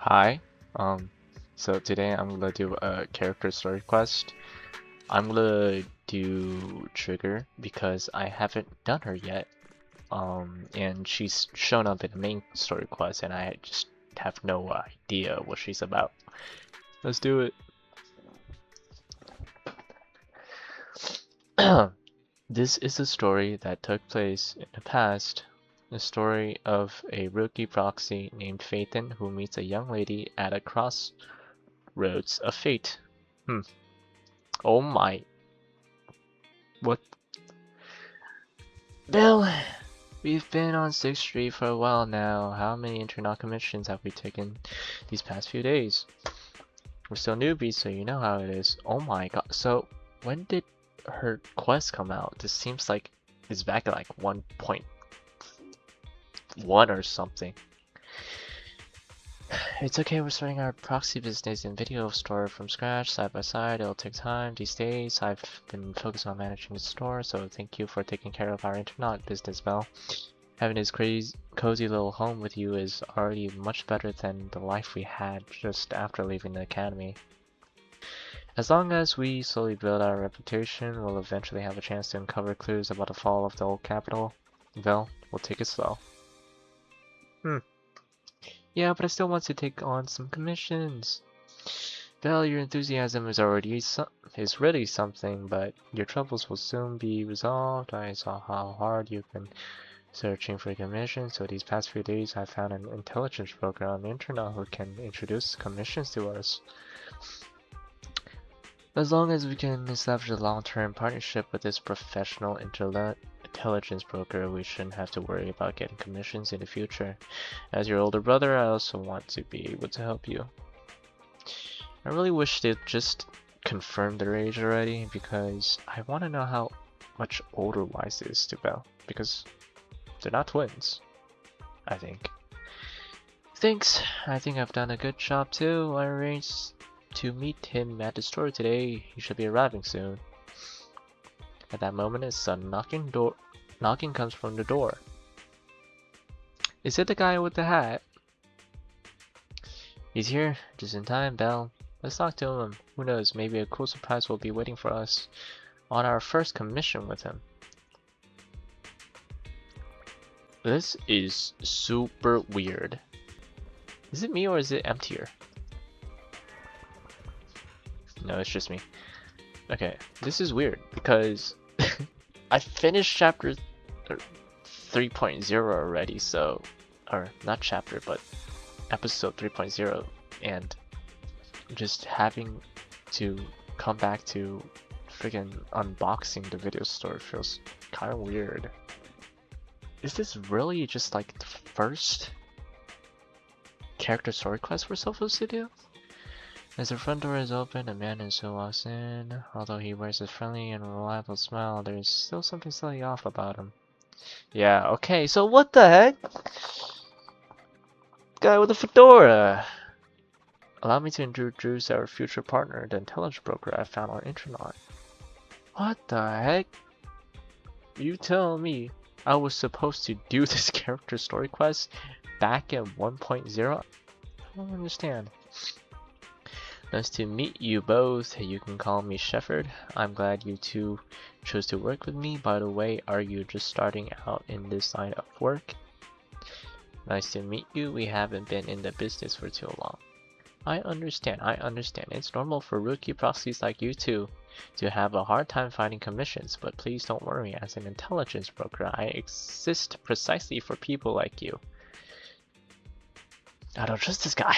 Hi. Um, so today I'm gonna do a character story quest. I'm gonna do Trigger because I haven't done her yet. And she's shown up in the main story quest, and I just have no idea what she's about. Let's do it. This is a story that took place in the past. The story of a rookie proxy named Phaeton who meets a young lady at a crossroads of fate. Hmm. Oh my. What? Bill, we've been on 6th Street for a while now. How many internal commissions have we taken these past few days? We're still newbies, so you know how it is. Oh my god. So, when did her quest come out? This seems like it's back at like 1.1 or something. It's okay, we're starting our proxy business in video store from scratch, side by side. It'll take time. These days, I've been focused on managing the store, so thank you for taking care of our internet business, Belle. Having this crazy, cozy little home with you is already much better than the life we had just after leaving the academy. As long as we slowly build our reputation, we'll eventually have a chance to uncover clues about the fall of the old capital. Belle, we'll take it slow. Yeah, but I still want to take on some commissions. Belle, your enthusiasm is really something, but your troubles will soon be resolved. I saw how hard you've been searching for commissions, so these past few days I found an intelligence broker on the internet who can introduce commissions to us. As long as we can establish a long-term partnership with this professional intelligence broker, we shouldn't have to worry about getting commissions in the future. As your older brother, I also want to be able to help you. I really wish they'd just confirm their age already, because I want to know how much older Wise is to Belle, because they're not twins, I think. Thanks, I think I've done a good job too. I arranged to meet him at the store today. He should be arriving soon. At that moment, a sudden knocking comes from the door. Is it the guy with the hat? He's here, just in time, Belle. Let's talk to him. Who knows, maybe a cool surprise will be waiting for us on our first commission with him. This is super weird. Is it me or is it emptier? No, it's just me. Okay, this is weird because I finished chapter 3.0 already, so, or not chapter, but episode 3.0, and just having to come back to freaking unboxing the video store feels kind of weird. Is this really just like the first character story quest we're supposed to do? As the front door is open, a man in a suit walks in. Although he wears a friendly and reliable smile, there's still something slightly off about him. Yeah, okay, so what the heck? Guy with a fedora! Allow me to introduce our future partner, the intelligence broker I found on internet. What the heck? You tell me I was supposed to do this character story quest back at 1.0? I don't understand. Nice to meet you both. You can call me Shepard. I'm glad you two chose to work with me. By the way, are you just starting out in this line of work? Nice to meet you. We haven't been in the business for too long. I understand. It's normal for rookie proxies like you two to have a hard time finding commissions, but please don't worry. As an intelligence broker, I exist precisely for people like you. I don't trust this guy.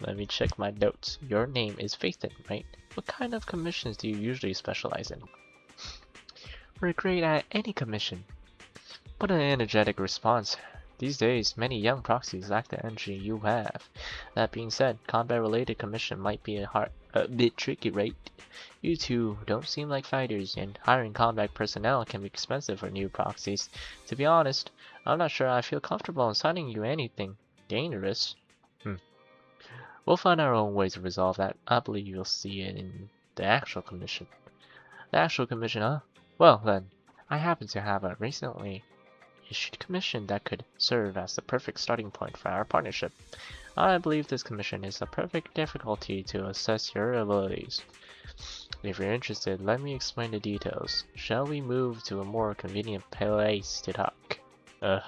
Let me check my notes. Your name is Phaeton, right? What kind of commissions do you usually specialize in? We're great at any commission. What an energetic response. These days, many young proxies lack the energy you have. That being said, combat-related commission might be a bit tricky, right? You two don't seem like fighters, and hiring combat personnel can be expensive for new proxies. To be honest, I'm not sure I feel comfortable assigning you anything dangerous. We'll find our own way to resolve that. I believe you'll see it in the actual commission. The actual commission, huh? Well then, I happen to have a recently issued commission that could serve as the perfect starting point for our partnership. I believe this commission is the perfect difficulty to assess your abilities. If you're interested, let me explain the details. Shall we move to a more convenient place to talk? Our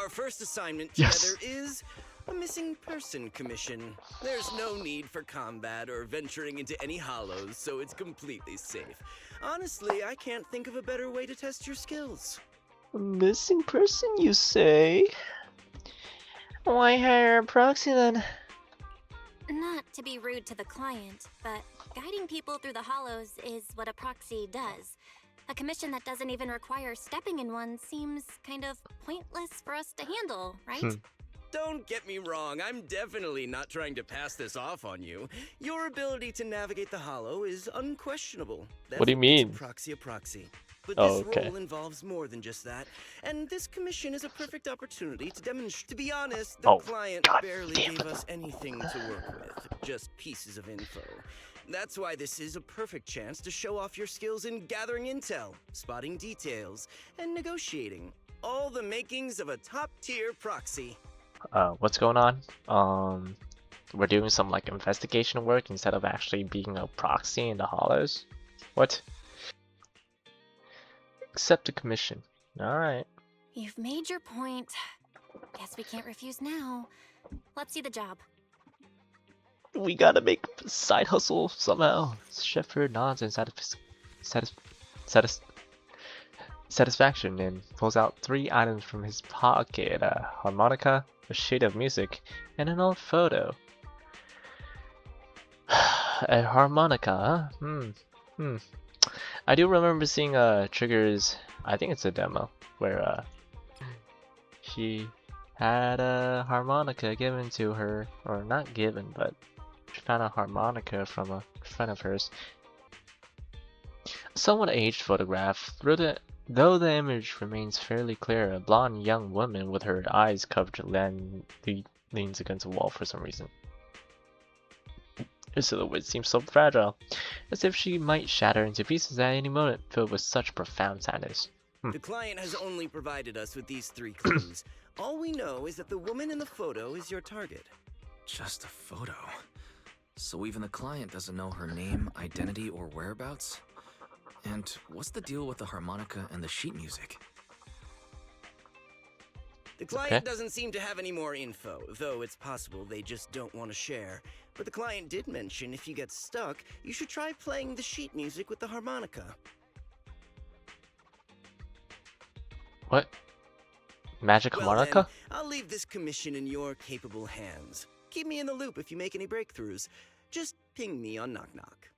first assignment Yes. together is a missing person commission. There's no need for combat or venturing into any hollows, so it's completely safe. Honestly, I can't think of a better way to test your skills. A missing person, you say? Why hire a proxy then? Not to be rude to the client, but guiding people through the hollows is what a proxy does. A commission that doesn't even require stepping in one seems kind of pointless for us to handle, right? Don't get me wrong, I'm definitely not trying to pass this off on you. Your ability to navigate the hollow is unquestionable. That's What do you makes mean? A proxy a proxy. But Oh, this okay. role involves more than just that, and this commission is a perfect opportunity to demonstrate. To be honest, the client God barely damn gave it. us anything to work with, just pieces of info. That's why this is a perfect chance to show off your skills in gathering intel, spotting details, and negotiating. All the makings of a top-tier proxy. What's going on? We're doing some like investigation work instead of actually being a proxy in the hollows? What? Accept the commission. Alright. You've made your point. Guess we can't refuse now. Let's see the job. We gotta make a side hustle somehow. Shepard nods in satisfaction and pulls out 3 items from his pocket: a harmonica, a sheet of music, and an old photo. A harmonica, huh? I do remember seeing Trigger's, I think it's a demo, where she had a harmonica given to her, or not given, but she found a harmonica from a friend of hers. A somewhat aged photograph, though the image remains fairly clear. A blonde young woman with her eyes covered leans against a wall for some reason. Her silhouette seems so fragile, as if she might shatter into pieces at any moment, filled with such profound sadness. The client has only provided us with these 3 clues. All we know is that the woman in the photo is your target. Just a photo. So even the client doesn't know her name, identity, or whereabouts? And what's the deal with the harmonica and the sheet music? The client doesn't seem to have any more info, though it's possible they just don't want to share. But the client did mention if you get stuck, you should try playing the sheet music with the harmonica. What? Magic harmonica? Then, I'll leave this commission in your capable hands. Keep me in the loop if you make any breakthroughs. Just ping me on Knock Knock.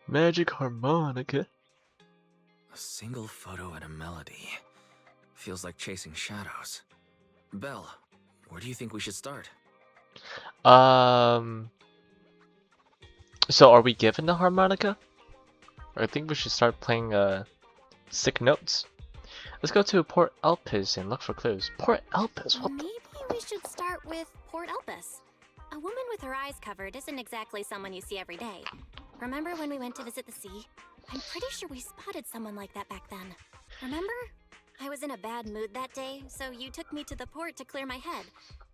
Magic harmonica? A single photo and a melody. Feels like chasing shadows. Belle, where do you think we should start? So are we given the harmonica? I think we should start playing sick notes. Let's go to Port Elpis and look for clues. Port Elpis? What the? Maybe we should start with Port Elpis. A woman with her eyes covered isn't exactly someone you see every day. Remember when we went to visit the sea? I'm pretty sure we spotted someone like that back then. Remember? I was in a bad mood that day, so you took me to the port to clear my head.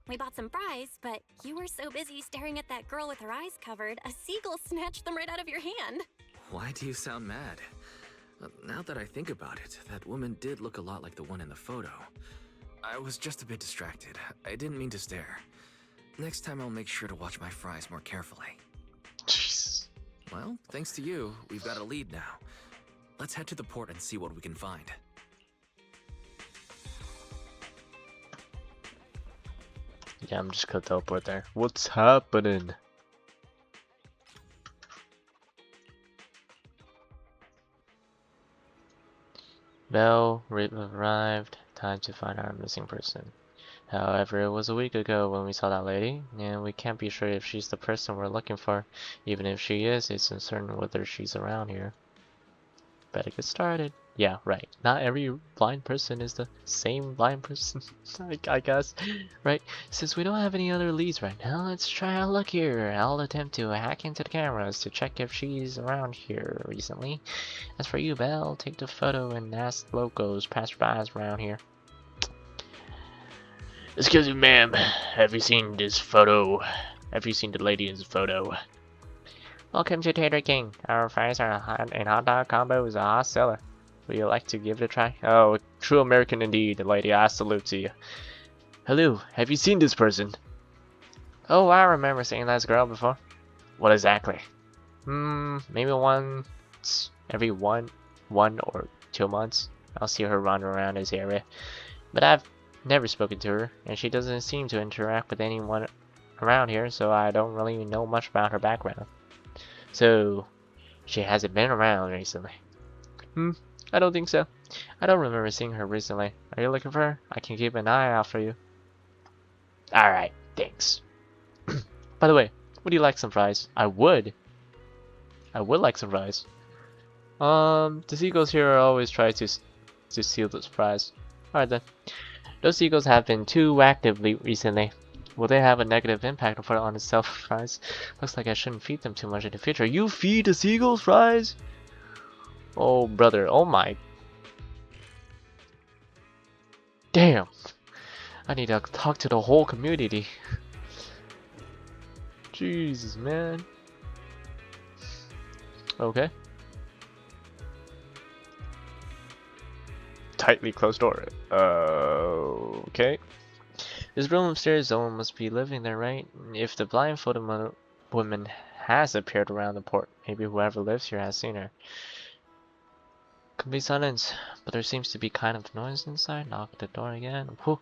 We bought some fries, but you were so busy staring at that girl with her eyes covered, a seagull snatched them right out of your hand. Why do you sound mad? Now that I think about it, that woman did look a lot like the one in the photo. I was just a bit distracted. I didn't mean to stare. Next time I'll make sure to watch my fries more carefully. Jesus. Well, thanks to you, we've got a lead now. Let's head to the port and see what we can find. Yeah, I'm just gonna teleport there. What's happening? Bell arrived. Time to find our missing person. However, it was a week ago when we saw that lady, and we can't be sure if she's the person we're looking for. Even if she is, it's uncertain whether she's around here. Better get started. Yeah, right. Not every blind person is the same blind person, I guess. Right? Since we don't have any other leads right now, let's try our luck here. I'll attempt to hack into the cameras to check if she's around here recently. As for you, Belle, take the photo and ask locals, passerbys around here. Excuse me, ma'am. Have you seen this photo? Have you seen the lady in this photo? Welcome to Tater King. Our fries are hot and hot dog combo is a hot seller. Would you like to give it a try? Oh, true American indeed, lady. I salute to you. Hello, have you seen this person? Oh, I remember seeing that girl before. What exactly? Maybe once every one or 2 months. I'll see her run around this area. But I've never spoken to her, and she doesn't seem to interact with anyone around here, so I don't really know much about her background. So, she hasn't been around recently. I don't think so. I don't remember seeing her recently. Are you looking for her? I can keep an eye out for you. Alright, thanks. By the way, would you like some fries? I would. I would like some fries. The seagulls here always try to steal those fries. Alright then. Those seagulls have been too active recently. Will they have a negative impact on the self fries? Looks like I shouldn't feed them too much in the future. You feed the seagulls fries? Oh brother, oh my. Damn. I need to talk to the whole community. Jesus, man. Okay. Tightly closed door. Okay. This room upstairs, someone must be living there, right? If the blindfolded woman has appeared around the port, maybe whoever lives here has seen her. Complete silence, but there seems to be kind of noise inside. Knock at the door again. Who?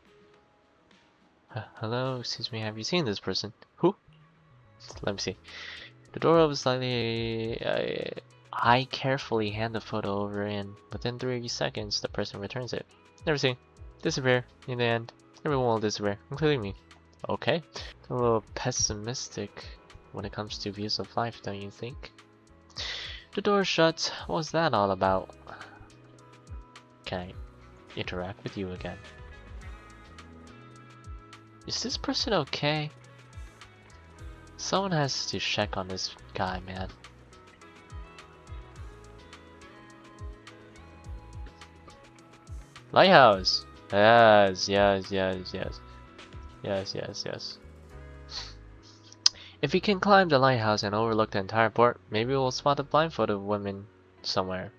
Hello, excuse me, have you seen this person? Who? Let me see. The door opens slightly. I carefully hand the photo over, and within 3 seconds, the person returns it. Never seen. Disappear. In the end, everyone will disappear, including me. Okay. A little pessimistic when it comes to views of life, don't you think? The door shuts. What's that all about? Can I interact with you again? Is this person okay? Someone has to check on this guy, man. Lighthouse! Yes, yes, yes, yes. Yes, yes, yes. If we can climb the lighthouse and overlook the entire port, maybe we'll spot the blindfolded woman somewhere.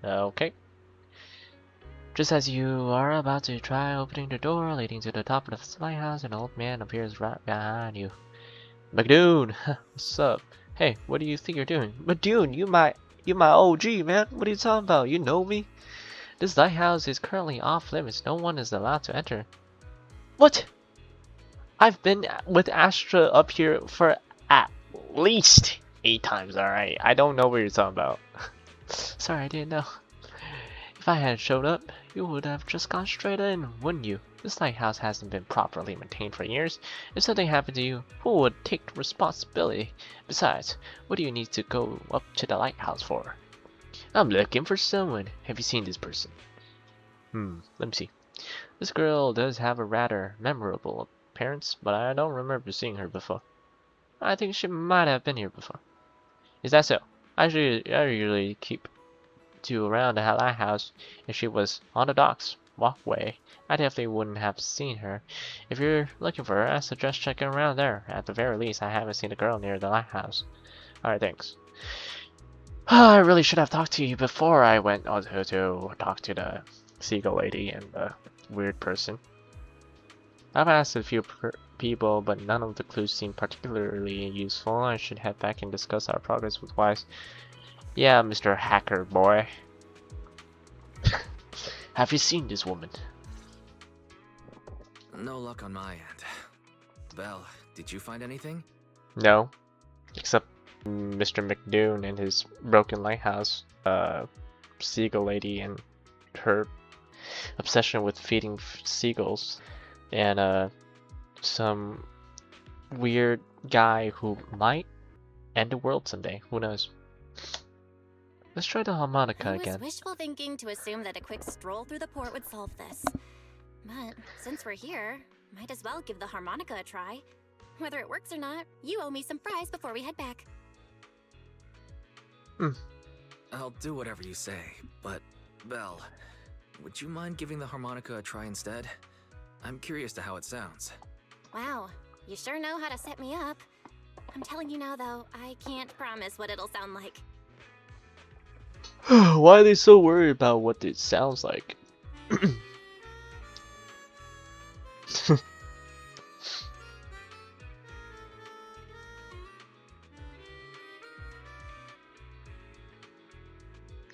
Okay. Just as you are about to try opening the door leading to the top of the lighthouse, an old man appears right behind you. McDoon! What's up? Hey, what do you think you're doing? McDoon, you my OG, man. What are you talking about? You know me? This lighthouse is currently off limits. No one is allowed to enter. What? I've been with Astra up here for at least 8 times, alright? I don't know what you're talking about. Sorry, I didn't know. If I hadn't showed up, you would have just gone straight in, wouldn't you? This lighthouse hasn't been properly maintained for years. If something happened to you, who would take responsibility? Besides, what do you need to go up to the lighthouse for? I'm looking for someone. Have you seen this person? Let me see. This girl does have a rather memorable appearance, but I don't remember seeing her before. I think she might have been here before. Is that so? I usually keep to around the lighthouse. If she was on the docks walkway, I definitely wouldn't have seen her. If you're looking for her, I suggest checking around there. At the very least, I haven't seen a girl near the lighthouse. Alright, thanks. I really should have talked to you before I went to talk to the seagull lady and the weird person. I've asked a few people, but none of the clues seem particularly useful. I should head back and discuss our progress with Wise. Yeah, Mr. Hacker boy. Have you seen this woman? No luck on my end. Belle, did you find anything? No, except Mr. McDoon and his broken lighthouse, seagull lady and her obsession with feeding seagulls, and some weird guy who might end the world someday. Who knows? Let's try the harmonica It was again. wishful thinking to assume that a quick stroll through the port would solve this. But since we're here, might as well give the harmonica a try. Whether it works or not, you owe me some fries before we head back. I'll do whatever you say, but Belle, would you mind giving the harmonica a try instead? I'm curious to how it sounds. Wow, you sure know how to set me up. I'm telling you now, though, I can't promise what it'll sound like. Why are they so worried about what it sounds like?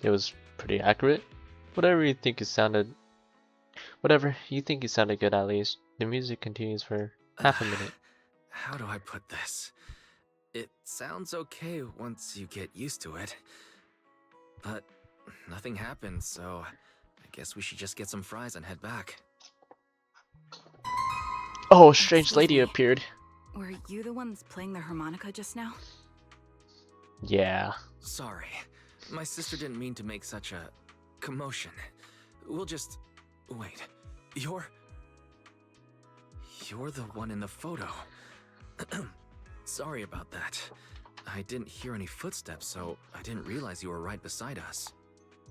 It was pretty accurate. Whatever you think it sounded good at least. The music continues for half a minute. How do I put this? It sounds okay once you get used to it. But nothing happened, so I guess we should just get some fries and head back. Oh, a strange Excuse lady me. appeared. Were you the ones playing the harmonica just now? Yeah. Sorry, my sister didn't mean to make such a commotion. We'll just... Wait, you're the one in the photo. Sorry about that. I didn't hear any footsteps, so I didn't realize you were right beside us.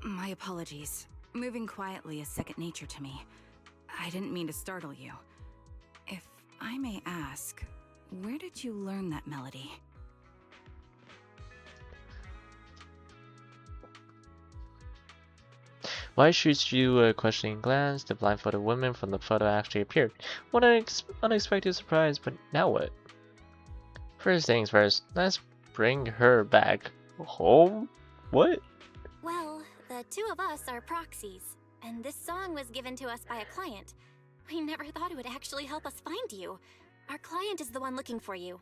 My apologies. Moving quietly is second nature to me. I didn't mean to startle you. If I may ask, where did you learn that melody? Why shoots you a questioning glance? The blindfolded woman from the photo actually appeared. What an unexpected surprise, but now what? First things first, let's bring her back home? What? Well, the two of us are proxies, and this song was given to us by a client. We never thought it would actually help us find you. Our client is the one looking for you.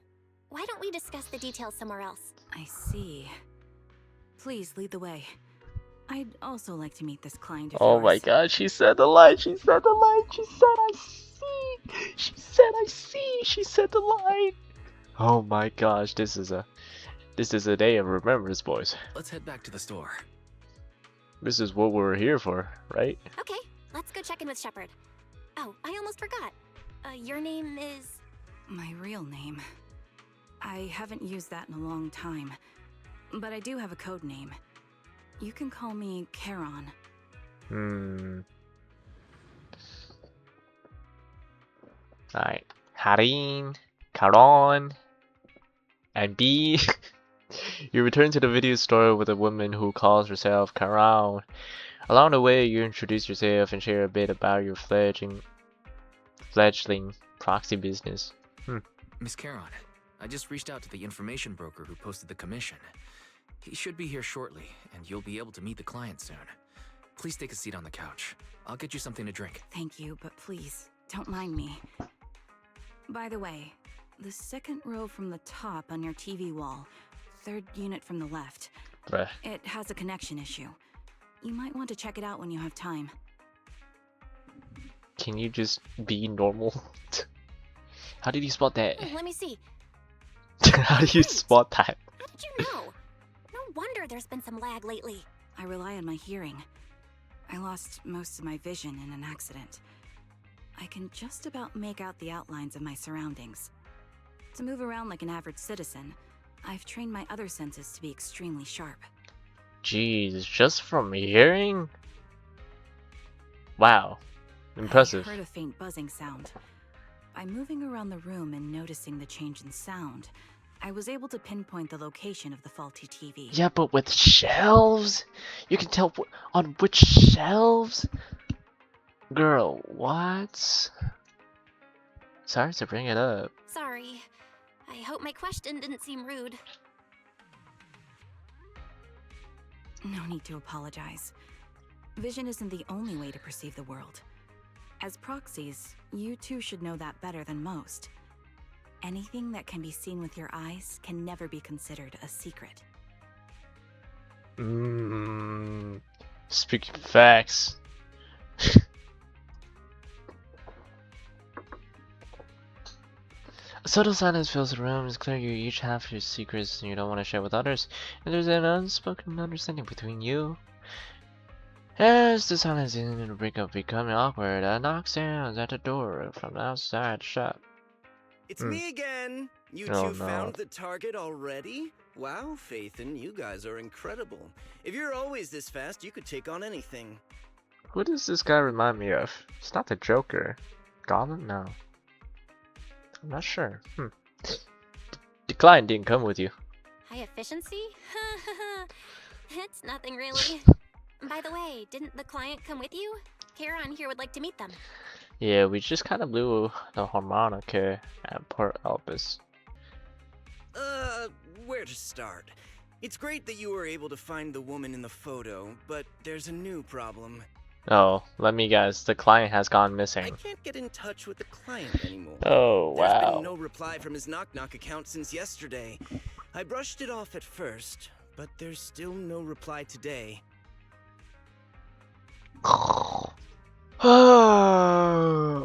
Why don't we discuss the details somewhere else? I see. Please lead the way. I'd also like to meet this client of Oh my yours. god, she said the line, she said the line, she said I see, she said I see, she said the line. Oh my gosh, this is a day of remembrance, boys. Let's head back to the store. This is what we're here for, right? Okay, let's go check in with Shepard. Oh, I almost forgot. Your name is... My real name. I haven't used that in a long time, but I do have a code name. You can call me Charon. Alright. Harin, Karon, and B. You return to the video store with a woman who calls herself Karan. Along the way, you introduce yourself and share a bit about your fledgling proxy business. Miss Caron, I just reached out to the information broker who posted the commission. He should be here shortly, and you'll be able to meet the client soon. Please take a seat on the couch. I'll get you something to drink. Thank you, but please, don't mind me. By the way, the second row from the top on your TV wall, third unit from the left, Bruh. it has a connection issue. You might want to check it out when you have time. Can you just be normal? How did you spot that? Oh, let me see. How did you spot that? How did you know? No wonder there's been some lag lately. I rely on my hearing. I lost most of my vision in an accident. I can just about make out the outlines of my surroundings. To move around like an average citizen, I've trained my other senses to be extremely sharp. Jeez, just from hearing? Wow. Impressive. I heard a faint buzzing sound. By moving around the room and noticing the change in sound, I was able to pinpoint the location of the faulty TV. Yeah, but with shelves? You can tell on which shelves? Girl, what? Sorry to bring it up. Sorry. I hope my question didn't seem rude. No need to apologize. Vision isn't the only way to perceive the world. As proxies, you two should know that better than most. Anything that can be seen with your eyes can never be considered a secret. Speaking facts. A subtle silence fills the room. It's clear you each have your secrets you don't want to share with others, and there's an unspoken understanding between you. As the silence in the breakup becoming awkward, a knock sounds at the door from outside the shop. It's me again. You Oh two no. found the target already? Wow, Phaethon, you guys are incredible. If you're always this fast, you could take on anything. Who does this guy remind me of? It's not the Joker. Goblin? No. I'm not sure. The client didn't come with you. High efficiency? It's nothing really. By the way, didn't the client come with you? Karen here would like to meet them. Yeah, we just kind of blew the harmonica at Port Elpis. Where to start? It's great that you were able to find the woman in the photo, but there's a new problem. Oh, let me guess. The client has gone I missing. can't get in touch with the client anymore. Oh, There's been wow. no reply from his Knock Knock account since yesterday. I brushed it off at first, but there's still no reply today.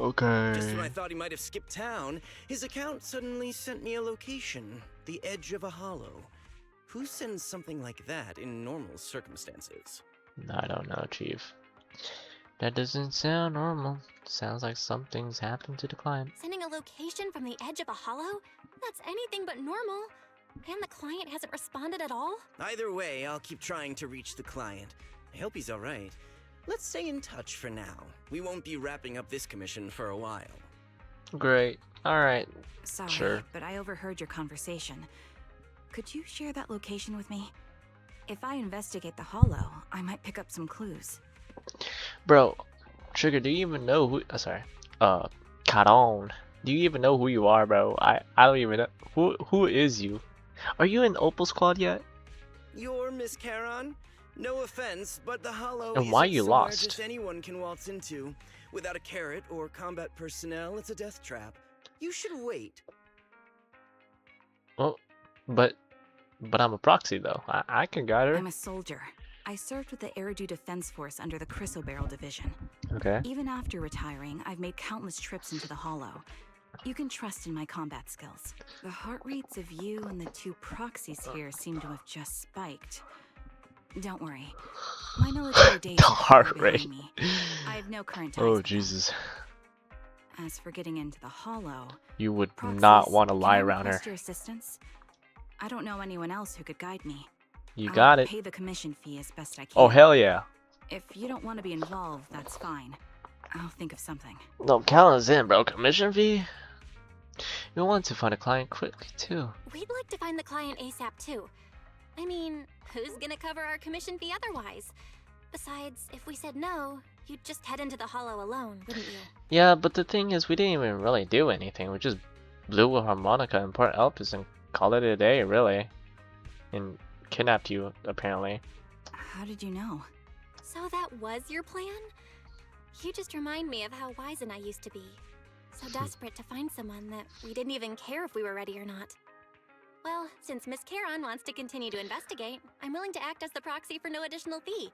Okay. Just when I thought he might have skipped town, his account suddenly sent me a location, the edge of a hollow. Who sends something like that in normal circumstances? I don't know, Chief. That doesn't sound normal. Sounds like something's happened to the client. Sending a location from the edge of a hollow? That's anything but normal. And the client hasn't responded at all? Either way, I'll keep trying to reach the client. I hope he's alright. Let's stay in touch for now. We won't be wrapping up this commission for a while. Great. Alright. Sorry, Sure. but I overheard your conversation. Could you share that location with me? If I investigate the hollow, I might pick up some clues. Bro, Trigger, do you even know who... sorry. Caron. Do you even know who you are, bro? I don't even know. Who is you? Are you in Opal Squad yet? You're Miss Charon? No offense, but the hollow And why isn't you somewhere lost? just anyone can waltz into. Without a carrot or combat personnel, it's a death trap. You should wait. Well, but I'm a proxy though. I can guide her. I'm a soldier. I served with the Eridu Defense Force under the Chrysoberyl Division. Okay. Even after retiring, I've made countless trips into the hollow. You can trust in my combat skills. The heart rates of you and the two proxies here seem to have just spiked. Don't worry. My military days The are heart far behind rate. me. I have no current ties Oh with them. Jesus. As for getting into the hollow, You would proxies, not want to can lie I around her. request your assistance? I don't know anyone else who could guide me. You I'll got it. pay the commission fee as best I can. Oh hell yeah. If you don't want to be involved, that's fine. I'll think of something. No, count us in, bro. Commission fee? You want to find a client quickly too. We'd like to find the client ASAP too. I mean, who's gonna cover our commission fee otherwise? Besides, if we said no, you'd just head into the hollow alone, wouldn't you? Yeah, but the thing is, we didn't even really do anything. We just blew a harmonica in Port Elpis and called it a day, really. And kidnapped you, apparently. How did you know? So that was your plan? You just remind me of how wise and I used to be. So desperate to find someone that we didn't even care if we were ready or not. Well, since Miss Charon wants to continue to investigate, I'm willing to act as the proxy for no additional fee.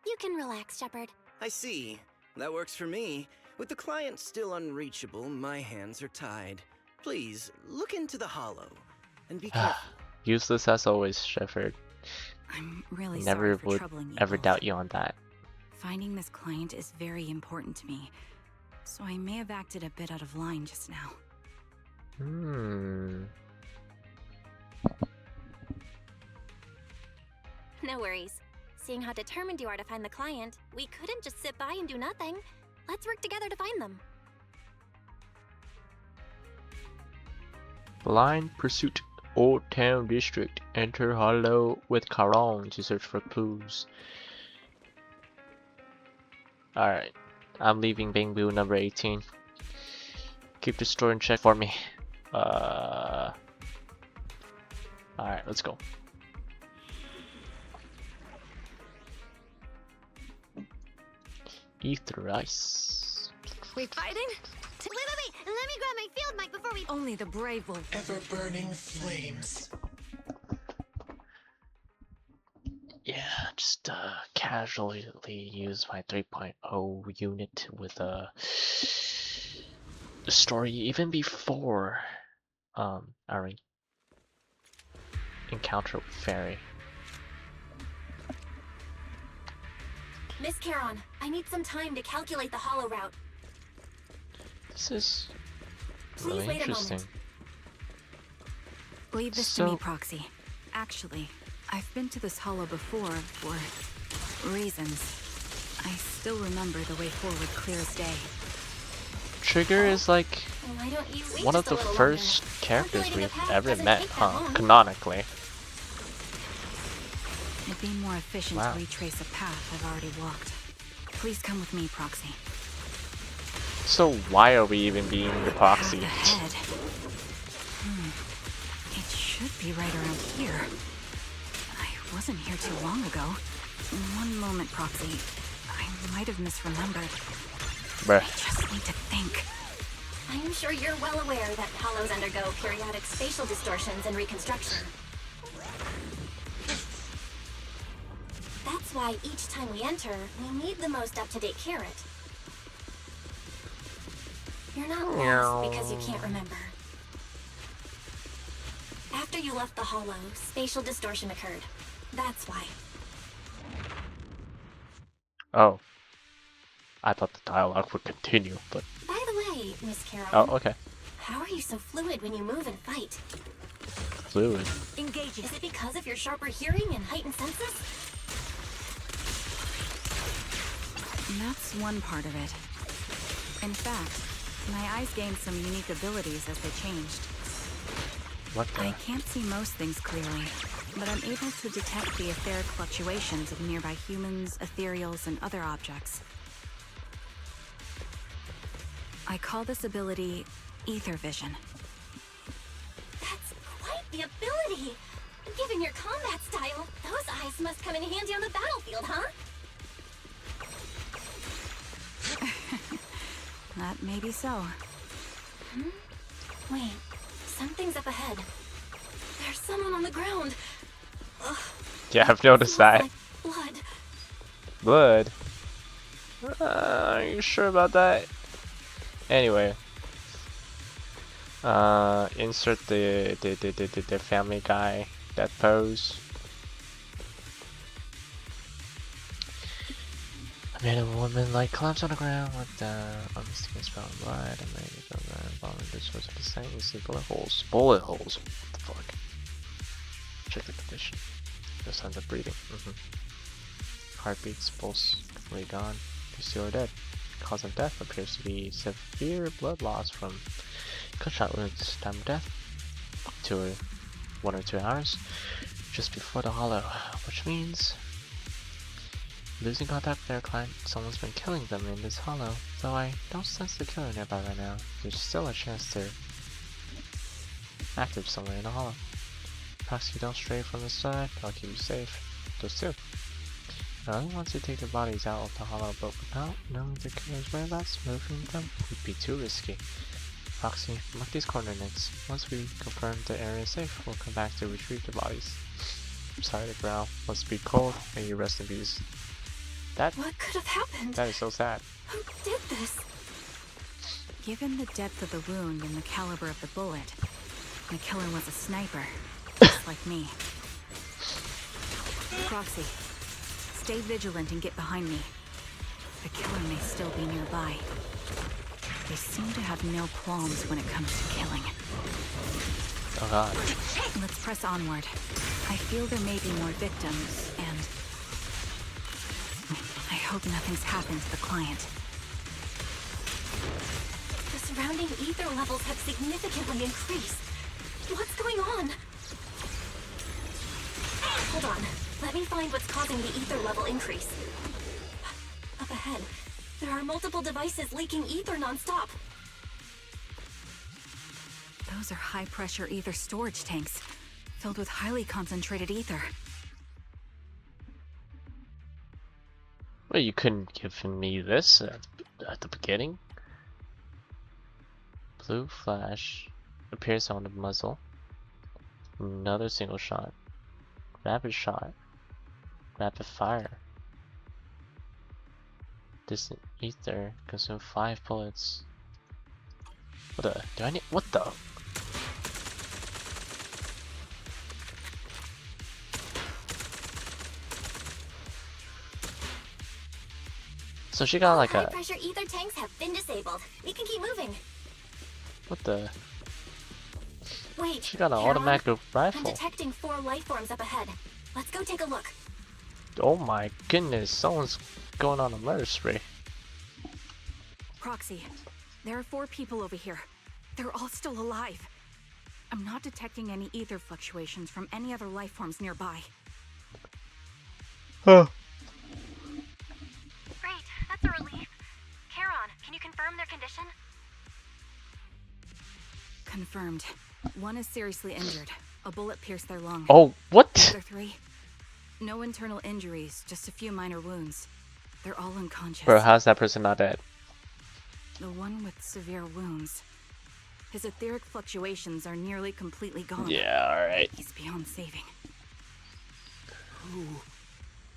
You can relax, Shepard. I see. That works for me. With the client still unreachable, my hands are tied. Please, look into the hollow. And be careful. Useless as always, Shepard. I'm really Never sorry for would troubling you ever both. doubt you on that. Finding this client is very important to me, so I may have acted a bit out of line just now. No worries. Seeing how determined you are to find the client, we couldn't just sit by and do nothing. Let's work together to find them. Blind Pursuit. Old Town District. Enter Hollow with Caron to search for clues. Alright. I'm leaving Bangbu number 18. Keep the store in check for me. Alright, let's go. Ether ice. We fighting? Wait! Let me grab my field mic before we. Only the brave will. Ever-burning flames. Yeah, just casually use my 3.0 unit with the story even before our encounter with Fairy. Miss Charon, I need some time to calculate the hollow route. This is Please really wait a interesting. moment. Leave this to me, Proxy. Actually, I've been to this hollow before for reasons. I still remember the way forward clear as day. Trigger is like Why don't you wait one of just a the little first longer? characters Calculating a we've path ever doesn't met, take that huh? long. Canonically. It'd be more efficient Wow. to retrace a path I've already walked. Please come with me, Proxy. So why are we even being the proxy? Path ahead. It should be right around here. I wasn't here too long ago. One moment, Proxy. I might have misremembered. Bruh. I just need to think. I'm sure you're well aware that hollows undergo periodic spatial distortions and reconstruction. That's why each time we enter, we need the most up-to-date carrot. You're not lost because you can't remember. After you left the hollow, spatial distortion occurred. That's why. Oh. I thought the dialogue would continue, but By the way, Miss Carol, oh, okay. how are you so fluid when you move and fight? Fluid. Engaging. Is it because of your sharper hearing and heightened senses? That's one part of it. In fact, my eyes gained some unique abilities as they changed. What the? I can't see most things clearly, but I'm able to detect the etheric fluctuations of nearby humans, ethereals, and other objects. I call this ability ether vision. That's quite the ability! Given your combat style, those eyes must come in handy on the battlefield, huh? That may be so. Wait, something's up ahead. There's someone on the ground. Ugh, Yeah, I've noticed smells that. like blood. Blood? Are you sure about that? Anyway. Insert the Family Guy death pose. A man and woman like collapse on the ground with unseen spell of blood and maybe involving this sort of percent. You see bullet holes. Bullet holes? What the fuck? Check the condition. No signs of breathing. Heartbeats, pulse completely gone. You still are dead. Cause of death appears to be severe blood loss from gunshot wounds. Time of death to 1 or 2 hours just before the hollow, which means losing contact with their client, someone's been killing them in this hollow. Though I don't sense the killer nearby right now, there's still a chance they're active somewhere in the hollow. Proxy, don't stray from the side, I'll keep you safe. Those two. I only want to take the bodies out of the hollow, but without knowing the killer's whereabouts, moving them would be too risky. Proxy, mark these coordinates. Once we confirm the area is safe, we'll come back to retrieve the bodies. I'm sorry to growl. Must be cold, and you rest in peace. What could have happened? That is so sad. Who did this? Given the depth of the wound and the caliber of the bullet, the killer was a sniper, just like me. Proxy, stay vigilant and get behind me. The killer may still be nearby. They seem to have no qualms when it comes to killing. Oh god. Let's press onward. I feel there may be more victims, and I hope nothing's happened to the client. The surrounding ether levels have significantly increased. What's going on? Hold on. Let me find what's causing the ether level increase. Up ahead, there are multiple devices leaking ether non-stop. Those are high-pressure ether storage tanks, filled with highly concentrated ether. Well, you couldn't give me this at the beginning. Blue flash appears on the muzzle. Another single shot. Rapid shot. Rapid fire. Distant ether consume 5 bullets. What the? Do I need? What the? So she got like High a pressure ether tanks have been disabled. We can keep moving. what the? Wait. She got an Charon, automatic I'm rifle. detecting 4 life forms up ahead. Let's go take a look. Oh my goodness, someone's going on a murder spree. Proxy, there are 4 people over here. They're all still alive. I'm not detecting any ether fluctuations from any other life forms nearby. Oh. Great, that's a relief. Charon, can you confirm their condition? Confirmed. 1 is seriously injured. A bullet pierced their lung. Oh, The what? other 3? No internal injuries, just a few minor wounds. They're all unconscious. Bro, how's that person not dead? The one with severe wounds. His etheric fluctuations are nearly completely gone. Yeah, alright. He's beyond saving.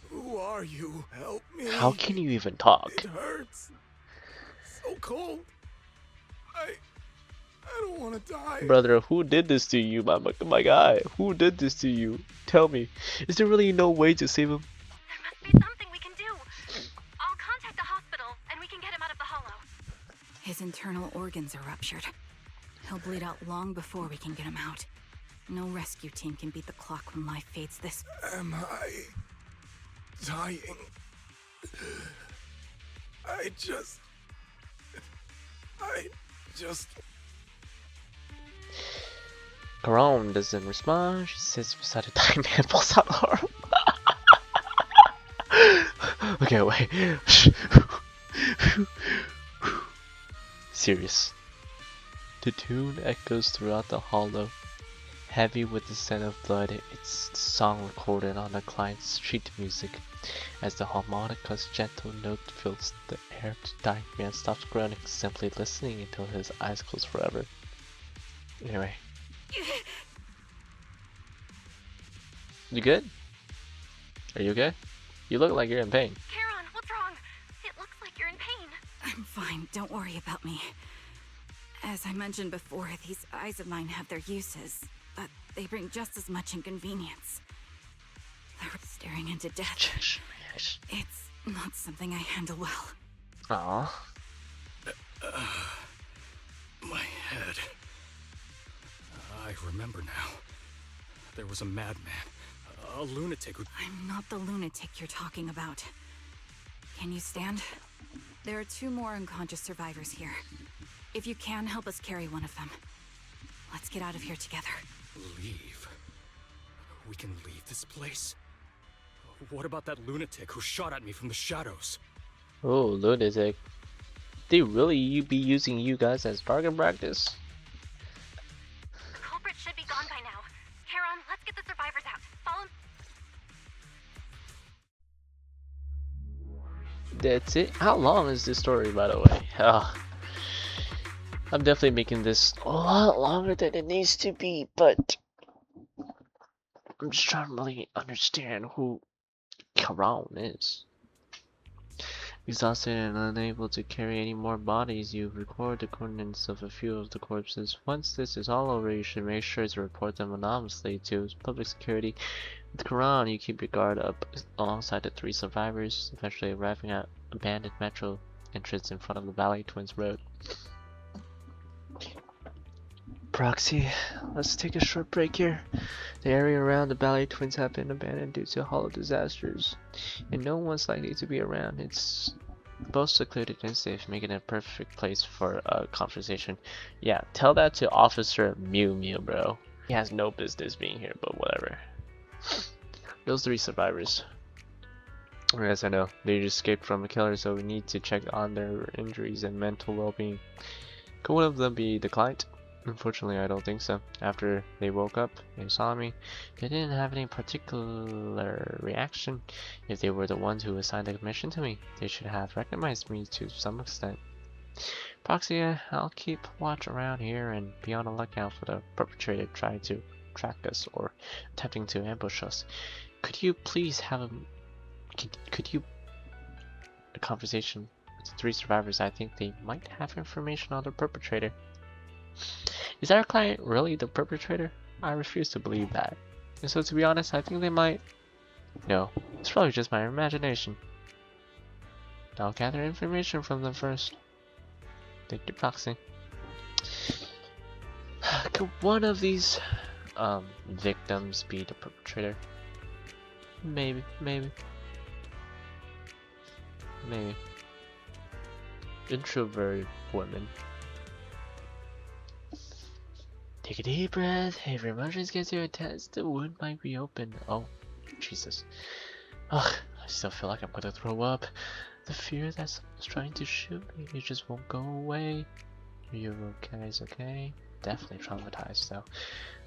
Who are you? Help me. How can you even talk? It hurts. So cold. I don't want to die. Brother, who did this to you, my guy? Who did this to you? Tell me. Is there really no way to save him? There must be something we can do. I'll contact the hospital and we can get him out of the hollow. His internal organs are ruptured. He'll bleed out long before we can get him out. No rescue team can beat the clock when life fades this. Am I dying? I just. Caron doesn't respond. She sits beside a dying man, pulls out her arm. Okay, wait. Serious. The tune echoes throughout the hollow, heavy with the scent of blood. It's the song recorded on the client's sheet music. As the harmonica's gentle note fills the air, the dying man stops groaning, simply listening until his eyes close forever. Anyway. You good? Are you okay? You look like you're in pain. Charon, what's wrong? It looks like you're in pain. I'm fine, don't worry about me. As I mentioned before, these eyes of mine have their uses, but they bring just as much inconvenience. They're staring into death. It's not something I handle well. Aww. My head. I remember now. There was a madman. A lunatic who. I'm not the lunatic you're talking about. Can you stand? There are 2 more unconscious survivors here. If you can, help us carry one of them. Let's get out of here together. Leave? We can leave this place? What about that lunatic who shot at me from the shadows? Oh, lunatic. They really be using you guys as target practice? The culprit should be gone by now. Charon, let's get the survivors out. Follow me. That's it. How long is this story, by the way? I'm definitely making this a lot longer than it needs to be, but I'm just trying to really understand who Caron is. Exhausted and unable to carry any more bodies, you record the coordinates of a few of the corpses. Once this is all over, you should make sure to report them anonymously to public security. With Caron, you keep your guard up alongside the 3 survivors, eventually arriving at abandoned metro entrance in front of the Valley Twins Road. Proxy, let's take a short break here. The area around the Valley Twins have been abandoned due to hollow disasters, and no one's likely to be around. It's both secluded and safe, making it a perfect place for a conversation. Yeah, tell that to Officer Mew Mew, bro. He has no business being here, but whatever. Those 3 survivors. As I know, they just escaped from a killer, so we need to check on their injuries and mental well-being. Could one of them be the client? Unfortunately, I don't think so. After they woke up and saw me, they didn't have any particular reaction. If they were the ones who assigned the mission to me, they should have recognized me to some extent. Proxy, I'll keep watch around here and be on the lookout for the perpetrator trying to track us or attempting to ambush us. Could you please have a conversation with the 3 survivors? I think they might have information on the perpetrator. Is our client really the perpetrator? I refuse to believe that. And so to be honest, I think they might. No, it's probably just my imagination. I'll gather information from them first. Thank you, Proxy. Could one of these victims be the perpetrator? Maybe. Introverted women. Take a deep breath. If your emotions get to a test, the wound might reopen. Oh, Jesus. Ugh, I still feel like I'm gonna throw up. The fear that someone's trying to shoot me, it just won't go away. Are you guys okay? Definitely traumatized though.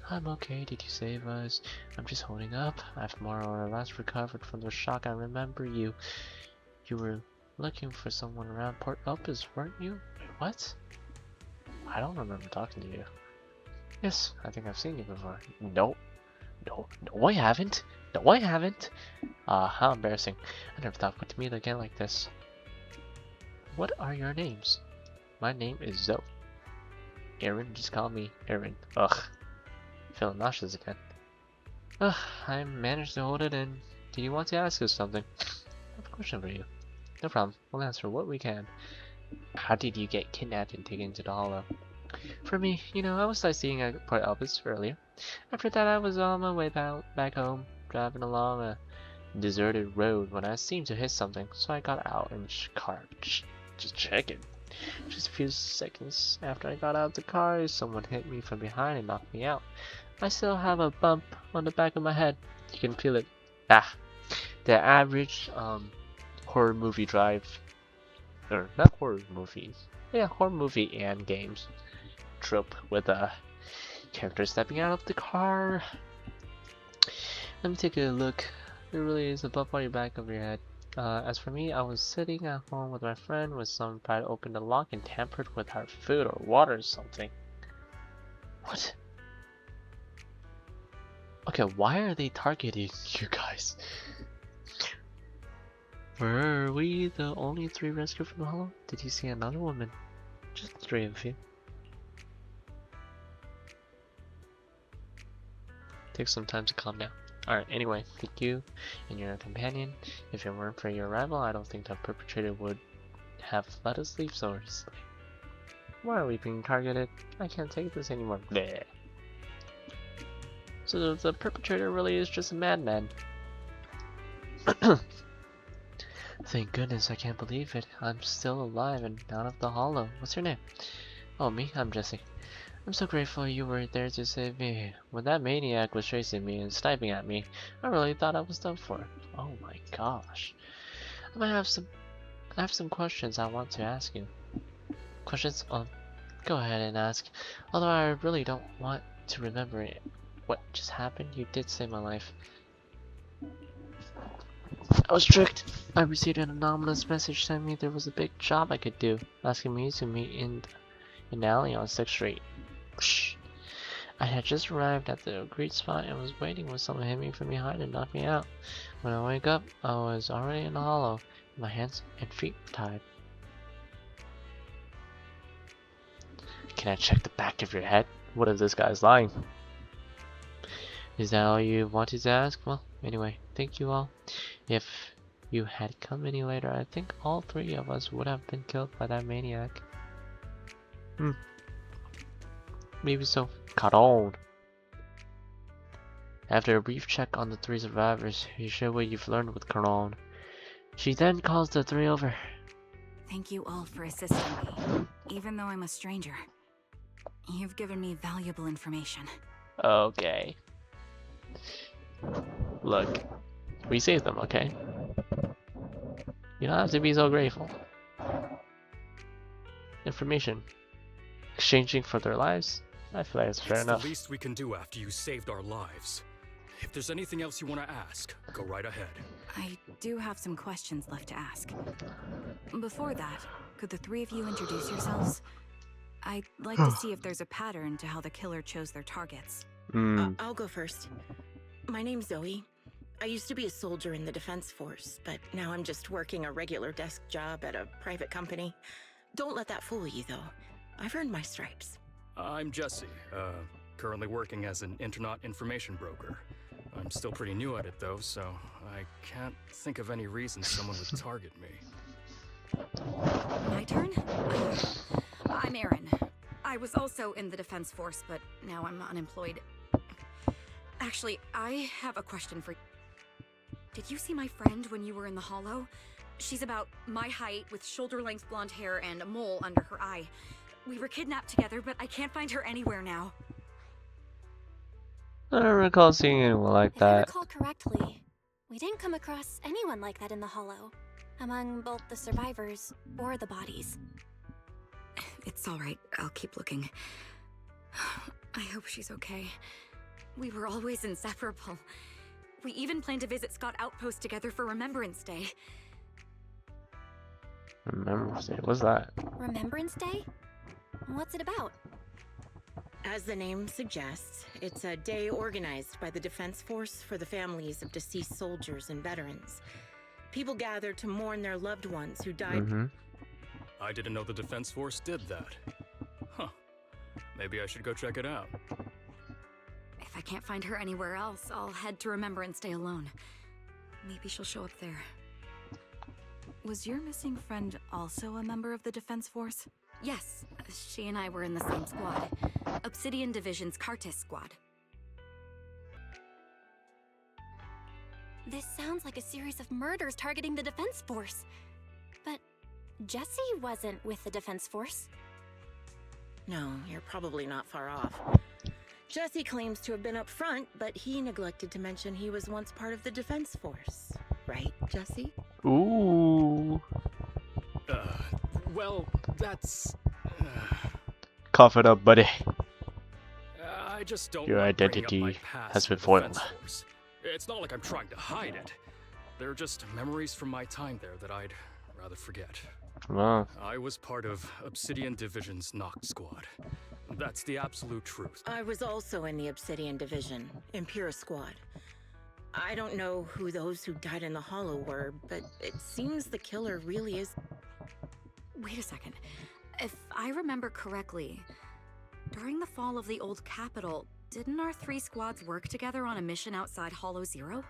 I'm okay, did you save us? I'm just holding up. I've more or less recovered from the shock. I remember you. You were looking for someone around Port Elpis, weren't you? Wait, what? I don't remember talking to you. Yes, I think I've seen you before. No, I haven't. No, I haven't. How embarrassing. I never thought we'd meet again like this. What are your names? My name is Zoe. Aaron, just call me Aaron. Ugh. Feeling nauseous again. Ugh, I managed to hold it in. Did you want to ask us something? I have a question for you. No problem. We'll answer what we can. How did you get kidnapped and taken to the Hollow? For me, I was sightseeing at Port Elpis earlier. After that, I was on my way back home, driving along a deserted road when I seemed to hit something, so I got out and car. Just checking. Just a few seconds after I got out of the car, someone hit me from behind and knocked me out. I still have a bump on the back of my head. You can feel it. The average horror movie drive, or not horror movies. Yeah, horror movie and games trope with a character stepping out of the car. Let me take a look. There really is a bump on your back of your head. As for me, I was sitting at home with my friend when someone tried to open the lock and tampered with our food or water or something. What? Okay, why are they targeting you guys? Were we the only 3 rescued from the Hollow? Did you see another woman? Just the 3 of you. Take some time to calm down. Alright, anyway, thank you and your companion. If it weren't for your arrival, I don't think the perpetrator would have let us leave so easily. Why are we being targeted? I can't take this anymore. Bleh. So the perpetrator really is just a madman. Thank goodness, I can't believe it. I'm still alive and out of the Hollow. What's your name? Oh, me? I'm Jesse. I'm so grateful you were there to save me. When that maniac was chasing me and sniping at me, I really thought I was done for. Oh my gosh. I have some questions I want to ask you. Questions? Go ahead and ask. Although I really don't want to remember it. What just happened? You did save my life. I was tricked. I received an anonymous message telling me there was a big job I could do, asking me to meet in an alley on 6th Street. Psh. I had just arrived at the agreed spot and was waiting when someone hit me from behind and knocked me out. When I wake up, I was already in the Hollow. My hands and feet were tied. Can I check the back of your head? What if this guy's lying? Is that all you wanted to ask? Well, anyway, thank you all. If you had come any later, I think all 3 of us would have been killed by that maniac. Maybe so. Caught on. After a brief check on the 3 survivors, you share what you've learned with Caron. She then calls the 3 over. Thank you all for assisting me, even though I'm a stranger. You've given me valuable information. Okay. Look, we saved them, okay? You don't have to be so grateful. Information. Exchanging for their lives? I feel like it's fair enough. The least we can do after you saved our lives. If there's anything else you want to ask, go right ahead. I do have some questions left to ask. Before that, could the 3 of you introduce yourselves? I'd like to see if there's a pattern to how the killer chose their targets. I'll go first. My name's Zoe. I used to be a soldier in the defense force, but now I'm just working a regular desk job at a private company. Don't let that fool you, though. I've earned my stripes. I'm Jesse, currently working as an internet information broker. I'm still pretty new at it though, so I can't think of any reason someone would target me. My turn? I'm Erin. I was also in the Defense Force, but now I'm unemployed. Actually, I have a question for you. Did you see my friend when you were in the Hollow? She's about my height, with shoulder-length blonde hair and a mole under her eye. We were kidnapped together, but I can't find her anywhere now. I don't recall seeing anyone like If I that. recall correctly, we didn't come across anyone like that in the Hollow, among both the survivors or the bodies. It's all right. I'll keep looking. I hope she's okay. We were always inseparable. We even planned to visit Scott Outpost together for Remembrance Day. Remembrance Day, what's that? Remembrance Day? What's it about? As the name suggests, it's a day organized by the Defense Force for the families of deceased soldiers and veterans. People gather to mourn their loved ones who died. Mm-hmm. I didn't know the Defense Force did that. Huh. Maybe I should go check it out. If I can't find her anywhere else, I'll head to Remembrance Day alone. Maybe she'll show up there. Was your missing friend also a member of the Defense Force? Yes, she and I were in the same squad. Obsidian Division's Cartis squad. This sounds like a series of murders targeting the Defense Force. But Jesse wasn't with the Defense Force. No, you're probably not far off. Jesse claims to have been up front, but he neglected to mention he was once part of the Defense Force. Right, Jesse? Ooh. Well, that's... Cough it up, buddy. I just don't Your like bringing up identity my past has to been the foiled. Defense Force. It's not like I'm trying to hide it. They're just memories from my time there that I'd rather forget. Well, I was part of Obsidian Division's Noct Squad. That's the absolute truth. I was also in the Obsidian Division, Impura Squad. I don't know who those who died in the Hollow were, but it seems the killer really is... Wait a second. If I remember correctly, during the fall of the old capital, didn't our three squads work together on a mission outside Hollow Zero?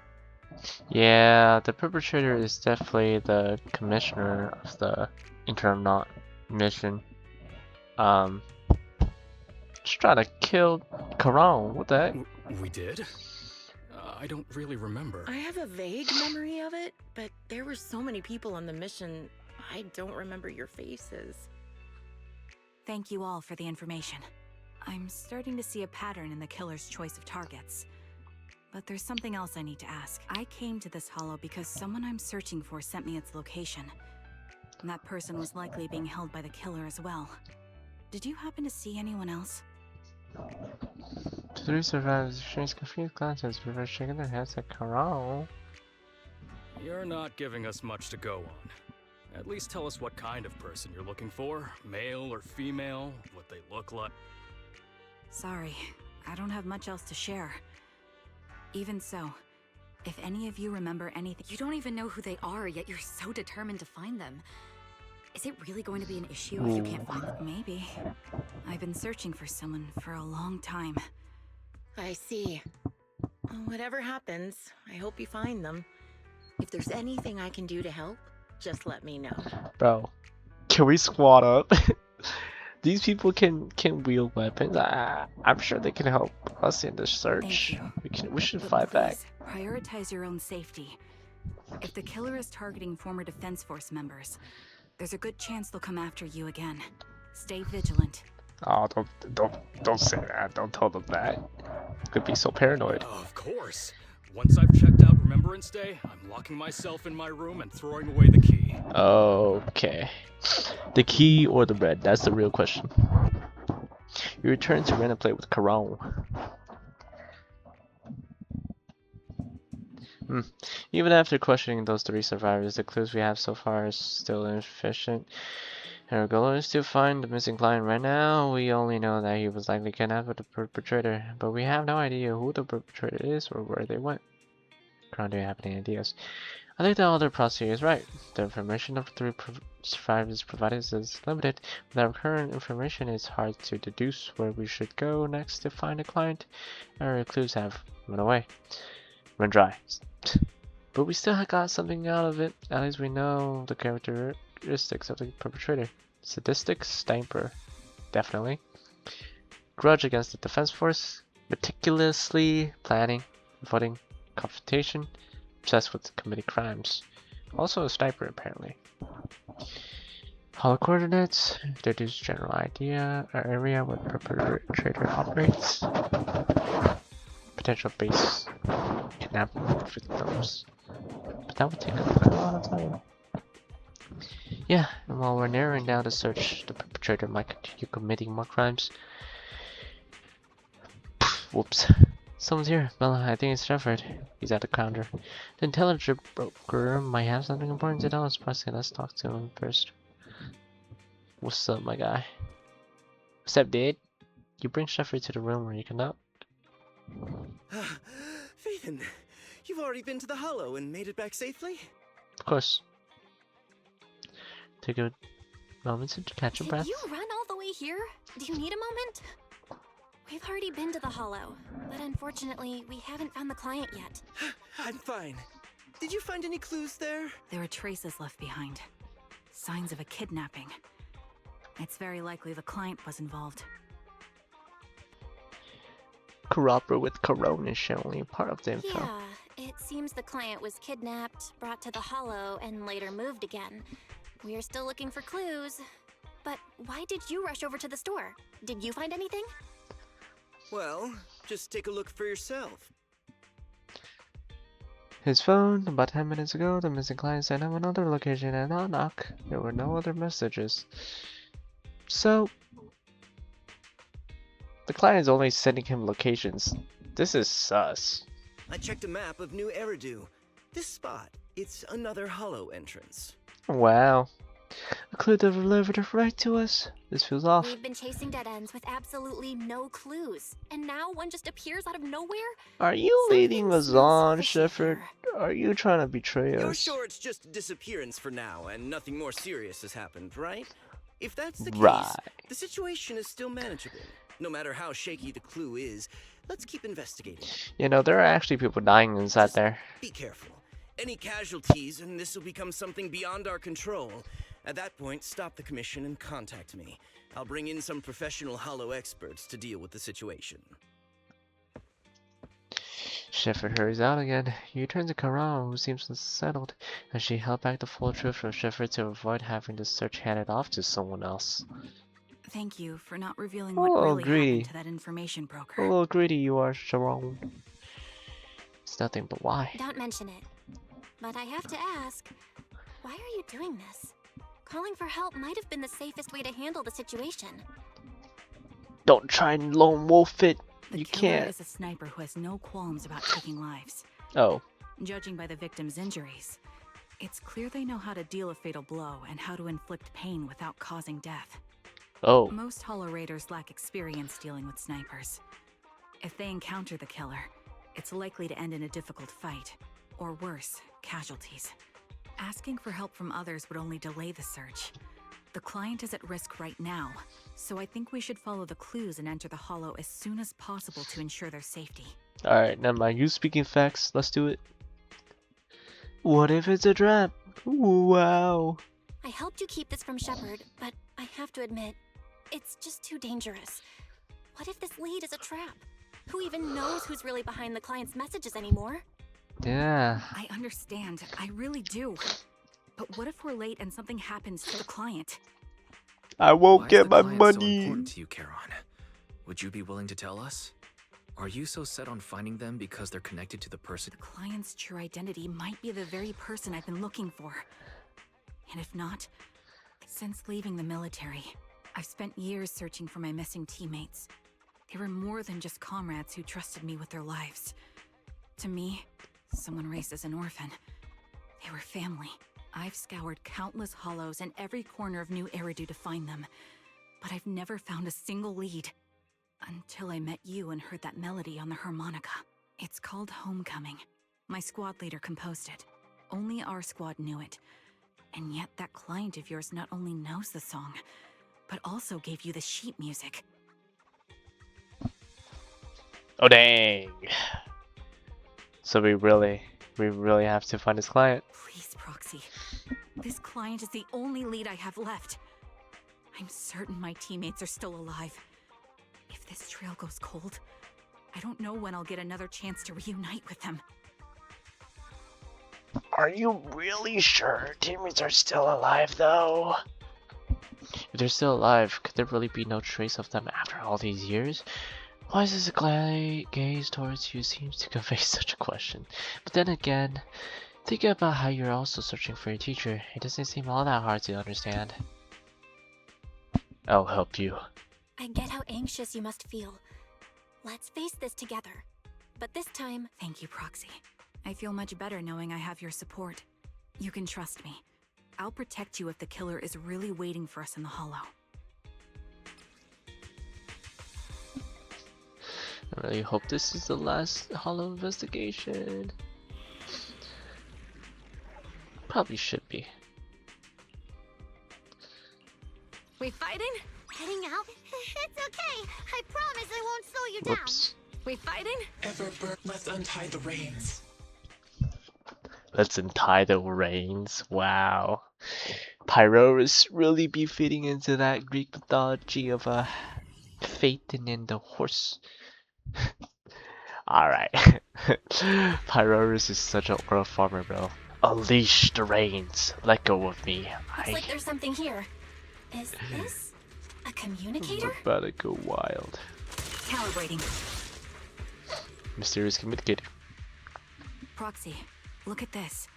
yeah, the perpetrator is definitely the commissioner of the interim not mission. Just trying to kill Karan. What the heck? We did? I don't really remember. I have a vague memory of it, but there were so many people on the mission, I don't remember your faces. Thank you all for the information. I'm starting to see a pattern in the killer's choice of targets. But there's something else I need to ask. I came to this hollow because someone I'm searching for sent me its location. And that person was likely being held by the killer as well. Did you happen to see anyone else? The three survivors exchanged confused glances before shaking their heads at Karan. You're not giving us much to go on. At least tell us what kind of person you're looking for. Male or female, what they look like. Sorry, I don't have much else to share. Even so, if any of you remember anything... You don't even know who they are, yet you're so determined to find them. Is it really going to be an issue if you can't find them? Maybe. I've been searching for someone for a long time. I see. Whatever happens, I hope you find them. If there's anything I can do to help, just let me know. Bro, can we squad up? These people can wield weapons. I'm sure they can help us in this search. We should But fight back. please, prioritize your own safety. If the killer is targeting former Defense Force members, there's a good chance they'll come after you again. Stay vigilant. Oh, don't say that. Don't tell them that. Could be so paranoid. Of course. Once I've checked out Remembrance Day, I'm locking myself in my room and throwing away the key. Okay. The key or the bread? That's the real question. You return to random play with Karan. Even after questioning those three survivors, the clues we have so far are still insufficient. Our goal is to find the missing client. Right now, we only know that he was likely kidnapped with the perpetrator, but we have no idea who the perpetrator is or where they went. Karan, do you have any ideas? I think the older prosecutor is right. The information of the three survivors provided is limited. Without current information, it's hard to deduce where we should go next to find a client. Our clues have run away. Run dry. But we still got something out of it. At least we know the character characteristics of the perpetrator. Sadistic sniper, definitely. Grudge against the defense force. Meticulously planning, avoiding confrontation. Obsessed with committing crimes. Also a sniper, apparently. Hollow coordinates. Deduce general idea or area where perpetrator operates. Potential base kidnapping victims. But that would take quite a lot of time. Yeah, and while we're narrowing down the search, the perpetrator might continue committing more crimes. Whoops. Someone's here. Bella, I think it's Shepard. He's at the counter. The intelligence broker might have something important to tell us. Presley, let's talk to him first. What's up, my guy? What's up, dude? You bring Shepard to the room where you can knock. Phaethon, you've already been to the Hollow and made it back safely? Of course. Take a moment to catch your breath. Did you run all the way here? Do you need a moment? We've already been to the Hollow, but unfortunately, we haven't found the client yet. I'm fine. Did you find any clues there? There are traces left behind. Signs of a kidnapping. It's very likely the client was involved. Corroborate with Corona is only part of the info. Yeah, it seems the client was kidnapped, brought to the Hollow, and later moved again. We are still looking for clues. But why did you rush over to the store? Did you find anything? Well, just take a look for yourself. His phone, about 10 minutes ago, the missing client sent him another location and knock. There were no other messages. So, the client is only sending him locations. This is sus. I checked a map of New Eridu. This spot, it's another Hollow entrance. Wow. A clue delivered right to us. This feels off. We've been chasing dead ends with absolutely no clues. And now one just appears out of nowhere? Are you leading us Something smells on, fishy Shepard? here. Are you trying to betray You're us? sure it's just a disappearance for now and nothing more serious has happened, right? If that's the Right. case, the situation is still manageable. No matter how shaky the clue is, let's keep investigating. You know, there are actually people dying inside Just there. Be careful. Any casualties and this will become something beyond our control. At that point, stop the commission and contact me. I'll bring in some professional Hollow experts to deal with the situation. Shepard hurries out again. He turns to Corona, who seems unsettled, as she held back the full truth from Shepard to avoid having the search handed off to someone else. Thank you for not revealing what Oh, really greedy. happened to that information broker. A little greedy you are, Sharon. It's nothing but why. Don't mention it. But I have to ask, why are you doing this? Calling for help might have been the safest way to handle the situation. Don't try and lone wolf it. The You killer can't. is a sniper who has no qualms about taking lives. Oh. Judging by the victim's injuries, it's clear they know how to deal a fatal blow and how to inflict pain without causing death. Oh. Most Hollow Raiders lack experience dealing with snipers. If they encounter the killer, it's likely to end in a difficult fight, or worse, casualties. Asking for help from others would only delay the search. The client is at risk right now, so I think we should follow the clues and enter the Hollow as soon as possible to ensure their safety. Alright, never mind. You speaking facts. Let's do it. What if it's a trap? Wow. I helped you keep this from Shepard, but I have to admit, it's just too dangerous. What if this lead is a trap? Who even knows who's really behind the client's messages anymore? Yeah. I understand, I really do. But what if we're late and something happens to the client? I won't Why is get the my client so money. important to you, Charon? Would you be willing to tell us? Are you so set on finding them because they're connected to the person? The client's true identity might be the very person I've been looking for. And if not, since leaving the military, I've spent years searching for my missing teammates. They were more than just comrades who trusted me with their lives. To me, someone raised as an orphan, they were family. I've scoured countless hollows and every corner of New Eridu to find them, but I've never found a single lead. Until I met you and heard that melody on the harmonica. It's called Homecoming. My squad leader composed it. Only our squad knew it. And yet that client of yours not only knows the song, but also gave you the sheet music. Oh dang. So we really have to find this client. Please, Proxy. This client is the only lead I have left. I'm certain my teammates are still alive. If this trail goes cold, I don't know when I'll get another chance to reunite with them. Are you really sure her teammates are still alive, though? If they're still alive, could there really be no trace of them after all these years? Why does this gaze towards you seems to convey such a question? But then again, thinking about how you're also searching for your teacher, it doesn't seem all that hard to understand. I'll help you. I get how anxious you must feel. Let's face this together. But this time... Thank you, Proxy. I feel much better knowing I have your support. You can trust me. I'll protect you if the killer is really waiting for us in the Hollow. I really hope this is the last Hollow investigation. Probably should be. We fighting? Heading out? It's okay. I promise I won't slow you Whoops. We fighting? Everbird, let's untie the reins. Let's untie the reins. Wow. Pyroris really be fitting into that Greek mythology of faith in the horse. Alright. Pyroris is such an oral farmer, bro. Unleash the reins. Let go of me. Looks like there's something here. Is this a communicator? I'm about to go wild. Calibrating. Mysterious communicator. Proxy, look at this.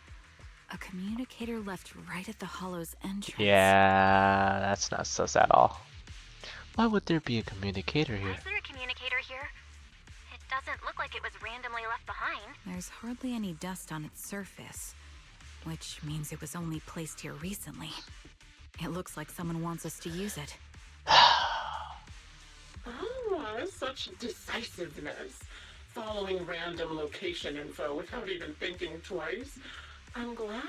A communicator left right at the Hollow's entrance. Yeah, that's not sus at all. Why would there be a communicator here? Is there a communicator here? It doesn't look like it was randomly left behind. There's hardly any dust on its surface, which means it was only placed here recently. It looks like someone wants us to use it. Oh, such decisiveness. Following random location info without even thinking twice. I'm glad,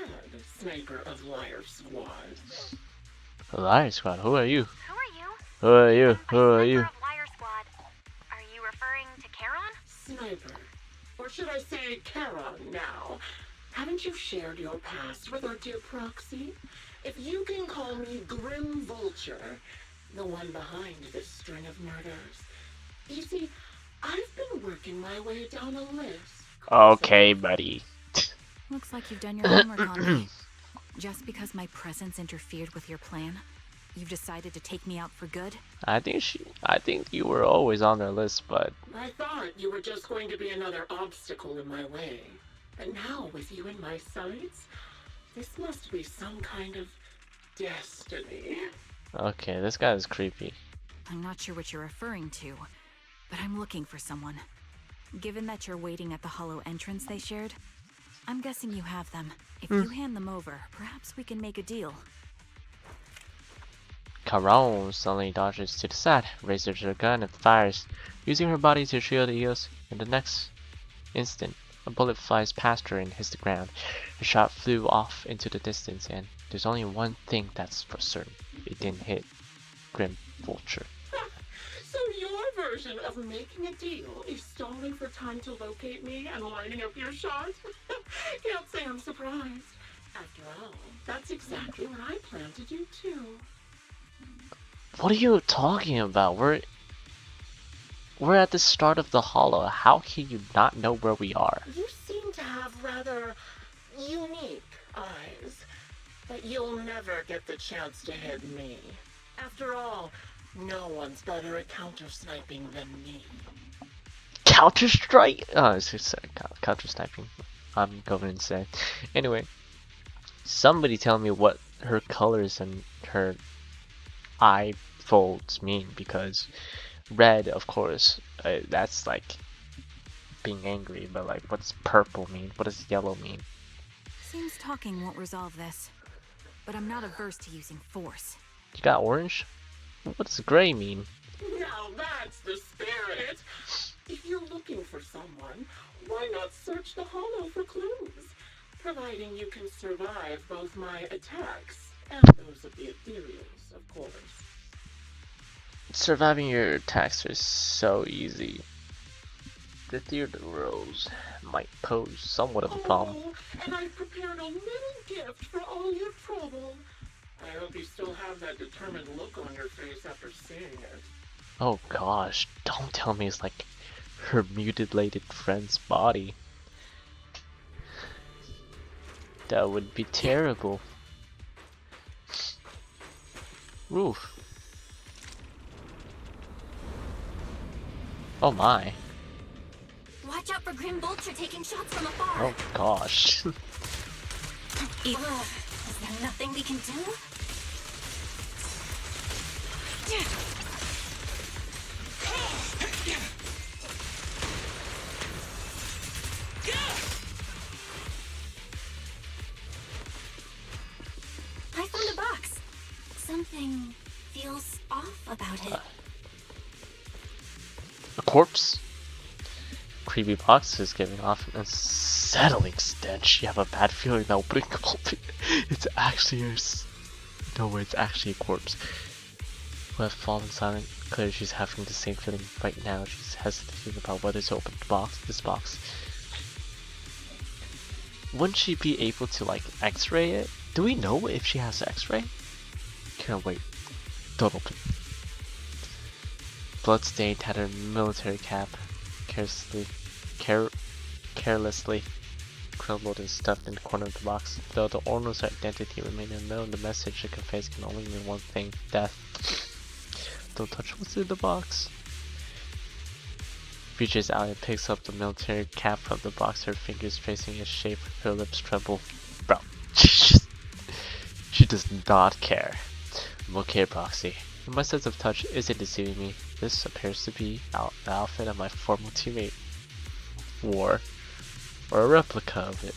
Sniper of Liar Squad. Liar Squad, who are you? Who are you? Who are you? Who are you? Liar Squad. Are you referring to Charon? Sniper. Or should I say Charon now? Haven't you shared your past with our dear Proxy? If you can call me Grim Vulture, the one behind this string of murders. You see, I've been working my way down a list. Okay, buddy. Looks like you've done your homework on me. Just because my presence interfered with your plan, you've decided to take me out for good? I think you were always on their list, but I thought you were just going to be another obstacle in my way. And now, with you in my sights, this must be some kind of destiny. okay, this guy is creepy. I'm not sure what you're referring to, but I'm looking for someone. Given that you're waiting at the Hollow entrance they shared, I'm guessing you have them. If you hand them over, perhaps we can make a deal. Charon suddenly dodges to the side, raises her gun and fires, using her body to shield the eels. In the next instant, a bullet flies past her and hits the ground. The shot flew off into the distance, and there's only one thing that's for certain. It didn't hit Grim Vulture. So your version of making a deal is stalling for time to locate me and lining up your shot? Can't say I'm surprised. After all, that's exactly what I plan to do too. What are you talking about? We're at the start of the Hollow. How can you not know where we are? You seem to have rather unique eyes, but you'll never get the chance to hit me. After all, no one's better at counter-sniping than me. Counter-Strike? Oh, it's just counter-sniping. I'm going insane. Anyway, somebody tell me what her colors and her eye folds mean, because red, of course, that's like being angry, but like what's purple mean? What does yellow mean? Seems talking won't resolve this, but I'm not averse to using force. You got orange? What does gray mean? Now that's the spirit! If you're looking for someone, why not search the Hollow for clues? Providing you can survive both my attacks and those of the ethereals, of course. Surviving your attacks is so easy. The theater rows might pose somewhat of a problem. Oh, and I've prepared a little gift for all your trouble. I hope you still have that determined look on your face after seeing it. Oh gosh, don't tell me it's like her mutilated friend's body. That would be terrible. Roof. Oh my. Watch out for Grim Vulture taking shots from afar. Oh gosh. Ugh, is there nothing we can do? I found a box. Something feels off about it. A corpse? Creepy box is giving off an unsettling stench. You have a bad feeling that opening it's actually no, it's actually a corpse. Who have fallen silent. Clearly she's having the same feeling right now. She's hesitating about whether to open this box. Wouldn't she be able to like x-ray it? Do we know if she has x-ray? Can't wait. Don't open. Bloodstained, tattered military cap, carelessly crumbled and stuffed in the corner of the box. Though the owner's identity remained unknown, the message it conveys can only mean one thing: death. Don't touch what's in the box. Reaches out and picks up the military cap from the box, her fingers tracing its shape, her lips tremble. Bro, she does not care. I'm okay, Proxy. My sense of touch isn't deceiving me. This appears to be the outfit of my former teammate wore, or a replica of it.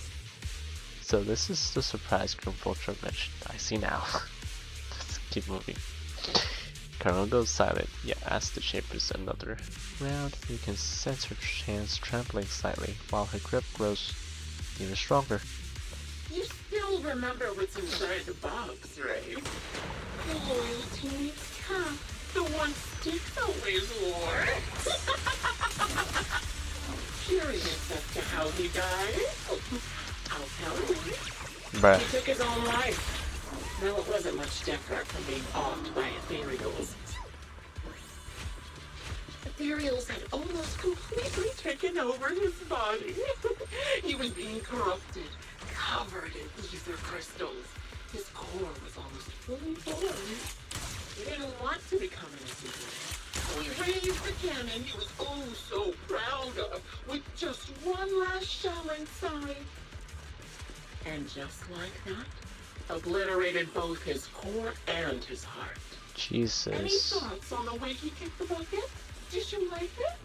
So this is the surprise Grim Vulture mentioned. I see now. Let's keep moving. Carol goes silent, yet as the chambers another round, you can sense her hands trembling slightly, while her grip grows even stronger. You still remember what's inside the box, right? The loyalty cap, the one Styx always wore. Curious as to how he died? I'll tell you. Bruh. He took his own life. Well, it wasn't much different from being offed by ethereals. Ethereals had almost completely taken over his body. He was being corrupted, covered in ether crystals. His core was almost fully formed. He didn't want to become an ethereal. So he raised the cannon he was oh so proud of, with just one last shell inside. And just like that, obliterated both his core and his heart. Jesus. Any thoughts on the way he kicked the bucket? Did you like it?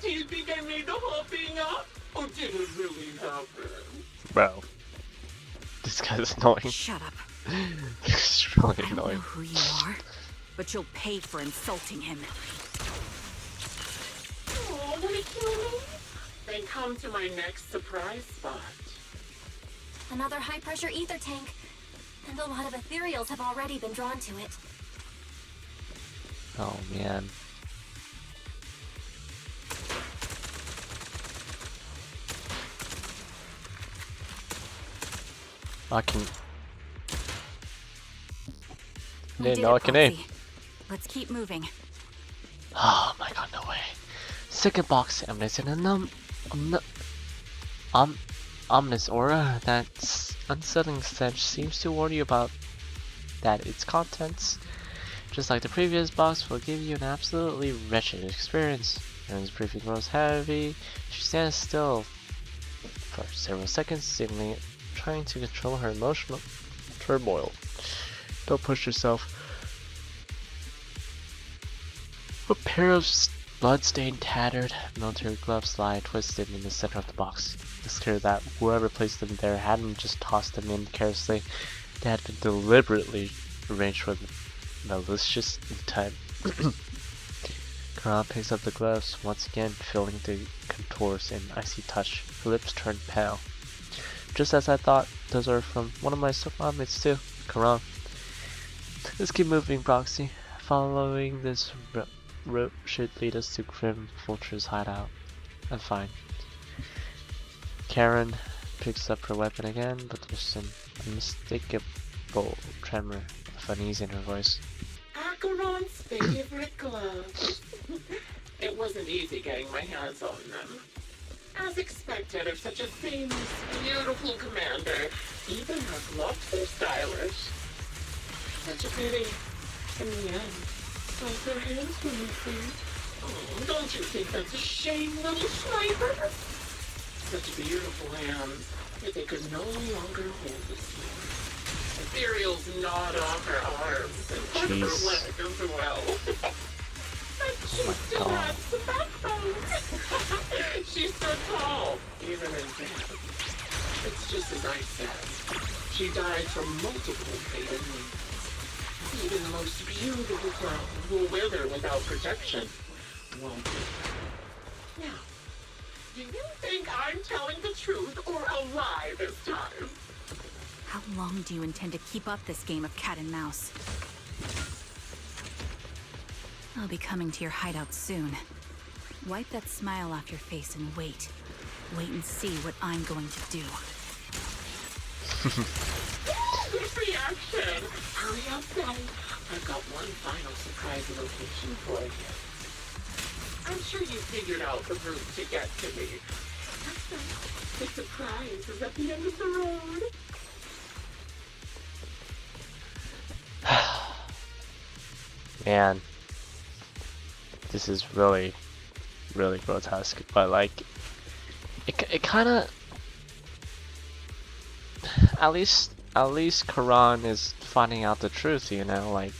Do you think I made the whole thing up? Or did it really happen? Bro. This guy's annoying. Shut up. He's really I don't know annoying. who you are, but you'll pay for insulting him. Oh, wanna kill me? Then come to my next surprise spot. Another high-pressure ether tank. And a lot of ethereals have already been drawn to it. Oh man. I can. We Didn't did know it, I can aim. Proxy. Let's keep moving. Oh my god, no way. Second box emanates in an ominous aura. That unsettling stench seems to warn you about that its contents, just like the previous box, will give you an absolutely wretched experience. Erin's breathing grows heavy. She stands still for several seconds, seemingly trying to control her emotional turmoil. Don't push yourself. A pair of blood-stained, tattered military gloves lie twisted in the center of the box. It's clear that whoever placed them there hadn't just tossed them in carelessly. They had been deliberately arranged with malicious intent. Karan picks up the gloves, once again feeling the contours in icy touch. Her lips turn pale. Just as I thought, those are from one of my submates too, Karan. Let's keep moving, Proxy. Following this route should lead us to Grim Vulture's hideout. I'm fine. Karen picks up her weapon again, but there's an unmistakable tremor of unease in her voice. Acheron's favorite gloves. It wasn't easy getting my hands on them. As expected of such a famous, beautiful commander, even her gloves are stylish. Such a pity. In the end, both her hands were missing. Oh, don't you think that's a shame, little sniper? Such beautiful hands, but they could no longer hold the sword. Ethereal's gnawed off her arms and part of her leg as well. But she still has the backbone. She stood tall, even in death. It's just as I said. She died from multiple fatal wounds. Even the most beautiful crown will wither without protection, won't it? Now, do you think I'm telling the truth or a lie this time? How long do you intend to keep up this game of cat and mouse? I'll be coming to your hideout soon. Wipe that smile off your face and wait. Wait and see what I'm going to do. Good reaction! Hurry up then. I've got one final surprise location for you. I'm sure you figured out the route to get to me. That's right. The surprise is at the end of the road. Man, this is really, really grotesque, but like, it kind of, at least Karan is finding out the truth, you know, like,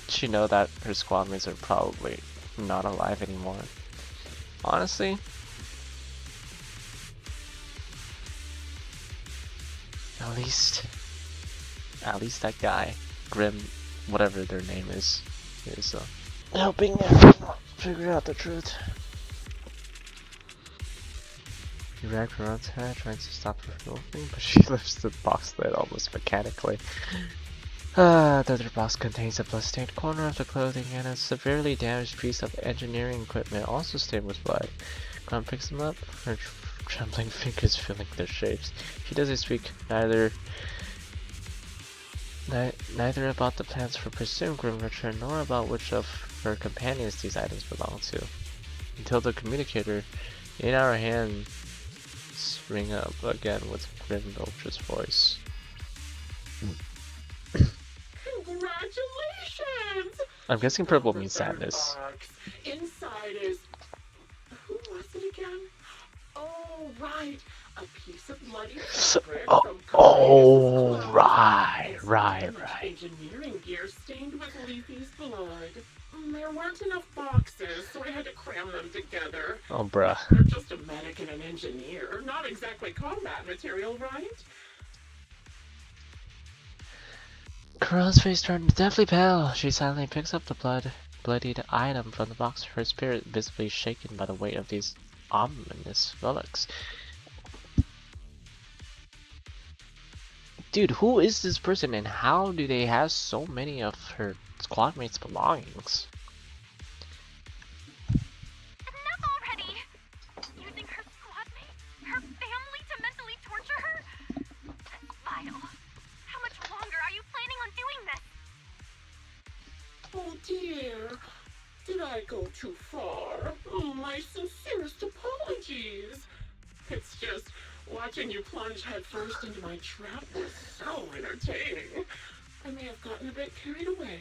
she know that her squad mates are probably not alive anymore. Honestly, at least that guy, Grim, whatever their name is helping everyone figure out the truth. He grabbed Karan's head, trying to stop her from opening, but she lifts the box lid almost mechanically. The other box contains a blood-stained corner of the clothing and a severely damaged piece of engineering equipment, also stained with blood. Karan picks them up, her trembling fingers feeling their shapes. She doesn't speak neither about the plans for presumed Grim return, nor about which of her companions these items belong to, until the communicator in our hands ring up again with Grim Vulture's voice. Congratulations! I'm guessing purple means sadness. Inside is... Who was it again? Oh, right. A piece of bloody fabric from right. Engineering gear stained with Leafy's blood. There weren't enough boxes, so I had to cram them together. Oh, bruh. They're just a medic and an engineer. Not exactly combat material, right? Karan's face turned deathly pale. She silently picks up the bloodied item from the box, her spirit visibly shaken by the weight of these ominous relics. Dude, who is this person and how do they have so many of her squad mates' belongings? Enough already! Using her squad mate, her family to mentally torture her? That's vile. How much longer are you planning on doing this? Oh dear. Did I go too far? Oh, my sincerest apologies. It's just watching you plunge headfirst into my trap was so entertaining. I may have gotten a bit carried away.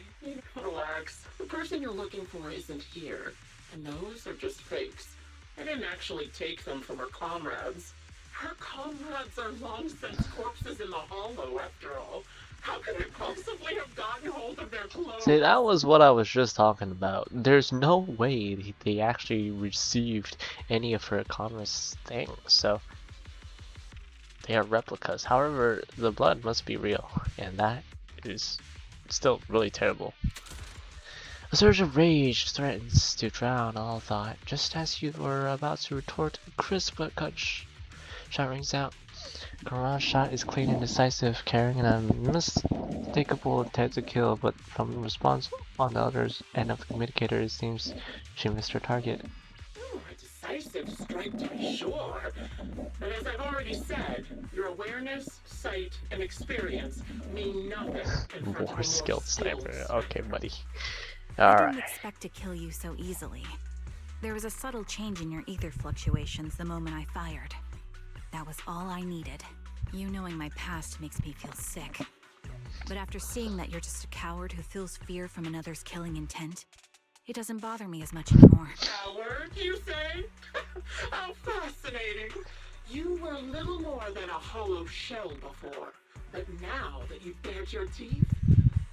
Relax. The person you're looking for isn't here. And those are just fakes. I didn't actually take them from her comrades. Her comrades are long since corpses in the hollow, after all. How could I possibly have gotten hold of their clothes? See, that was what I was just talking about. There's no way they actually received any of her comrades' things, so they are replicas. However, the blood must be real, and that is still really terrible. A surge of rage threatens to drown all thought. Just as you were about to retort, a crisp but cut shot rings out. Karan's shot is clean and decisive, carrying an unmistakable intent to kill, but from the response on the other end of the communicator, it seems she missed her target. Oh, I decisive strike to be sure. But as I've already said, your awareness, sight, and experience mean nothing in front of a More more skilled sniper. Okay, sniper. buddy. I Alright. didn't expect to kill you so easily. There was a subtle change in your ether fluctuations the moment I fired. That was all I needed. You knowing my past makes me feel sick. But after seeing that you're just a coward who feels fear from another's killing intent, it doesn't bother me as much anymore. Coward, you say? How fascinating. You were little more than a hollow shell before. But now that you've bared your teeth,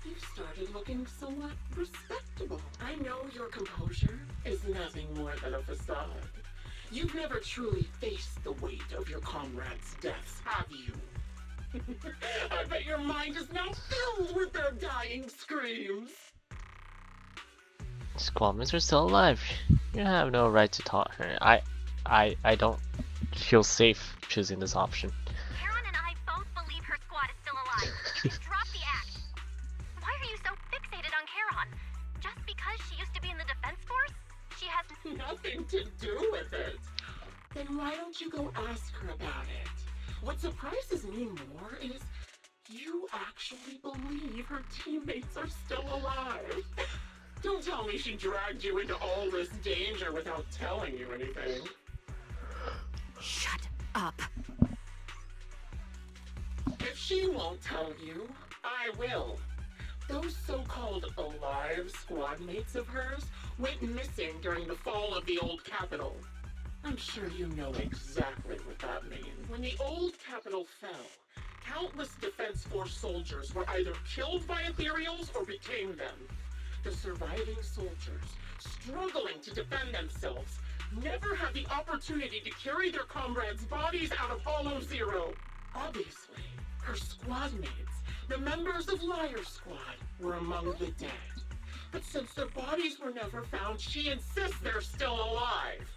you've started looking somewhat respectable. I know your composure is nothing more than a facade. You've never truly faced the weight of your comrades' deaths, have you? I bet your mind is now filled with their dying screams. Squadmans are still alive. You have no right to taunt her. I don't feel safe choosing this option. Karen and I both believe her squad is still alive. You can drop the act. Why are you so fixated on Karen? Just because she used to be in the defense force? She has Nothing to do with it. Then why don't you go ask her about it? What surprises me more is you actually believe her teammates are still alive. Don't tell me she dragged you into all this danger without telling you anything. Shut up. If she won't tell you, I will. Those so-called alive squad mates of hers went missing during the fall of the old capital. I'm sure you know exactly what that means. When the old capital fell, countless Defense Force soldiers were either killed by Ethereals or became them. The surviving soldiers, struggling to defend themselves, never had the opportunity to carry their comrades' bodies out of Hollow Zero. Obviously, her squad mates, the members of Liar Squad, were among the dead. But since their bodies were never found, she insists they're still alive.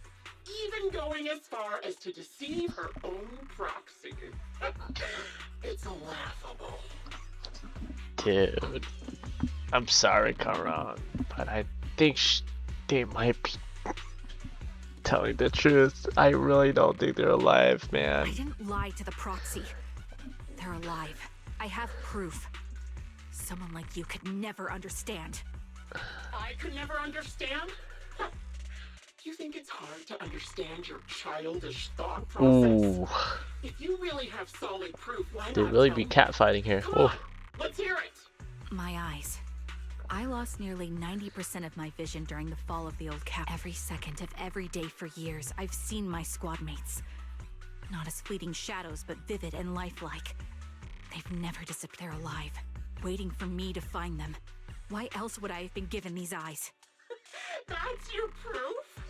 Even going as far as to deceive her own proxy. It's laughable. Dude, I'm sorry, Karan, but I think they might be telling the truth. I really don't think they're alive, man. I didn't lie to the proxy. They're alive. I have proof. Someone like you could never understand. I could never understand? You think it's hard to understand your childish thought process? Ooh, If you really have solid proof, why they not really tell be me? catfighting here. Come Oh, on, let's hear it. My eyes. I lost nearly 90% of my vision during the fall of the old cap. Every second of every day for years, I've seen my squad mates. Not as fleeting shadows, but vivid and lifelike. They've never disappeared. They're alive, waiting for me to find them. Why else would I have been given these eyes? That's your proof?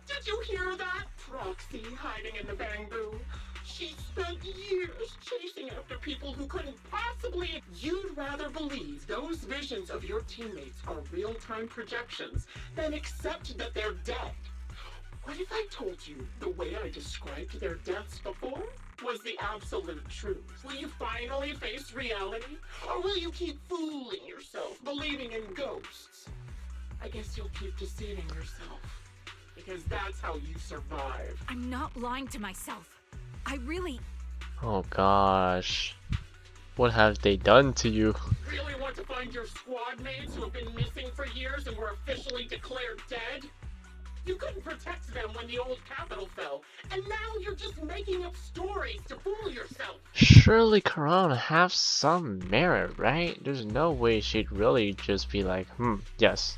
Did you hear that? Proxy hiding in the bamboo. She spent years chasing after people who couldn't possibly. You'd rather believe those visions of your teammates are real-time projections than accept that they're dead. What if I told you the way I described their deaths before was the absolute truth? Will you finally face reality? Or will you keep fooling yourself, believing in ghosts? I guess you'll keep deceiving yourself. Because that's how you survive. I'm not lying to myself. I really... oh gosh. What have they done to you? Really want to find your squad mates who have been missing for years and were officially declared dead? You couldn't protect them when the old capital fell, and now you're just making up stories to fool yourself. Surely Karan have some merit, right? There's no way she'd really just be like, yes,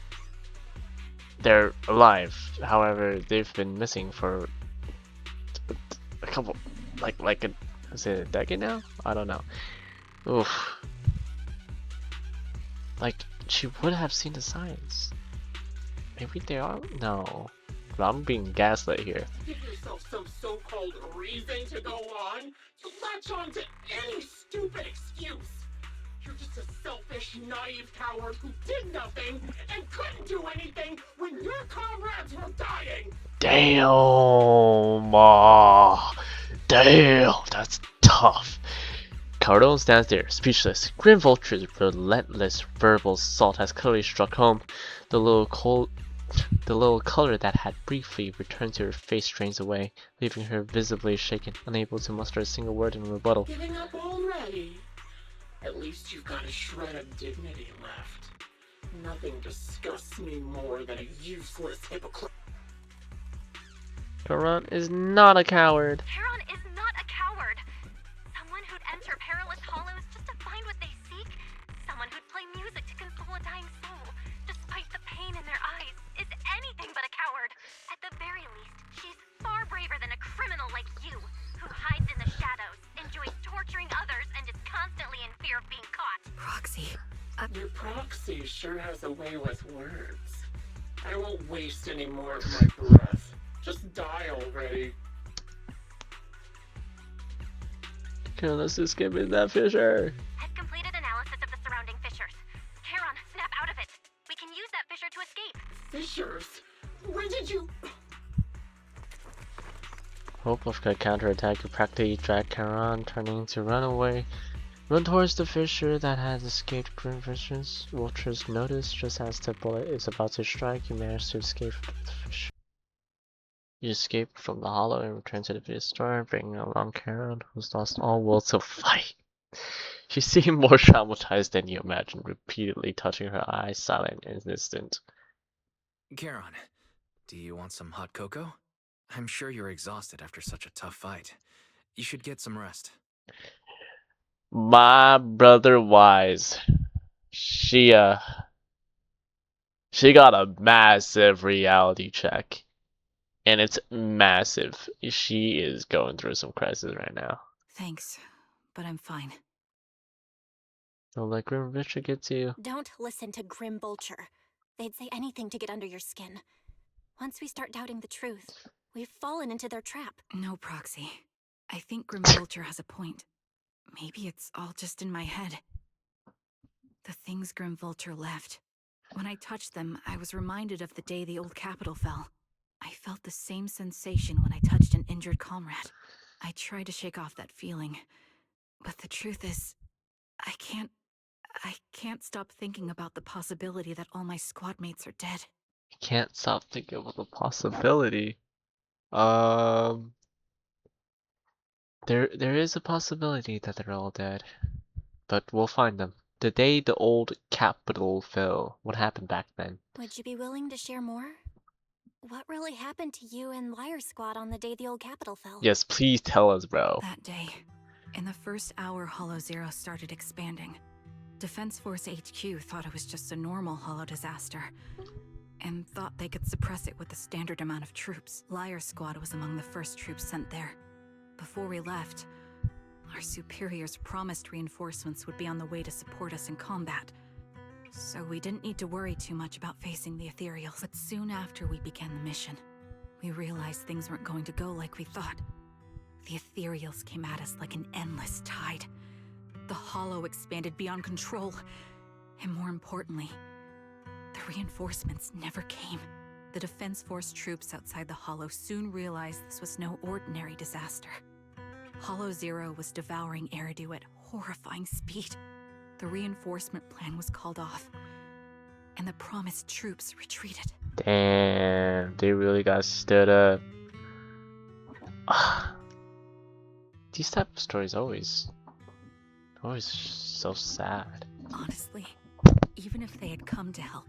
they're alive. However, they've been missing for a couple, is it a decade now? I don't know. Oof. Like, she would have seen the signs. Maybe they are? No. I'm being gaslit here. Give yourself some so-called reason to go on. You latch on to any stupid excuse. You're just a selfish, naive coward who did nothing and couldn't do anything when your comrades were dying. Damn. Damn. That's tough. Cardone stands there, speechless. Grim Vulture's relentless verbal assault has clearly struck home. The little The little color that had briefly returned to her face drains away, leaving her visibly shaken, unable to muster a single word in rebuttal. Giving up already? At least you've got a shred of dignity left. Nothing disgusts me more than a useless hypocrite. Karan is not a coward. Charon is not a coward. Someone who'd enter perilous hollows just to find what they seek. Someone who'd play music to console a dying soul, despite the pain in their eyes, is anything but a coward. At the very least, she's far braver than a criminal like you, who hides in the shadows, enjoys torturing others, and is constantly in fear of being caught. Proxy. Your proxy sure has a way with words. I won't waste any more of my breath. Just die already. Okay, let's just skip in that fissure. I've completed analysis of the surrounding fissures. Charon, snap out of it. We can use that fissure to escape. Fissures? Where did you... Hope of a counterattack could practically drag Karan, turning to run away. Run towards the fissure that had escaped Grim Visions. Vultures notice just as the bullet is about to strike, you manage to escape from the fissure. You escape from the hollow and return to the video store, bringing along Karan, who's lost all will to fight. She seemed more traumatized than you imagined, repeatedly touching her eyes, silent in an instant. Charon, do you want some hot cocoa? I'm sure you're exhausted after such a tough fight. You should get some rest. My brother Wise, she got a massive reality check. And it's massive. She is going through some crisis right now. Thanks, but I'm fine. Don't let Grim Vulture get to you. Don't listen to Grim Vulture. They'd say anything to get under your skin. Once we start doubting the truth, we've fallen into their trap. No, Proxy. I think Grim Vulture has a point. Maybe it's all just in my head. The things Grim Vulture left. When I touched them, I was reminded of the day the old capital fell. I felt the same sensation when I touched an injured comrade. I tried to shake off that feeling, but the truth is, I can't stop thinking about the possibility that all my squad mates are dead. I can't stop thinking about the possibility. There is a possibility that they're all dead, but we'll find them. The day the old capital fell, what happened back then? Would you be willing to share more? What really happened to you and Liar Squad on the day the old capital fell? Yes, please tell us, bro. That day, in the first hour Hollow Zero started expanding, Defense Force HQ thought it was just a normal hollow disaster, and thought they could suppress it with the standard amount of troops. Liar Squad was among the first troops sent there. Before we left, our superiors promised reinforcements would be on the way to support us in combat, so we didn't need to worry too much about facing the Ethereals. But soon after we began the mission, we realized things weren't going to go like we thought. The Ethereals came at us like an endless tide. The Hollow expanded beyond control, and more importantly, the reinforcements never came. The Defense Force troops outside the Hollow soon realized this was no ordinary disaster. Hollow Zero was devouring Eridu at horrifying speed. The reinforcement plan was called off, and the promised troops retreated. Damn, they really got stood up. These type of stories always so sad. Honestly, even if they had come to help,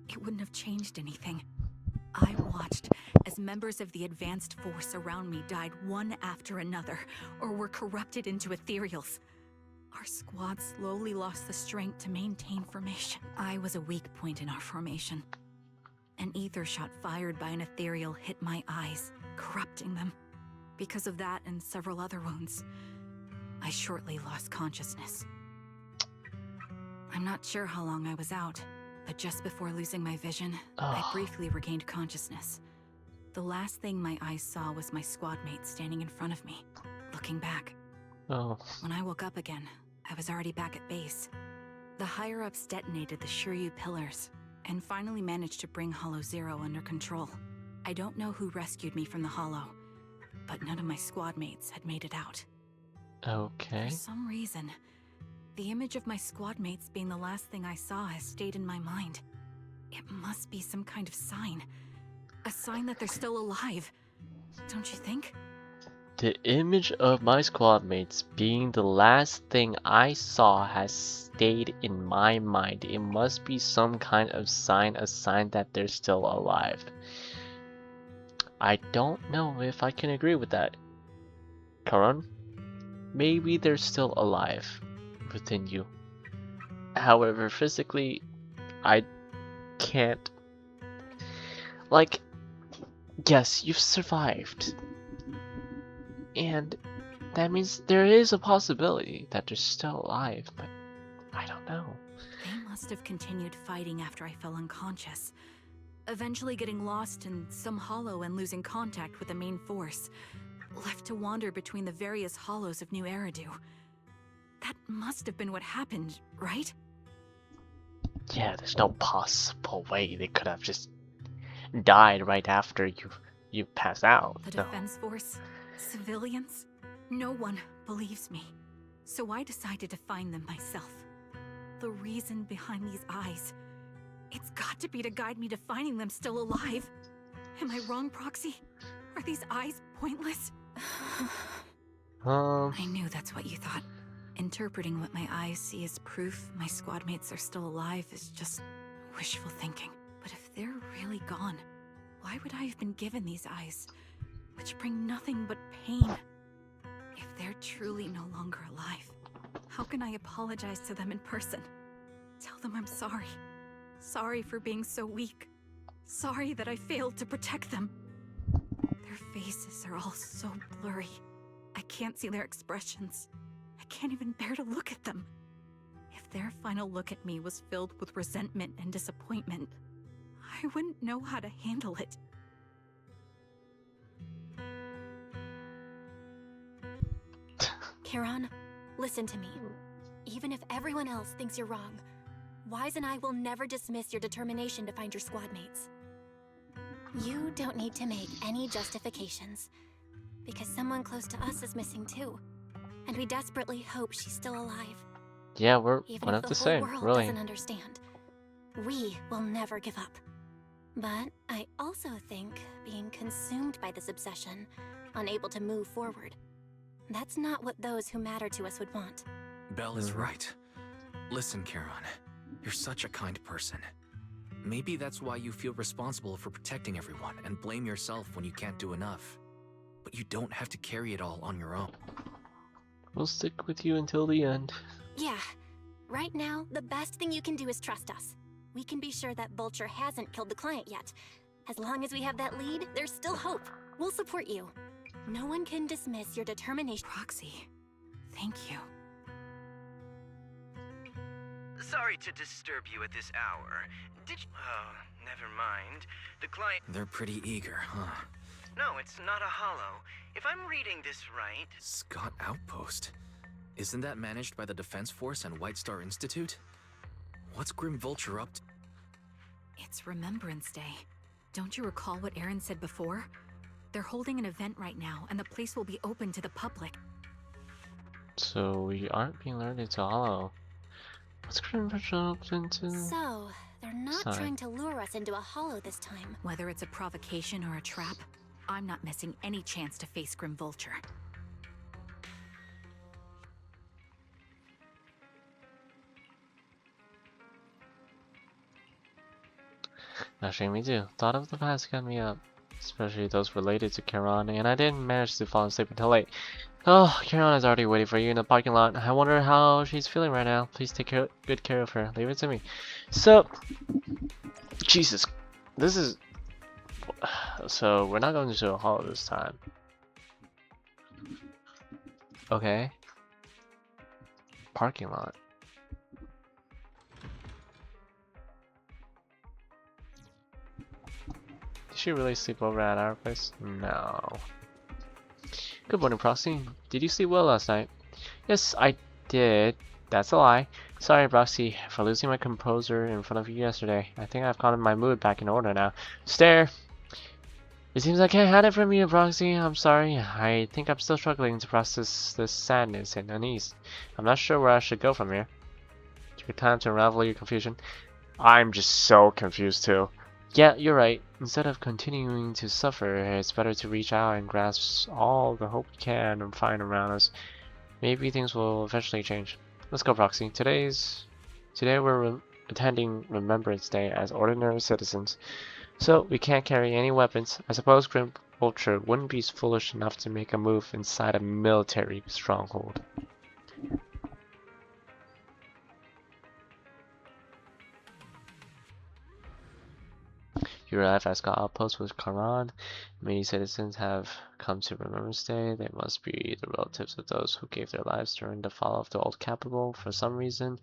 it wouldn't have changed anything. I watched as members of the advanced force around me died one after another, or were corrupted into ethereals. Our squad slowly lost the strength to maintain formation. I was a weak point in our formation. An ether shot fired by an ethereal hit my eyes, corrupting them. Because of that and several other wounds, I shortly lost consciousness. I'm not sure how long I was out, but just before losing my vision, I briefly regained consciousness. The last thing my eyes saw was my squad mate standing in front of me, looking back. When I woke up again, I was already back at base. The higher-ups detonated the Shiryu pillars, and finally managed to bring Hollow Zero under control. I don't know who rescued me from the Hollow, but none of my squad mates had made it out. Okay. For some reason, the image of my squad mates being the last thing I saw has stayed in my mind. It must be some kind of sign. A sign that they're still alive. Don't you think? The image of my squad mates being the last thing I saw has stayed in my mind. It must be some kind of sign, a sign that they're still alive. I don't know if I can agree with that. Karan, maybe they're still alive within you. However, physically, I can't. Like, yes, you've survived. And that means there is a possibility that they're still alive, but I don't know. They must have continued fighting after I fell unconscious, eventually getting lost in some hollow and losing contact with the main force, left to wander between the various hollows of New Eridu. That must have been what happened, right? Yeah, there's no possible way they could have just died right after you pass out. The No. defense force, civilians, no one believes me. So I decided to find them myself. The reason behind these eyes, it's got to be to guide me to finding them still alive. Am I wrong, Proxy? Are these eyes pointless? I knew that's what you thought. Interpreting what my eyes see as proof my squad mates are still alive is just wishful thinking. But if they're really gone, why would I have been given these eyes, which bring nothing but pain? If they're truly no longer alive, how can I apologize to them in person? Tell them I'm sorry. Sorry for being so weak. Sorry that I failed to protect them. Their faces are all so blurry. I can't see their expressions. I can't even bear to look at them. If their final look at me was filled with resentment and disappointment, I wouldn't know how to handle it. Karan, listen to me. Even if everyone else thinks you're wrong, Wise and I will never dismiss your determination to find your squad mates. You don't need to make any justifications, because someone close to us is missing too, and we desperately hope she's still alive. Yeah, we're Even one if of the the whole same, world really. doesn't understand, we will never give up. But I also think being consumed by this obsession, unable to move forward, that's not what those who matter to us would want. Belle is right. Listen, Charon, you're such a kind person. Maybe that's why you feel responsible for protecting everyone and blame yourself when you can't do enough. But you don't have to carry it all on your own. We'll stick with you until the end. Yeah, right now, the best thing you can do is trust us. We can be sure that Vulture hasn't killed the client yet. As long as we have that lead, there's still hope. We'll support you. No one can dismiss your determination. Proxy, thank you. Sorry to disturb you at this hour. Did you... Oh, never mind. The client... They're pretty eager, huh? No, it's not a hollow. If I'm reading this right... Scott Outpost? Isn't that managed by the Defense Force and White Star Institute? What's Grim Vulture up to? It's Remembrance Day. Don't you recall what Aaron said before? They're holding an event right now, and the place will be open to the public. So we aren't being lured into Hollow. What's Grim Vulture up into? So, they're not Sorry. trying to lure us into a hollow this time. Whether it's a provocation or a trap, I'm not missing any chance to face Grim Vulture. Actually, me too. Thought of the past got me up. Especially those related to Charon, and I didn't manage to fall asleep until late. Oh, Charon is already waiting for you in the parking lot. I wonder how she's feeling right now. Please take good care of her. Leave it to me. So, Jesus, this is... So, we're not going to a hollow this time. Okay. Parking lot. Did she really sleep over at our place? No. Good morning, Proxy. Did you sleep well last night? Yes, I did. That's a lie. Sorry, Proxy, for losing my composure in front of you yesterday. I think I've gotten my mood back in order now. Stare! It seems I can't hide it from you, Proxy. I'm sorry. I think I'm still struggling to process this sadness and unease. I'm not sure where I should go from here. Take your time to unravel your confusion. I'm just so confused too. Yeah, you're right. Instead of continuing to suffer, it's better to reach out and grasp all the hope we can and find around us. Maybe things will eventually change. Let's go, Proxy. Today we're attending Remembrance Day as ordinary citizens, so we can't carry any weapons. I suppose Grim Vulture wouldn't be foolish enough to make a move inside a military stronghold. You arrive at Scott Outpost with Karan. Many citizens have come to Remembrance Day. They must be the relatives of those who gave their lives during the fall of the old capital. For some reason,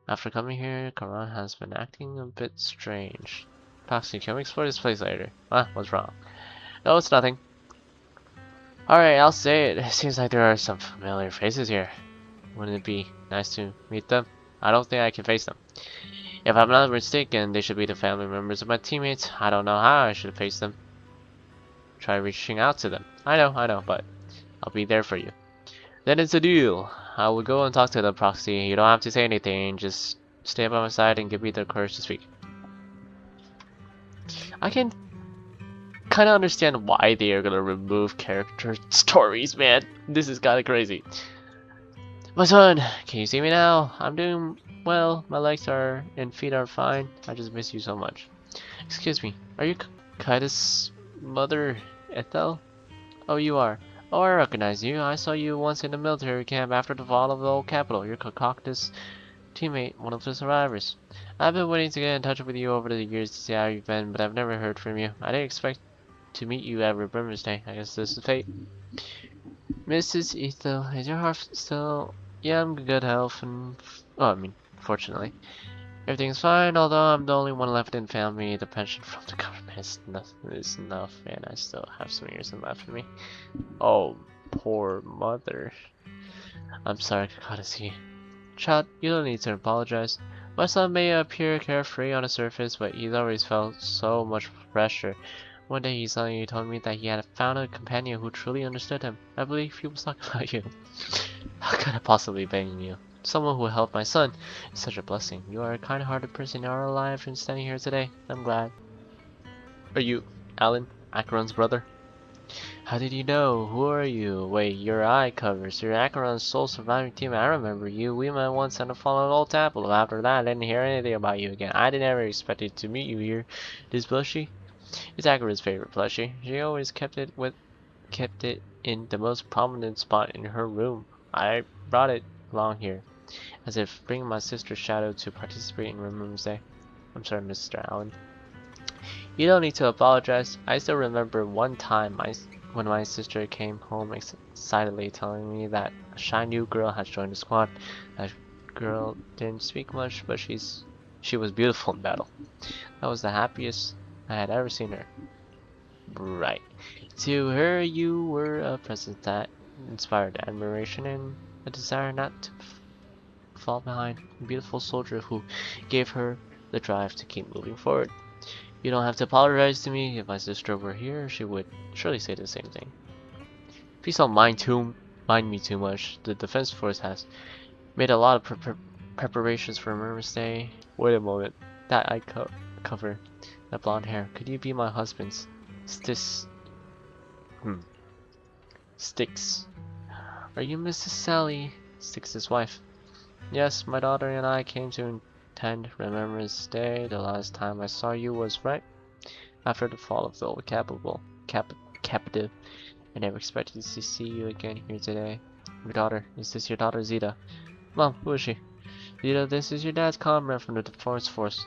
after coming here, Karan has been acting a bit strange. Proxy, can we explore this place later? What's wrong? No, it's nothing. Alright, I'll say it. It seems like there are some familiar faces here. Wouldn't it be nice to meet them? I don't think I can face them. If I'm not mistaken, they should be the family members of my teammates. I don't know how I should face them. Try reaching out to them. I know, but I'll be there for you. Then it's a deal. I will go and talk to the Proxy. You don't have to say anything. Just stay by my side and give me the courage to speak. I can kind of understand why they are gonna remove character stories, man. This is kind of crazy. My son, can you see me now? I'm doing well. My legs are and feet are fine. I just miss you so much. Excuse me. Are you Kaida's mother, Ethel? Oh, you are. Oh, I recognize you. I saw you once in the military camp after the fall of the old capital. You're Concoctus' teammate, one of the survivors. I've been waiting to get in touch with you over the years to see how you've been, but I've never heard from you. I didn't expect to meet you at Remembrance Day. I guess this is fate. Mrs. Ethel, is your heart still... Yeah, I'm in good health and... Oh, I mean, fortunately. Everything's fine, although I'm the only one left in family. The pension from the government is enough, and I still have some years left in me. Oh, poor mother. I'm sorry, Kakatashi. Child, you don't need to apologize. My son may appear carefree on the surface, but he's always felt so much pressure. One day he suddenly told me that he had found a companion who truly understood him. I believe he was talking about you. How could I possibly blame you? Someone who helped my son is such a blessing. You are a kind-hearted person. You are alive and standing here today. I'm glad. Are you Alan, Acheron's brother? How did you know? Who are you? Wait, your eye covers. You're Acheron's sole surviving team. I remember you. We met once in a fallen old temple. After that, I didn't hear anything about you again. I never expected to meet you here. This plushie? It's Acheron's favorite plushie. She always kept it in the most prominent spot in her room. I brought it along here, as if bringing my sister's shadow to participate in Remembrance Day. I'm sorry, Mr. Allen. You don't need to apologize. I still remember one time when my sister came home excitedly telling me that a shy new girl had joined the squad. That girl didn't speak much, but she was beautiful in battle. That was the happiest I had ever seen her. Right. To her, you were a presence that inspired admiration and a desire not to fall behind. A beautiful soldier who gave her the drive to keep moving forward. You don't have to apologize to me. If my sister were here, she would surely say the same thing. Please don't mind me too much. The Defense Force has made a lot of preparations for Remembrance Day. Wait a moment. That eye cover, that blonde hair. Could you be my husband's? Sticks. Are you Mrs. Sally? Styx' wife. Yes, my daughter and I came to attend Remembrance Day. The last time I saw you was right after the fall of the old capital. I never expected to see you again here today. Your daughter. Is this your daughter, Zeta? Mom, who is she? Zeta, this is your dad's comrade from the Defense Force.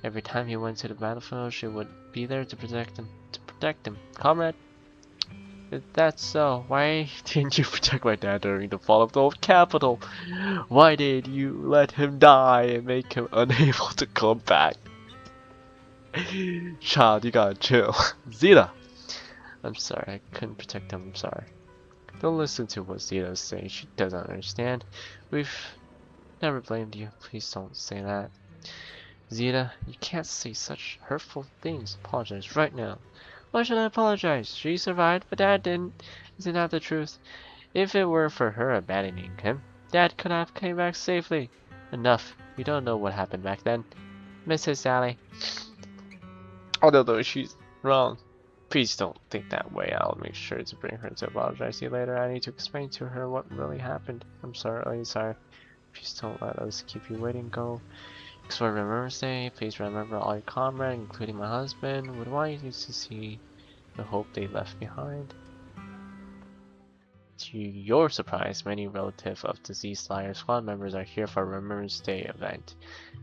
Every time he went to the battlefield, she would be there to protect him. Comrade? If that's so, why didn't you protect my dad during the fall of the old capital? Why did you let him die and make him unable to come back? Child, you gotta chill. Zeta! I'm sorry, I couldn't protect him, I'm sorry. Don't listen to what Zeta is saying, she doesn't understand. We've never blamed you, please don't say that. Zeta, you can't say such hurtful things. Apologize right now. Why should I apologize? She survived, but Dad didn't. Isn't that the truth? If it were for her abandoning him, Dad could have came back safely. Enough. We don't know what happened back then, Mrs. Sally. Although she's wrong, please don't think that way. I'll make sure to bring her to apologize to you later. I need to explain to her what really happened. I'm sorry. Please don't let us keep you waiting. Go explore Remembrance Day. Please remember all your comrades, including my husband. Would want you to see the hope they left behind. To your surprise, many relatives of deceased Liar Squad members are here for a Remembrance Day event.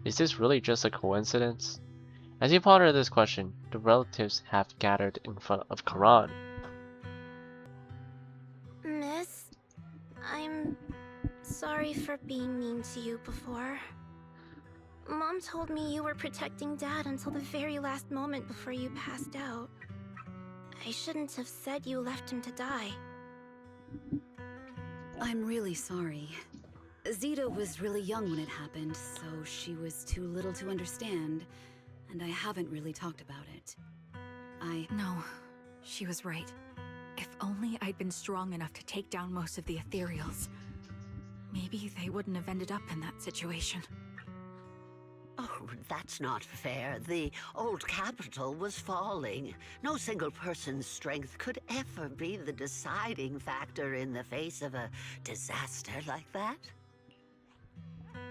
Is this really just a coincidence? As you ponder this question, the relatives have gathered in front of Karan. Miss, I'm sorry for being mean to you before. Mom told me you were protecting Dad until the very last moment before you passed out. I shouldn't have said you left him to die. I'm really sorry. Zeta was really young when it happened, so she was too little to understand, and I haven't really talked about it. No, she was right. If only I'd been strong enough to take down most of the ethereals. Maybe they wouldn't have ended up in that situation. Oh, that's not fair. The old capital was falling. No single person's strength could ever be the deciding factor in the face of a disaster like that.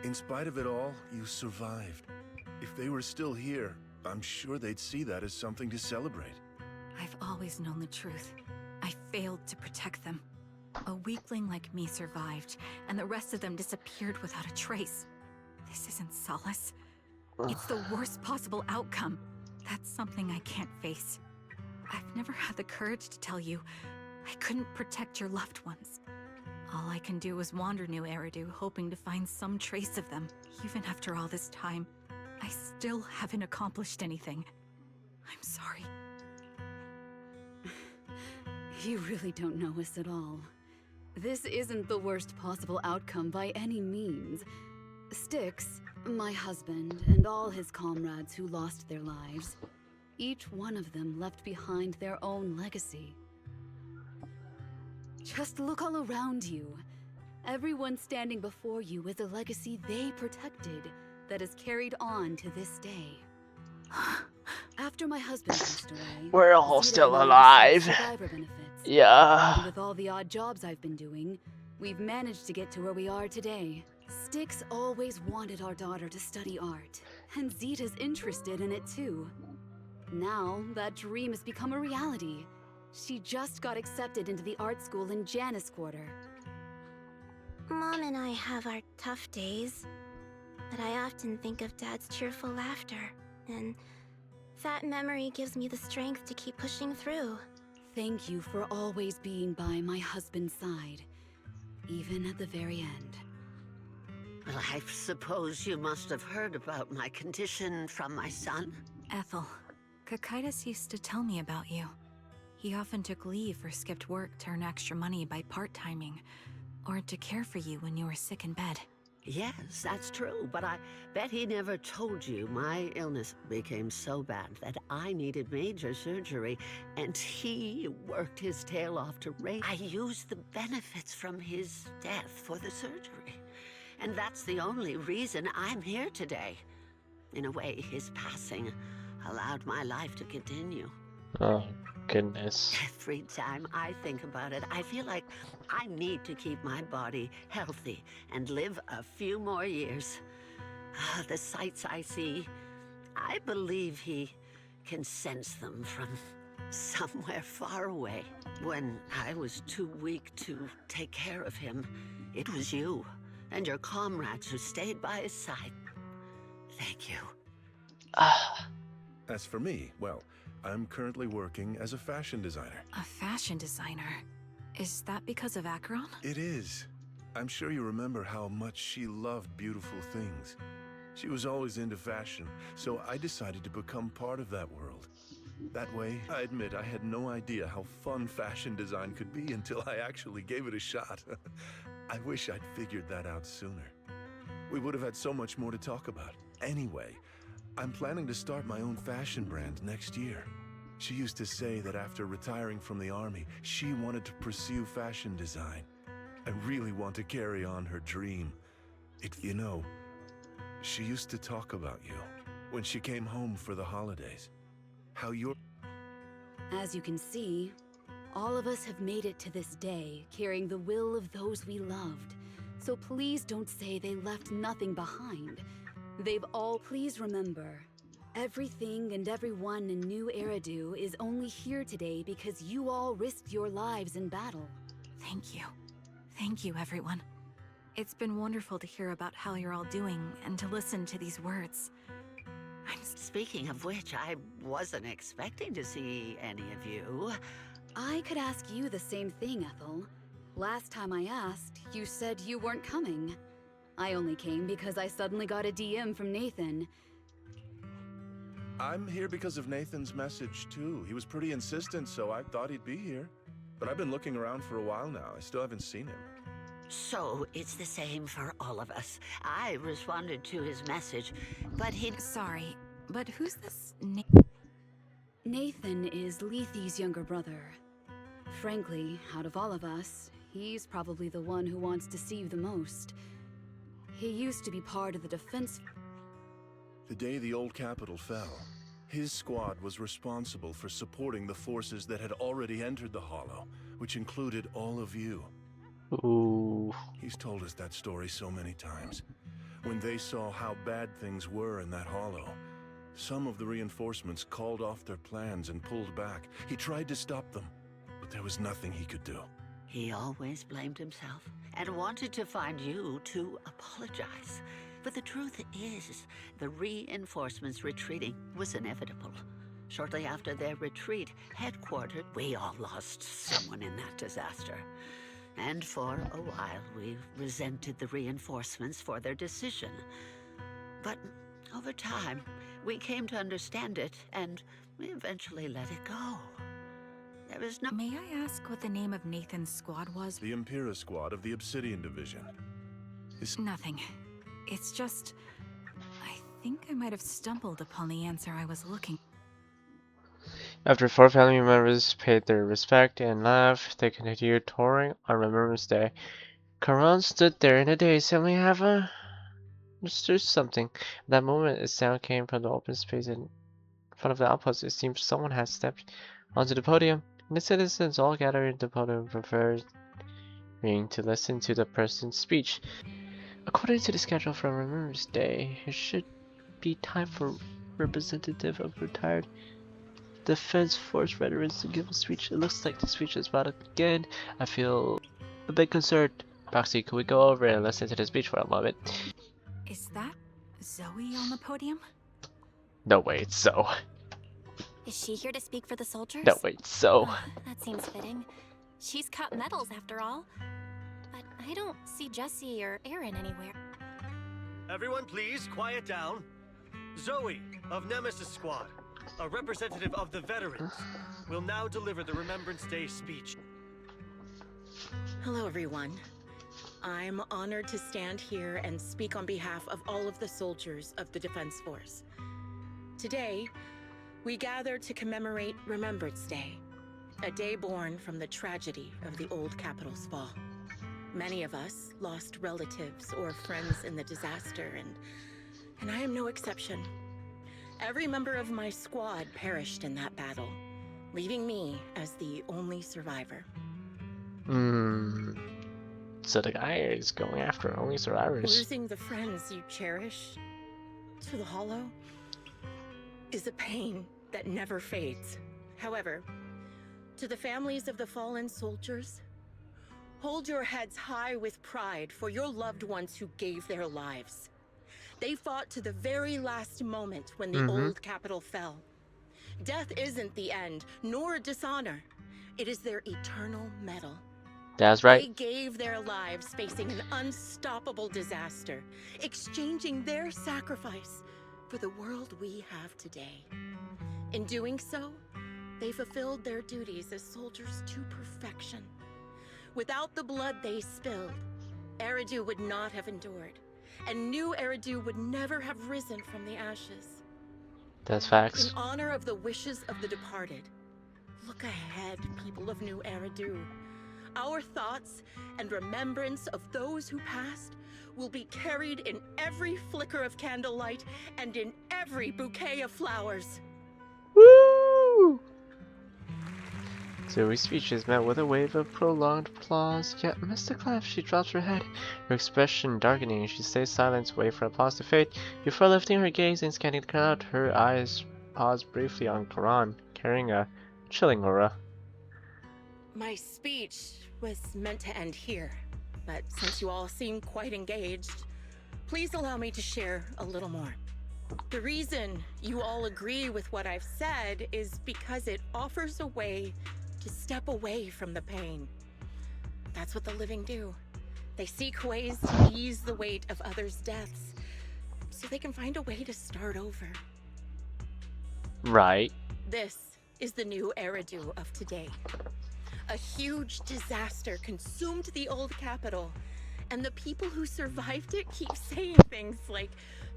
In spite of it all, you survived. If they were still here, I'm sure they'd see that as something to celebrate. I've always known the truth. I failed to protect them. A weakling like me survived, and the rest of them disappeared without a trace. This isn't solace. It's the worst possible outcome. That's something I can't face. I've never had the courage to tell you I couldn't protect your loved ones. All I can do is wander New Eridu, hoping to find some trace of them. Even after all this time, I still haven't accomplished anything. I'm sorry. You really don't know us at all. This isn't the worst possible outcome by any means. Styx, my husband, and all his comrades who lost their lives, each one of them left behind their own legacy. Just look all around you. Everyone standing before you is a legacy they protected that is carried on to this day. After my husband passed away, We're all Zeta still and I alive. received survivor benefits. Yeah. And with all the odd jobs I've been doing, we've managed to get to where we are today. Styx always wanted our daughter to study art, and Zeta's interested in it too. Now, that dream has become a reality. She just got accepted into the art school in Janus Quarter. Mom and I have our tough days, but I often think of Dad's cheerful laughter, and that memory gives me the strength to keep pushing through. Thank you for always being by my husband's side, even at the very end. Well, I suppose you must have heard about my condition from my son. Ethel, Kakaitis used to tell me about you. He often took leave or skipped work to earn extra money by part-timing, or to care for you when you were sick in bed. Yes, that's true, but I bet he never told you my illness became so bad that I needed major surgery, and he worked his tail off to raise. I used the benefits from his death for the surgery, and that's the only reason I'm here today. In a way, his passing allowed my life to continue. Oh, goodness. Every time I think about it, I feel like I need to keep my body healthy and live a few more years. The sights I see, I believe he can sense them from somewhere far away. When I was too weak to take care of him, it was you and your comrades who stayed by his side. Thank you. As for me, well, I'm currently working as a fashion designer. A fashion designer? Is that because of Acheron? It is. I'm sure you remember how much she loved beautiful things. She was always into fashion, so I decided to become part of that world. That way, I admit I had no idea how fun fashion design could be until I actually gave it a shot. I wish I'd figured that out sooner. We would have had so much more to talk about. Anyway, I'm planning to start my own fashion brand next year. She used to say that after retiring from the army, she wanted to pursue fashion design. I really want to carry on her dream. You know, She used to talk about you when she came home for the holidays. How you're... As you can see, all of us have made it to this day, carrying the will of those we loved. So please don't say they left nothing behind. They've all... Please remember, everything and everyone in New Eridu is only here today because you all risked your lives in battle. Thank you. Thank you, everyone. It's been wonderful to hear about how you're all doing and to listen to these words. Speaking of which, I wasn't expecting to see any of you. I could ask you the same thing, Ethel. Last time I asked, you said you weren't coming. I only came because I suddenly got a DM from Nathan. I'm here because of Nathan's message, too. He was pretty insistent, so I thought he'd be here. But I've been looking around for a while now. I still haven't seen him. So it's the same for all of us. I responded to his message, but he... Sorry, but who's this Nathan is Lethe's younger brother. Frankly, out of all of us, he's probably the one who wants to see you the most. He used to be part of the defense... The day the old capital fell, his squad was responsible for supporting the forces that had already entered the Hollow, which included all of you. Ooh. He's told us that story so many times. When they saw how bad things were in that Hollow, some of the reinforcements called off their plans and pulled back. He tried to stop them, but there was nothing he could do. He always blamed himself and wanted to find you to apologize. But the truth is, the reinforcements retreating was inevitable. Shortly after their retreat, headquartered, we all lost someone in that disaster. And for a while, we resented the reinforcements for their decision. But over time, we came to understand it, and we eventually let it go. There is no... May I ask what the name of Nathan's squad was? The Impera squad of the Obsidian Division. Nothing. It's just... I think I might have stumbled upon the answer I was looking. After 4 family members paid their respect and left, they continued touring on Remembrance Day. Karan stood there in a daze. Suddenly have a... There's something. At that moment, a sound came from the open space in front of the outpost. It seemed someone had stepped onto the podium. And the citizens all gathered at the podium, preparing to listen to the person's speech. According to the schedule from Remembrance Day, it should be time for representative of retired Defense Force veterans to give a speech. It looks like the speech is about to begin. I feel a bit concerned. Proxy, could we go over and listen to the speech for a moment? Is that Zoe on the podium? No, wait, so. Is she here to speak for the soldiers? No, wait, so. That seems fitting. She's cut medals after all. But I don't see Jesse or Aaron anywhere. Everyone please, quiet down. Zoe, of Nemesis Squad, a representative of the veterans, will now deliver the Remembrance Day speech. Hello, everyone. I'm honored to stand here and speak on behalf of all of the soldiers of the Defense Force. Today, we gather to commemorate Remembrance Day, a day born from the tragedy of the old capital's fall. Many of us lost relatives or friends in the disaster, and I am no exception. Every member of my squad perished in that battle, leaving me as the only survivor. So the guy is going after only survivors. Losing the friends you cherish to the Hollow is a pain that never fades. However, to the families of the fallen soldiers, hold your heads high with pride for your loved ones who gave their lives. They fought to the very last moment when the old capital fell. Death isn't the end, nor dishonor. It is their eternal medal. That's right. They gave their lives facing an unstoppable disaster, exchanging their sacrifice for the world we have today. In doing so, they fulfilled their duties as soldiers to perfection. Without the blood they spilled, Eridu would not have endured, and New Eridu would never have risen from the ashes. That's facts. In honor of the wishes of the departed, look ahead, people of New Eridu. Our thoughts and remembrance of those who passed will be carried in every flicker of candlelight and in every bouquet of flowers. Woo! Zoe's speech is met with a wave of prolonged applause, yet amidst the clap she drops her head, her expression darkening. She stays silent, wait for applause to fade. Before lifting her gaze and scanning the crowd, her eyes pause briefly on Karan, carrying a chilling aura. My speech was meant to end here, but since you all seem quite engaged, please allow me to share a little more. The reason you all agree with what I've said is because it offers a way to step away from the pain. That's what the living do. They seek ways to ease the weight of others' deaths, so they can find a way to start over. Right. This is the new Eridu of today. A huge disaster consumed the old capital, and the people who survived it keep saying things like,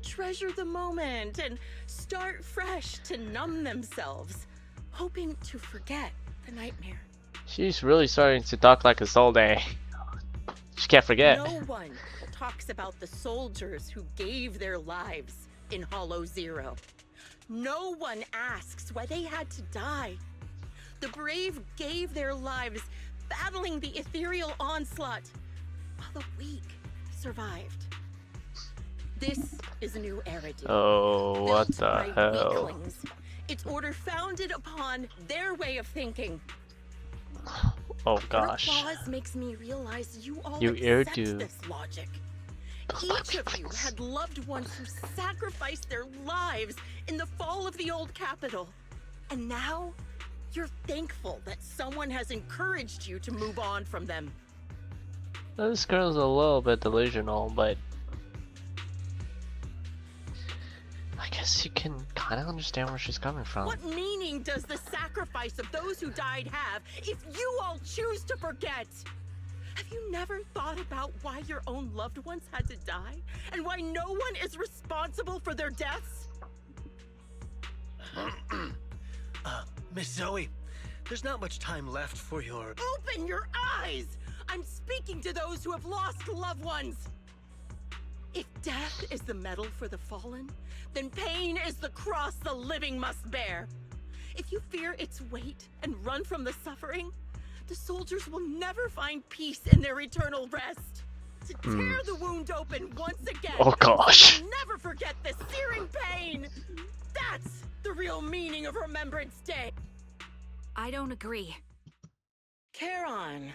treasure the moment and start fresh to numb themselves, hoping to forget the nightmare. She's really starting to talk like a soldier. She can't forget. No one talks about the soldiers who gave their lives in Hollow Zero. No one asks why they had to die. The brave gave their lives battling the ethereal onslaught, while the weak survived. This is a new Eridu. Oh, what built the by hell? weaklings. Its order founded upon their way of thinking. Oh gosh. Your applause makes me realize you all You accept Eridu. this logic. Each of you had loved ones who sacrificed their lives in the fall of the old capital. And now, you're thankful that someone has encouraged you to move on from them. This girl's a little bit delusional, but I guess you can kind of understand where she's coming from. What meaning does the sacrifice of those who died have if you all choose to forget? Have you never thought about why your own loved ones had to die? And why no one is responsible for their deaths? Miss Zoe, there's not much time left for your... Open your eyes! I'm speaking to those who have lost loved ones! If death is the medal for the fallen, then pain is the cross the living must bear. If you fear its weight and run from the suffering, the soldiers will never find peace in their eternal rest. To tear the wound open once again, Oh gosh. so never forget the searing pain. That's the real meaning of Remembrance Day. I don't agree. Charon,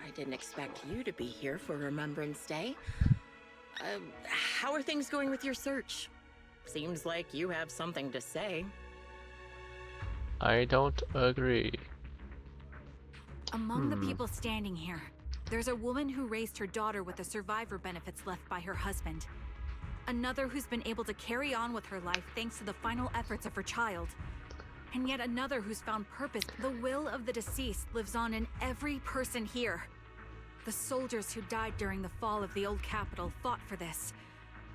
I didn't expect you to be here for Remembrance Day. How are things going with your search? Seems like you have something to say. I don't agree. Among the people standing here, there's a woman who raised her daughter with the survivor benefits left by her husband. Another who's been able to carry on with her life thanks to the final efforts of her child. And yet another who's found purpose. The will of the deceased lives on in every person here. The soldiers who died during the fall of the old capital fought for this.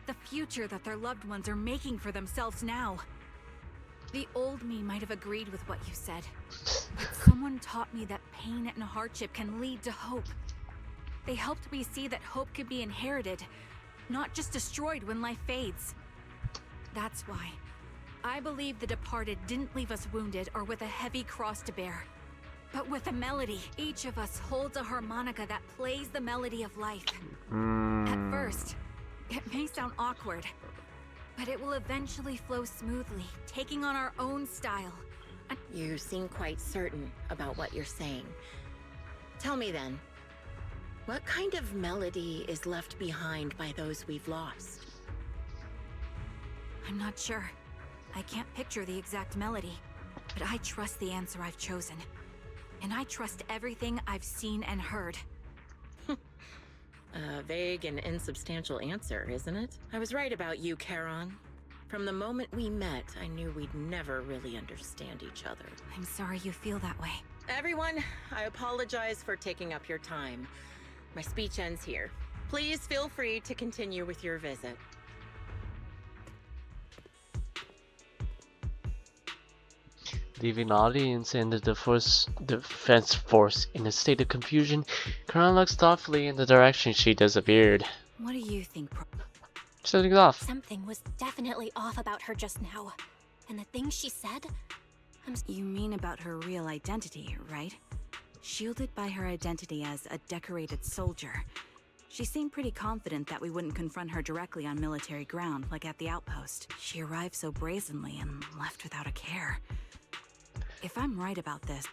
The future that their loved ones are making for themselves now. The old me might have agreed with what you said, but someone taught me that pain and hardship can lead to hope. They helped me see that hope could be inherited, not just destroyed when life fades. That's why I believe the departed didn't leave us wounded or with a heavy cross to bear, but with a melody. Each of us holds a harmonica that plays the melody of life. At first, it may sound awkward, but it will eventually flow smoothly, taking on our own style. You seem quite certain about what you're saying. Tell me then, what kind of melody is left behind by those we've lost? I'm not sure. I can't picture the exact melody, but I trust the answer I've chosen. And I trust everything I've seen and heard. A vague and insubstantial answer, isn't it? I was right about you, Charon. From the moment we met, I knew we'd never really understand each other. I'm sorry you feel that way. Everyone, I apologize for taking up your time. My speech ends here. Please feel free to continue with your visit. Leaving the audience and the defense force in a state of confusion, Karan looks thoughtfully in the direction she disappeared. What do you think? Something's off. Something was definitely off about her just now. And the things she said? You mean about her real identity, right? Shielded by her identity as a decorated soldier. She seemed pretty confident that we wouldn't confront her directly on military ground, like at the outpost. She arrived so brazenly and left without a care. If I'm right about this...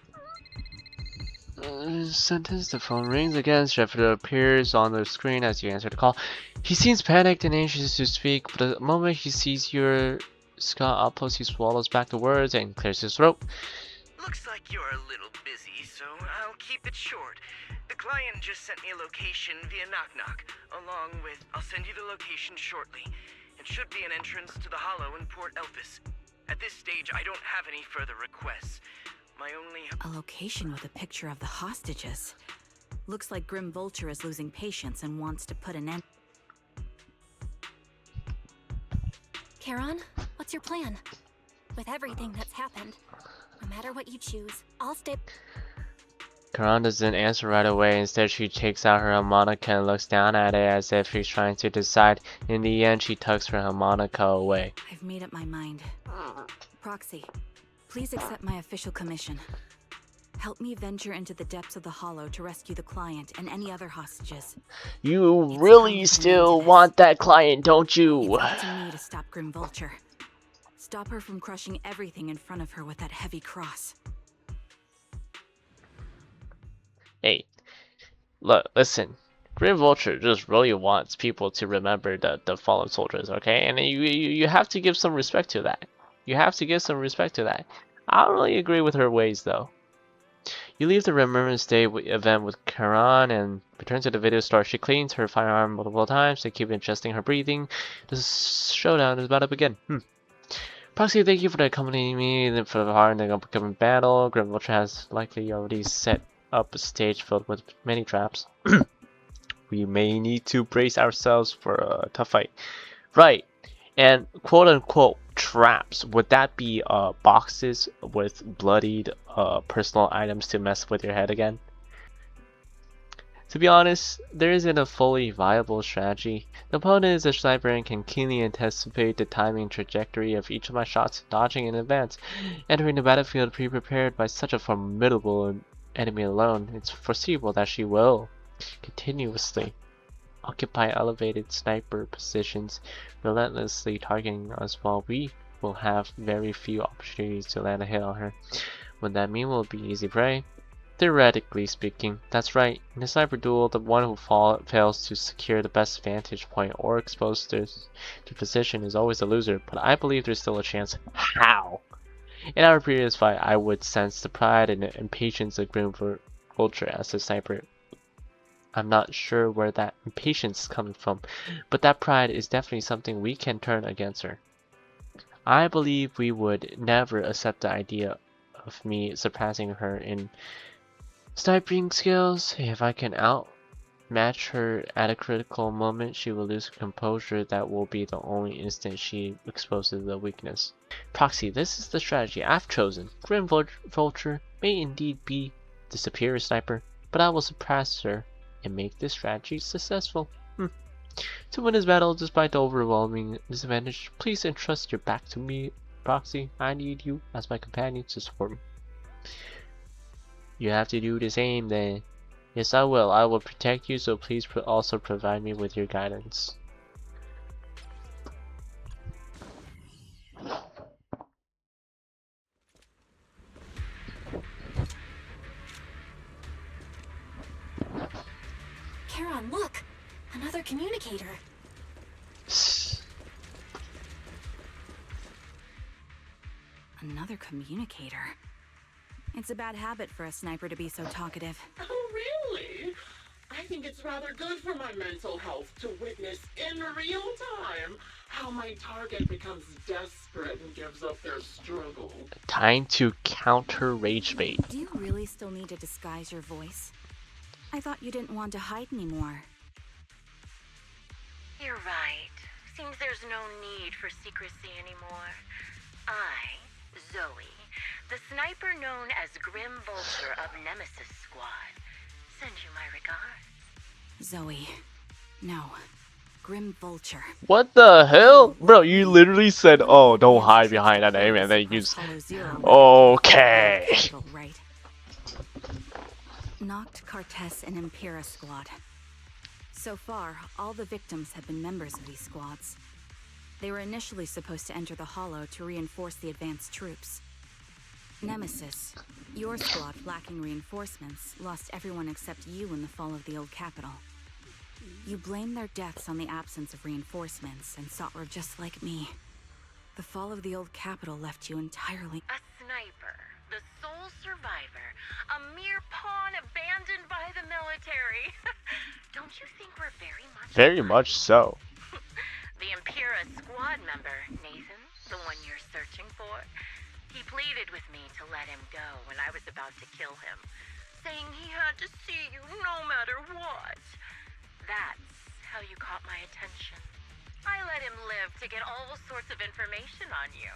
Sentence, the phone rings again. Shepard appears on the screen as you answer the call. He seems panicked and anxious to speak, but the moment he sees your Scott outpost, he swallows back the words and clears his throat. Looks like you're a little busy, so I'll keep it short. The client just sent me a location via Knock Knock, along with... I'll send you the location shortly. It should be an entrance to the Hollow in Port Elpis. At this stage, I don't have any further requests. My only... A location with a picture of the hostages. Looks like Grim Vulture is losing patience and wants to put an end... Karan, what's your plan? With everything that's happened, no matter what you choose, I'll stay... Karan doesn't answer right away. Instead, she takes out her harmonica and looks down at it as if she's trying to decide. In the end, she tucks her harmonica away. I've made up my mind. Proxy, please accept my official commission. Help me venture into the depths of the Hollow to rescue the client and any other hostages. You really still want that client, don't you? It's up to me to stop Grim Vulture. Stop her from crushing everything in front of her with that heavy cross. Hey, look, listen. Grim Vulture just really wants people to remember the fallen soldiers, okay? And you have to give some respect to that. You have to give some respect to that. I don't really agree with her ways, though. You leave the Remembrance Day event with Karan and return to the video store. She cleans her firearm multiple times to keep adjusting her breathing. The showdown is about to begin. Proxy, thank you for accompanying me for the hard and upcoming battle. Grim Vulture has likely already set up a stage filled with many traps. We may need to brace ourselves for a tough fight. Right. And quote-unquote traps, would that be boxes with bloodied personal items to mess with your head again? To be honest, there isn't a fully viable strategy. The opponent is a sniper and can keenly anticipate the timing and trajectory of each of my shots, dodging in advance. Entering the battlefield pre-prepared by such a formidable enemy alone, it's foreseeable that she will continuously occupy elevated sniper positions, relentlessly targeting us while we will have very few opportunities to land a hit on her. Would that mean we'll be easy prey? Theoretically speaking, that's right. In a sniper duel, the one who fails to secure the best vantage point or expose their position is always the loser, but I believe there's still a chance. How? In our previous fight, I would sense the pride and the impatience of Grim Vulture as a sniper. I'm not sure where that impatience is coming from, but that pride is definitely something we can turn against her. I believe we would never accept the idea of me surpassing her in sniping skills. If I can outmatch her at a critical moment, she will lose composure. That will be the only instant she exposes the weakness. Proxy, this is the strategy I've chosen. Grim Vulture may indeed be the superior sniper, but I will surpass her and make this strategy successful. To win this battle, despite the overwhelming disadvantage, please entrust your back to me, Proxy. I need you as my companion to support me. You have to do the same then. Yes, I will. I will protect you, so please also provide me with your guidance. Karan, look! Another communicator. Another communicator. It's a bad habit for a sniper to be so talkative. Oh, really? I think it's rather good for my mental health to witness in real time how my target becomes desperate and gives up their struggle. Time to counter rage bait. Do you really still need to disguise your voice? I thought you didn't want to hide anymore. You're right. Seems there's no need for secrecy anymore. I, Zoe, The sniper known as Grim Vulture of Nemesis Squad. Send you my regards. Zoe. No. Grim Vulture. What the hell? Bro, you literally said, oh, don't hide behind that name, and then you just... Okay. Right. Noct, Cartes, and Impera Squad. So far, all the victims have been members of these squads. They were initially supposed to enter the Hollow to reinforce the advanced troops. Nemesis, your squad lacking reinforcements, lost everyone except you in the fall of the old capital. You blamed their deaths on the absence of reinforcements and sought were just like me. The fall of the old capital left you entirely... A sniper, the sole survivor, a mere pawn abandoned by the military. Don't you think we're Very much so. The Impera squad member, Nathan, the one you're searching for, he pleaded with me to let him go when I was about to kill him, saying he had to see you no matter what. That's how you caught my attention. I let him live to get all sorts of information on you.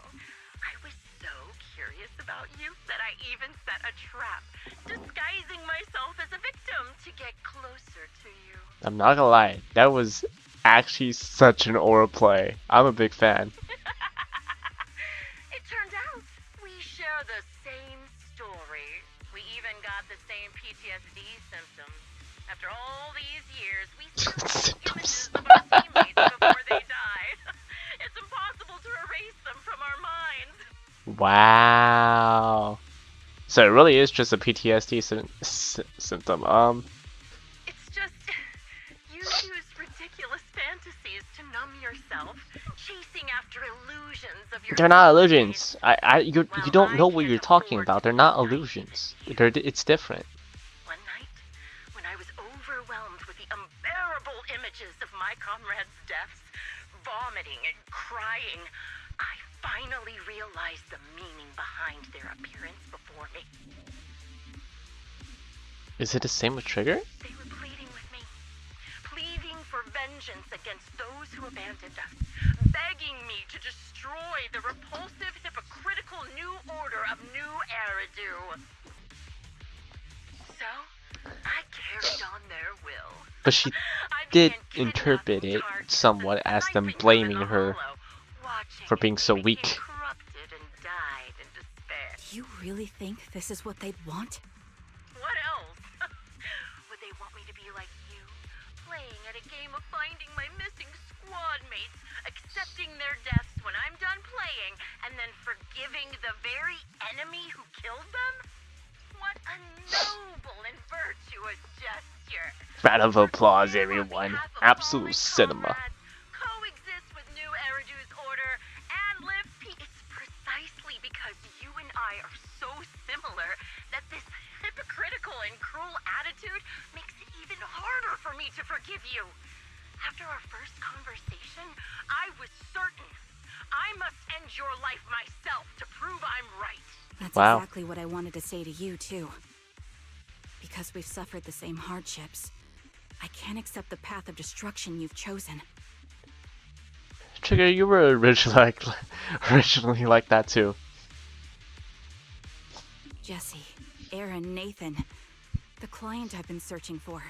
I was so curious about you that I even set a trap, disguising myself as a victim to get closer to you. I'm not gonna lie, that was actually such an aura play. I'm a big fan. It turned out we share the same story. We even got the same PTSD symptoms. After all these years, we still have images of our teammates before they died. It's impossible to erase them from our minds. Wow. So it really is just a PTSD symptom. It's just you use ridiculous fantasies to numb yourself, chasing after illusions of your. They're not illusions. You don't know what you're talking about. They're not illusions. It's different. One night, when I was overwhelmed with the unbearable images of my comrades' deaths, vomiting and crying, I finally realized the meaning behind their appearance before me. Is it the same with Trigger? They were pleading with me, pleading for vengeance against those who abandoned us, begging me to destroy the repulsive, hypocritical new order of New Eridu. So, I carried on their will. But she did interpret it somewhat as them blaming her for being so weak. Corrupted and died in despair. Do you really think this is what they'd want? What else? Would they want me to be like you, playing at a game of finding my missing squad mates, accepting their deaths when I'm done playing, and then forgiving the very enemy who killed them? What a noble and virtuous gesture! Round of applause, everyone. Absolute cinema. Coexist with New Eridu's order and live peace. It's precisely because you and I are so similar that this hypocritical and cruel attitude makes it even harder for me to forgive you. After our first conversation, I was certain I must end your life myself to prove I'm right. That's Wow. exactly what I wanted to say to you, too. Because we've suffered the same hardships, I can't accept the path of destruction you've chosen. Trigger, you were originally like that too. Jesse, Aaron, Nathan, the client I've been searching for,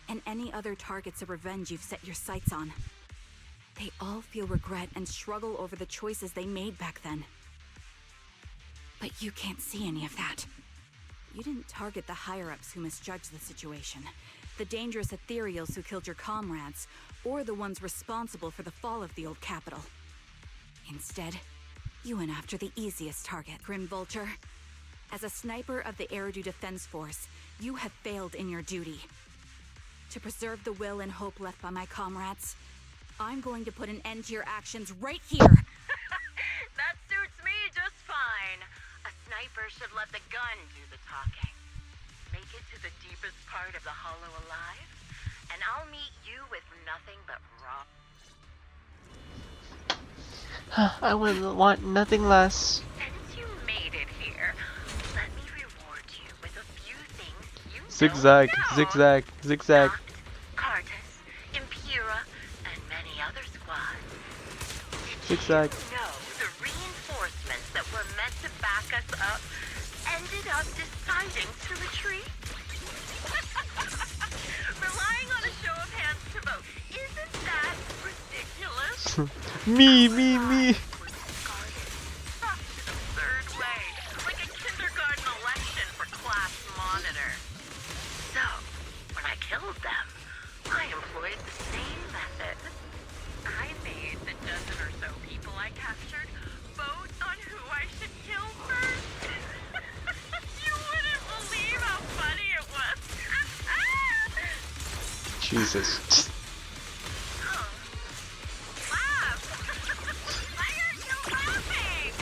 and any other targets of revenge you've set your sights on. They all feel regret and struggle over the choices they made back then. But you can't see any of that. You didn't target the higher-ups who misjudged the situation, the dangerous ethereals who killed your comrades, or the ones responsible for the fall of the old capital. Instead, you went after the easiest target, Grim Vulture. As a sniper of the Eridu Defense Force, you have failed in your duty. To preserve the will and hope left by my comrades, I'm going to put an end to your actions right here! That suits me just fine. A sniper should let the gun do the talking. Make it to the deepest part of the Hollow alive, and I'll meet you with nothing but raw. I would want nothing less. Since you made it here, let me reward you with a few things you Zigzag, don't know. zigzag, zigzag. Cartus, Impura, and many other squads. Zigzag. No, the reinforcements that were meant to back us up of deciding to retreat? Relying on a show of hands to vote. Isn't that ridiculous? Me. Such an absurd way. Like a kindergarten election for class monitor. So, when I killed them, I employed the same method. I made the dozen or so people I captured vote on who I should kill first. You wouldn't believe how funny it was. Jesus. Oh. Laugh. Why aren't you laughing?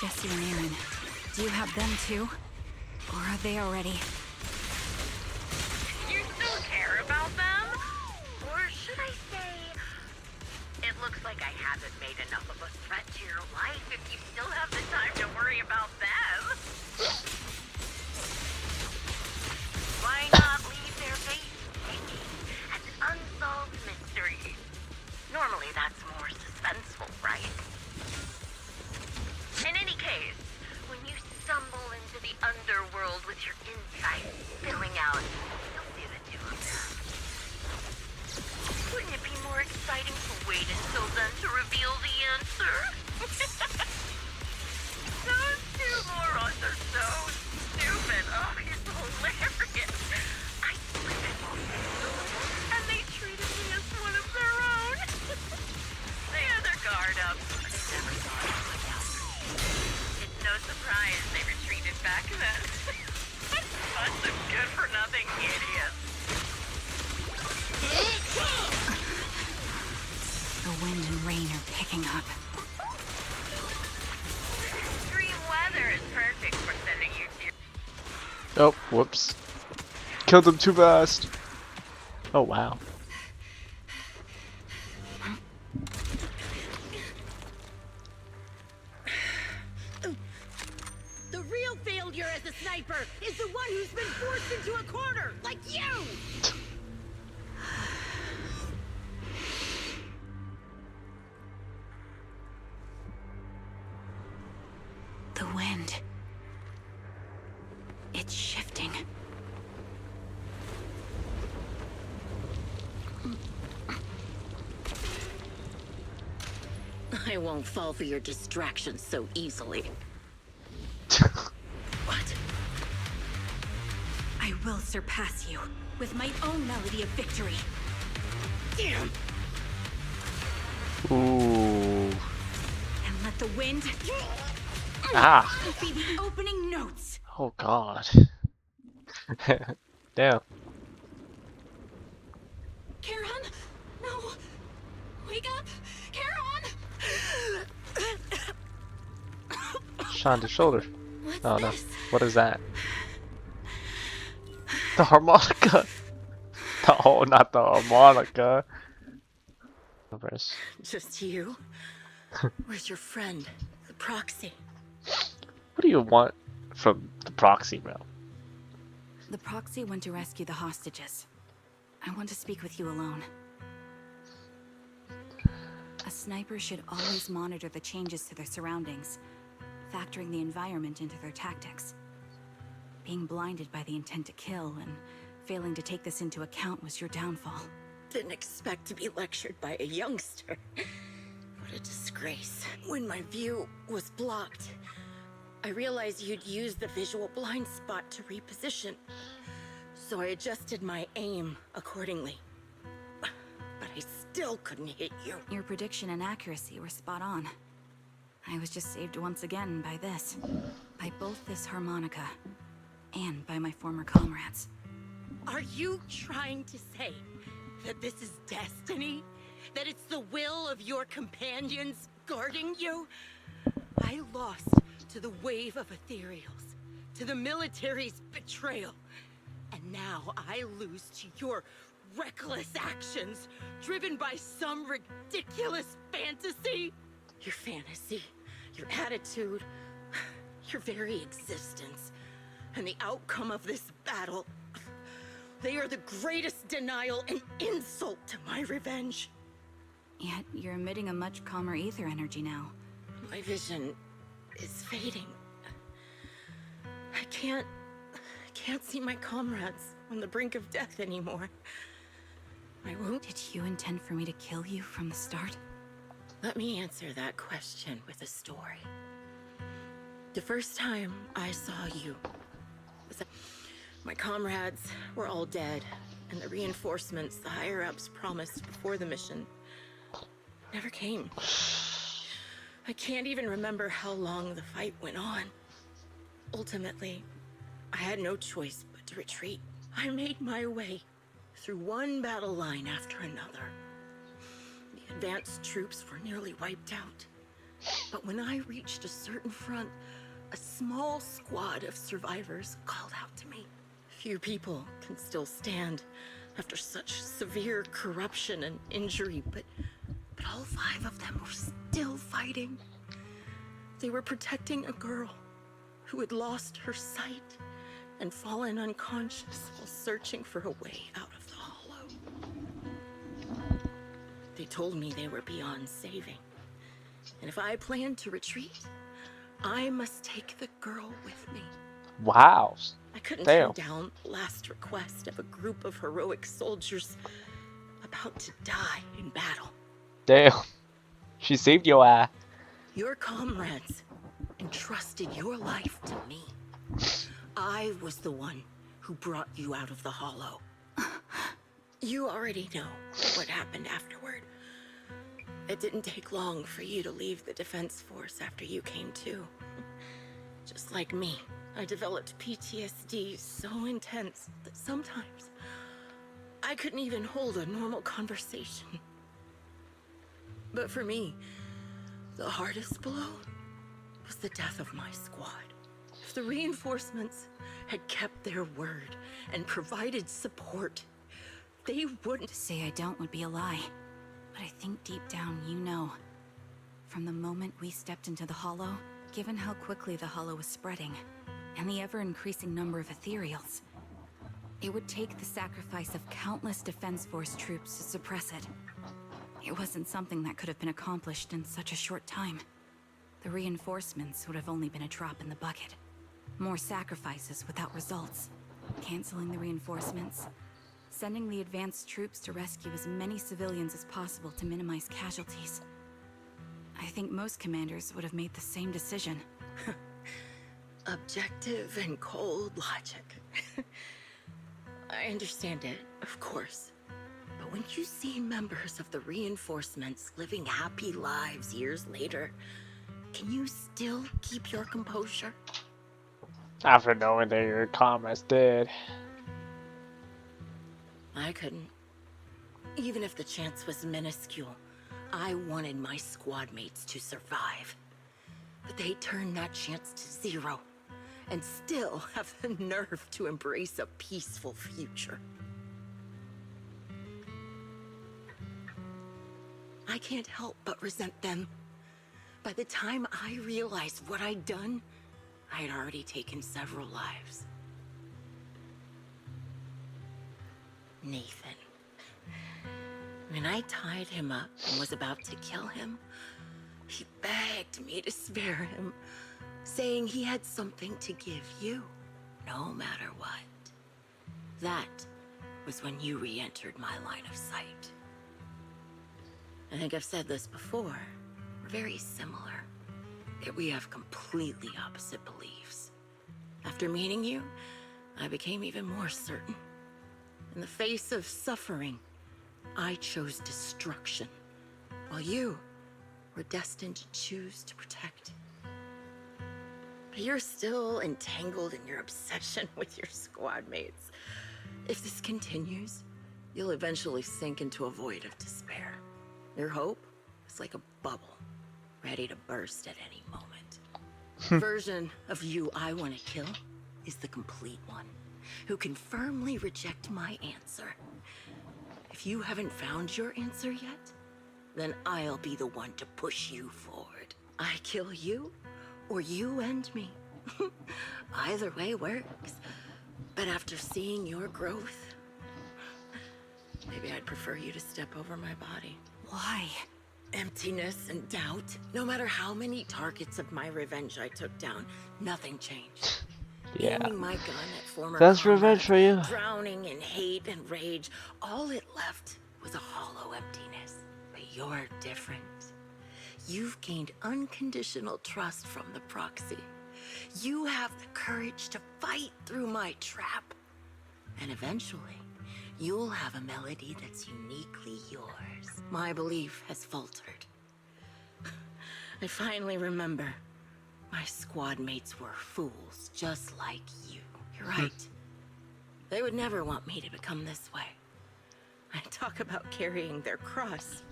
Jesse and Aaron, do you have them too? Or are they already? You still care about them? Or should I say, it looks like I haven't made enough of a threat to your life if you still have the time to worry about them. Why not leave their fate hanging as an unsolved mystery? Normally that's more suspenseful, right? In any case, when you stumble into the underworld with your insides spilling out, you'll see the two of them. Wouldn't it be more exciting to wait until then to reveal the answer? Those two morons are so stupid. Oh, it's hilarious. I swear. And they treated me as one of their own. They had their guard up. They never thought it would happen. It's no surprise they retreated back then. Bunch of good-for-nothing idiots. The wind and rain are picking up. Extreme weather is perfect for sending you to your... Oh, whoops. Killed him too fast. Oh, wow. The real failure as a sniper is the one who's been forced into a corner, like you! The wind. It's shifting. I won't fall for your distractions so easily. What? I will surpass you with my own melody of victory. Damn! Ooh. And let the wind Ah. be the opening notes. Oh, God. Damn. Karen? No! Wake up! Karen! Shonda's shoulder. What's Oh, no. this? What is that? The harmonica. Oh, not the harmonica. Just you? Where's your friend, the proxy? What do you want from the proxy, bro? The proxy went to rescue the hostages. I want to speak with you alone. A sniper should always monitor the changes to their surroundings, factoring the environment into their tactics. Being blinded by the intent to kill and failing to take this into account was your downfall. Didn't expect to be lectured by a youngster. What a disgrace. When my view was blocked, I realized you'd used the visual blind spot to reposition. So I adjusted my aim accordingly. But I still couldn't hit you. Your prediction and accuracy were spot on. I was just saved once again by this. By both this harmonica and by my former comrades. Are you trying to say that this is destiny? That it's the will of your companions guarding you? I lost to the wave of ethereals, to the military's betrayal. And now I lose to your reckless actions, driven by some ridiculous fantasy? Your fantasy, your attitude, your very existence, and the outcome of this battle, they are the greatest denial and insult to my revenge. Yet you're emitting a much calmer ether energy now. My vision is fading. can't see my comrades on the brink of death anymore. I won't. Did you intend for me to kill you from the start? Let me answer that question with a story. The first time I saw you, my comrades were all dead, and the reinforcements the higher-ups promised before the mission never came. I can't even remember how long the fight went on. Ultimately, I had no choice but to retreat. I made my way through one battle line after another. The advanced troops were nearly wiped out. But when I reached a certain front, a small squad of survivors called out to me. Few people can still stand after such severe corruption and injury, but all 5 of them were still fighting. They were protecting a girl who had lost her sight and fallen unconscious while searching for a way out of the hollow. They told me they were beyond saving, and if I planned to retreat, I must take the girl with me. Wow. I couldn't Damn. turn down the last request of a group of heroic soldiers about to die in battle. Damn. She saved your ass. Your comrades entrusted your life to me. I was the one who brought you out of the hollow. You already know what happened afterward. It didn't take long for you to leave the Defense Force after you came to. Just like me, I developed PTSD so intense that sometimes I couldn't even hold a normal conversation. But for me, the hardest blow was the death of my squad. If the reinforcements had kept their word and provided support, they wouldn't. To say I don't would be a lie. But I think deep down you know. From the moment we stepped into the Hollow, given how quickly the Hollow was spreading, and the ever-increasing number of ethereals, it would take the sacrifice of countless Defense Force troops to suppress it. It wasn't something that could have been accomplished in such a short time. The reinforcements would have only been a drop in the bucket. More sacrifices without results. Canceling the reinforcements. Sending the advanced troops to rescue as many civilians as possible to minimize casualties. I think most commanders would have made the same decision. Objective and cold logic. I understand it, of course. But when you see members of the reinforcements living happy lives years later, can you still keep your composure? After knowing that your comrades did. I couldn't. Even if the chance was minuscule, I wanted my squad mates to survive. But they turned that chance to 0, and still have the nerve to embrace a peaceful future. I can't help but resent them. By the time I realized what I'd done, I had already taken several lives. Nathan. When I tied him up and was about to kill him, he begged me to spare him, saying he had something to give you, no matter what. That was when you re-entered my line of sight. I think I've said this before. We're very similar, yet we have completely opposite beliefs. After meeting you, I became even more certain. In the face of suffering, I chose destruction, while you were destined to choose to protect. But you're still entangled in your obsession with your squad mates. If this continues, you'll eventually sink into a void of despair. Your hope is like a bubble, ready to burst at any moment. The version of you I want to kill is the complete one, who can firmly reject my answer. If you haven't found your answer yet, then I'll be the one to push you forward. I kill you, or you end me. Either way works. But after seeing your growth, maybe I'd prefer you to step over my body. Why? Emptiness and doubt. No matter how many targets of my revenge I took down, nothing changed. Yeah. Aiming my gun at former That's revenge comrades, for you. drowning in hate and rage. All it left was a hollow emptiness. But you're different. You've gained unconditional trust from the proxy. You have the courage to fight through my trap. And eventually, you'll have a melody that's uniquely yours. My belief has faltered. I finally remember. My squad mates were fools, just like you. You're right. They would never want me to become this way. I talk about carrying their cross.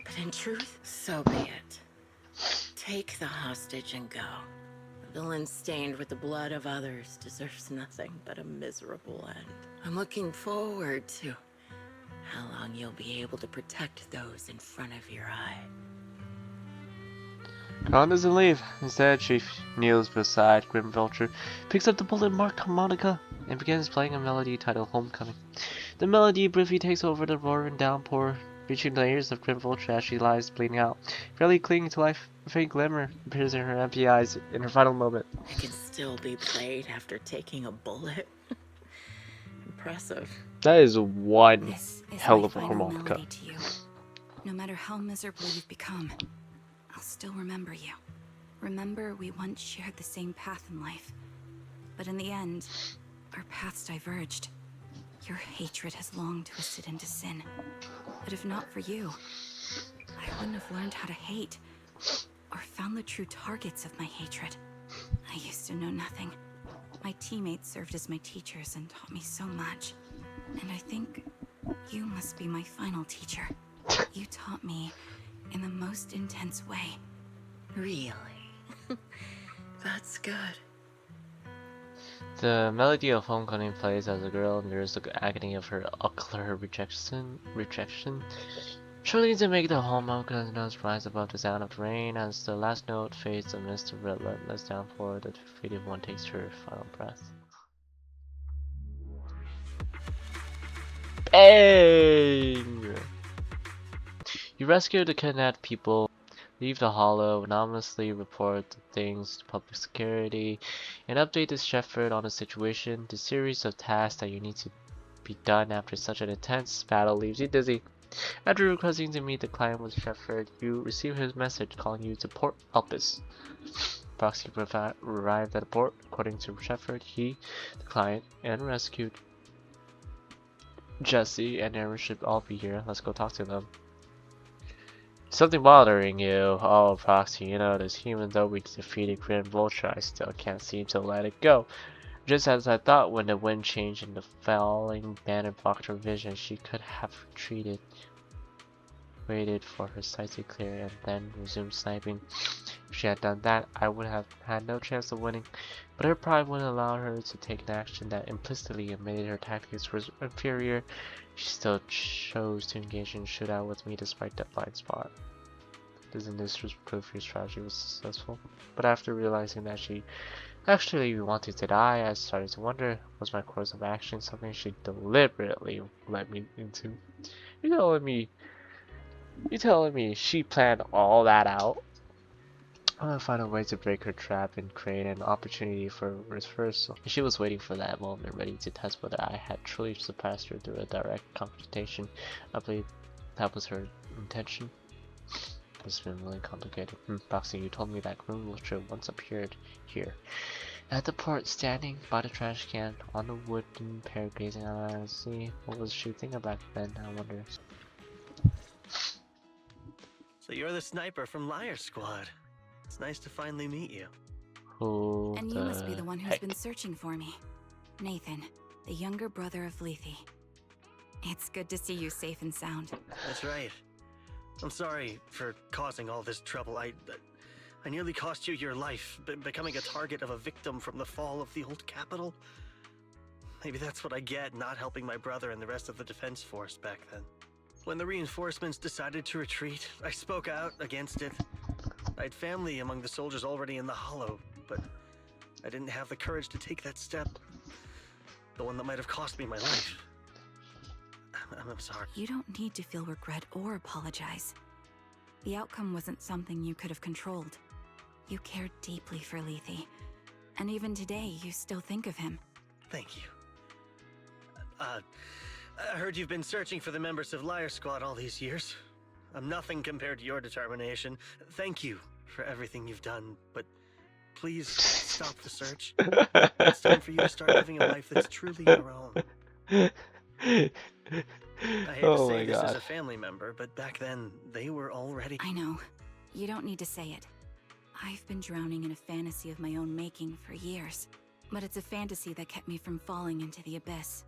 But in truth, so be it. Take the hostage and go. The villain stained with the blood of others deserves nothing but a miserable end. I'm looking forward to how long you'll be able to protect those in front of your eye. Khan doesn't leave. Instead, she kneels beside Grim Vulture, picks up the bullet marked harmonica, and begins playing a melody titled Homecoming. The melody briefly takes over the roaring downpour, reaching the ears of Grim Vulture as she lies bleeding out, barely clinging to life. A faint glimmer appears in her empty eyes in her final moment. It can still be played after taking a bullet. Impressive. That is one This is hell my of a final harmonica. melody to you. No matter how miserable you've become, I'll still remember you. Remember we once shared the same path in life. But in the end, our paths diverged. Your hatred has long twisted into sin. But if not for you, I wouldn't have learned how to hate, or found the true targets of my hatred. I used to know nothing. My teammates served as my teachers and taught me so much. And I think you must be my final teacher. You taught me in the most intense way. Really? That's good. The melody of Homecoming plays as the girl endures the agony of her ocular rejection. Struggling to make the harmonica notes rise above the sound of the rain. As the last note fades amidst the relentless downpour, the defeated one takes her final breath. Bang! You rescue the kidnapped people, leave the hollow, anonymously report the things to public security, and update the Shepherd on the situation. The series of tasks that you need to be done after such an intense battle leaves you dizzy. After requesting to meet the client with Shepherd, you receive his message calling you to Port Elpis. Proxy arrived at the port. According to Shepherd, he, the client, and rescued Jesse and Aaron should all be here. Let's go talk to them. Something bothering you? Oh, Proxy, you know this. Even though we defeated Grim Vulture, I still can't seem to let it go. Just as I thought, when the wind changed and the falling banner blocked her vision, she could have retreated, waited for her sight to clear, and then resumed sniping. If she had done that, I would have had no chance of winning. But her pride wouldn't allow her to take an action that implicitly admitted her tactics were inferior. She still chose to engage in shootout with me despite that blind spot. Doesn't this prove your strategy was successful? But after realizing that she actually wanted to die, I started to wonder, was my course of action something she deliberately led me into? You telling me she planned all that out? I want to find a way to break her trap and create an opportunity for reversal. She was waiting for that moment, ready to test whether I had truly surpassed her through a direct confrontation. I believe that was her intention. It's been really complicated. Proxy, you told me that Grim Vulture once appeared here. At the port, standing by the trash can, on the wooden pair gazing out at the sea. What was she thinking back then, I wonder? So you're the sniper from Liar Squad. It's nice to finally meet you. Who And you must be the one who's been searching for me. Nathan, the younger brother of Lethe. It's good to see you safe and sound. That's right. I'm sorry for causing all this trouble. I nearly cost you your life, becoming a target of a victim from the fall of the old capital. Maybe that's what I get not helping my brother and the rest of the defense force back then. When the reinforcements decided to retreat, I spoke out against it. I had family among the soldiers already in the Hollow, but I didn't have the courage to take that step. The one that might have cost me my life. I'm sorry. You don't need to feel regret or apologize. The outcome wasn't something you could have controlled. You cared deeply for Lethe, And even today, you still think of him. Thank you. I heard you've been searching for the members of Liar Squad all these years. I'm nothing compared to your determination. Thank you for everything you've done, but please stop the search. It's time for you to start living a life that's truly your own. I hate to say this as a family member, but back then, they were already... I know. You don't need to say it. I've been drowning in a fantasy of my own making for years. But it's a fantasy that kept me from falling into the abyss.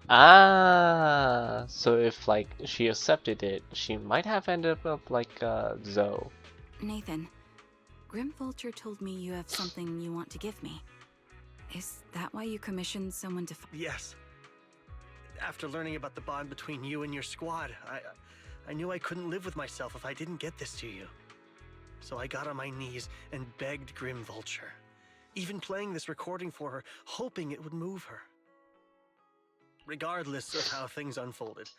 Ah, so if like she accepted it, she might have ended up like Zoe. Nathan, Grim Vulture told me you have something you want to give me. Is that why you commissioned someone to... Yes. After learning about the bond between you and your squad, I knew I couldn't live with myself if I didn't get this to you. So I got on my knees and begged Grim Vulture, even playing this recording for her, hoping it would move her. Regardless of how things unfolded,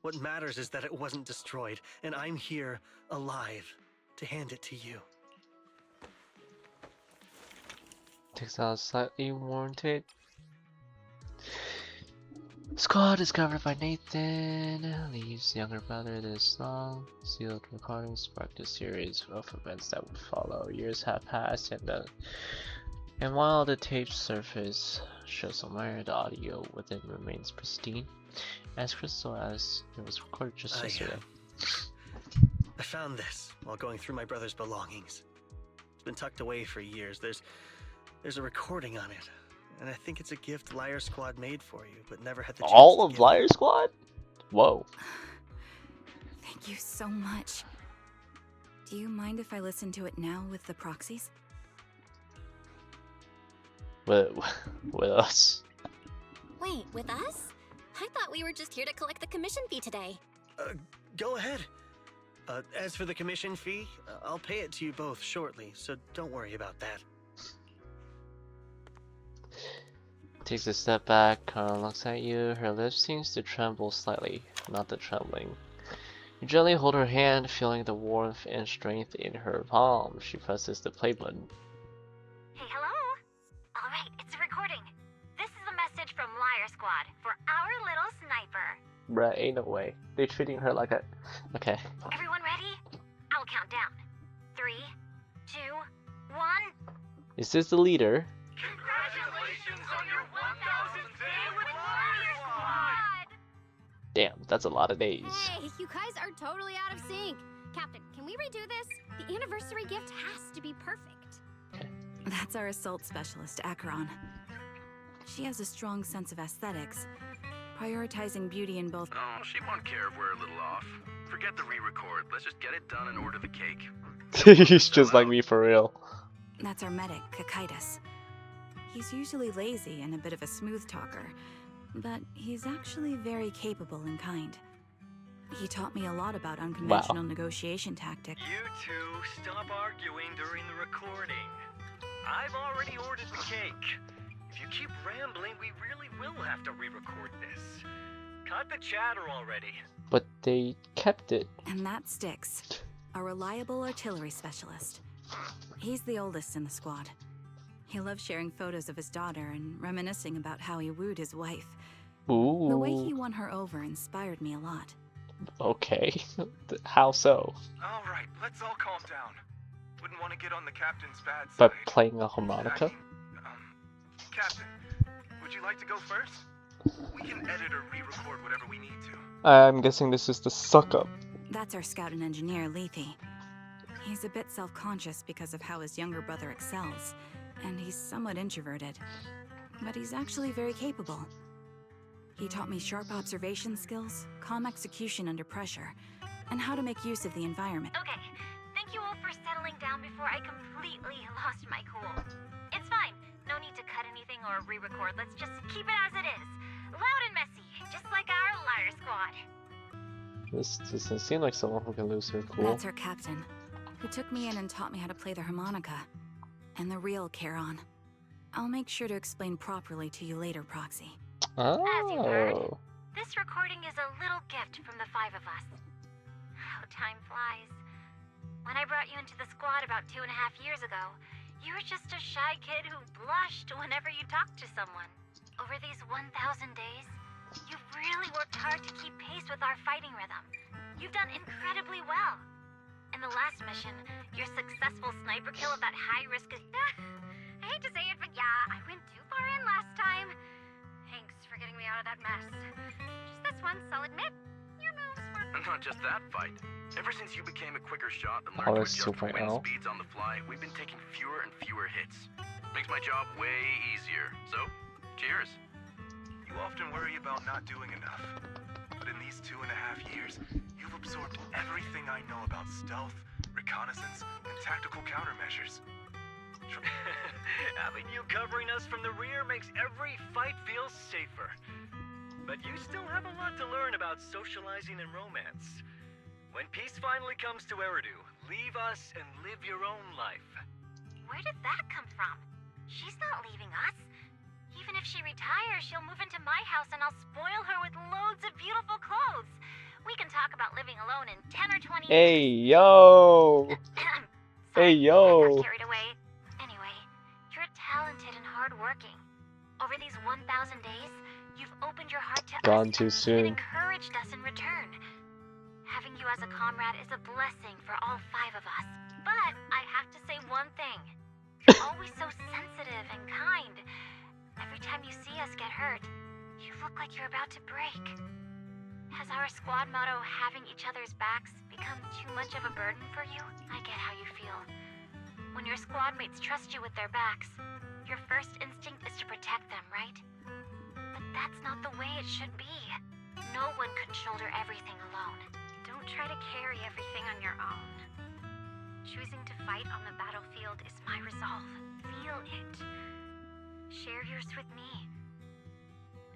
what matters is that it wasn't destroyed, and I'm here, alive, to hand it to you. Takes out slightly warranted. Squad discovered by Nathan. Lee's younger brother. This long sealed recording sparked a series of events that would follow. Years have passed, and while the tape surface shows somewhere, the audio within remains pristine, as crystal as it was recorded just yesterday. I found this while going through my brother's belongings. It's been tucked away for years. There's a recording on it, and I think it's a gift Liar Squad made for you, but never had the chance All to of give Liar it. Squad? Whoa. Thank you so much. Do you mind if I listen to it now with the proxies? With us. Wait, with us? I thought we were just here to collect the commission fee today. Go ahead. As for the commission fee, I'll pay it to you both shortly, so don't worry about that. Takes a step back, looks at you. Her lips seems to tremble slightly, not the trembling. You gently hold her hand, feeling the warmth and strength in her palm. She presses the play button. Hey, hello? Alright, it's a recording. This is a message from Liar Squad for our little sniper. Bruh, ain't no way. They're treating her like a... Okay. Everyone ready? I'll count down. 3, 2, 1. Is this the leader? Congratulations on your 1000th day with Liar Squad! Damn, that's a lot of days. Hey, you guys are totally out of sync. Captain, can we redo this? The anniversary gift has to be perfect. That's our assault specialist, Acheron. She has a strong sense of aesthetics, prioritizing beauty in both... Oh, she won't care if we're a little off. Forget the re-record. Let's just get it done and order the cake. He's just like me for real. That's our medic, Kakaitis. He's usually lazy and a bit of a smooth talker, but he's actually very capable and kind. He taught me a lot about unconventional negotiation tactics. You two, stop arguing during the recording. I've already ordered the cake. If you keep rambling, we really will have to re-record this. Cut the chatter already. But they kept it. And that Styx, a reliable artillery specialist. He's the oldest in the squad. He loves sharing photos of his daughter and reminiscing about how he wooed his wife. Ooh. The way he won her over inspired me a lot. Okay. How so? All right, let's all calm down. Wouldn't want to get on the captain's bad side. By playing a harmonica? Captain, would you like to go first? We can edit or re-record whatever we need to. I'm guessing this is the suck-up. That's our scout and engineer, Lethe. He's a bit self-conscious because of how his younger brother excels, and he's somewhat introverted. But he's actually very capable. He taught me sharp observation skills, calm execution under pressure, and how to make use of the environment. Okay, thank you all for settling down before I completely lost my cool. It's fine. No need to cut anything or re-record. Let's just keep it as it is. Loud and messy, just like our Liar Squad. This doesn't seem like someone who can lose her cool. That's our captain, who took me in and taught me how to play the harmonica. And the real Charon. I'll make sure to explain properly to you later, Proxy. Oh. As you heard, this recording is a little gift from the 5 of us. How time flies. When I brought you into the squad about 2.5 years ago, you were just a shy kid who blushed whenever you talked to someone. Over these 1,000 days, you've really worked hard to keep pace with our fighting rhythm. You've done incredibly well. In the last mission, your successful sniper kill of that high-risk... I hate to say it, but yeah, I went too far in last time. Thanks for getting me out of that mess. Just this once, I'll admit, your moves were... And not just that fight. Ever since you became a quicker shot and Oh, learned to it's adjust for 2.0. wind speeds on the fly, we've been taking fewer and fewer hits. Makes my job way easier. So, cheers. You often worry about not doing enough. But in these 2.5 years, you've absorbed everything I know about stealth, reconnaissance, and tactical countermeasures. Having you covering us from the rear makes every fight feel safer. But you still have a lot to learn about socializing and romance. When peace finally comes to Eridu, leave us and live your own life. Where did that come from? She's not leaving us. Even if she retires, she'll move into my house and I'll spoil her with loads of beautiful clothes. We can talk about living alone in 10 or 20 Hey, years. yo! Hey, I yo! got carried away. Anyway, you're talented and hardworking. Over these 1,000 days, you've opened your heart to Gone us too and soon. even encouraged us in return. Having you as a comrade is a blessing for all 5 of us. But I have to say one thing. You're always so sensitive and kind. Every time you see us get hurt, you look like you're about to break. Has our squad motto, having each other's backs, become too much of a burden for you? I get how you feel. When your squad mates trust you with their backs, your first instinct is to protect them, right? But that's not the way it should be. No one can shoulder everything alone. Don't try to carry everything on your own. Choosing to fight on the battlefield is my resolve. Feel it. Share yours with me.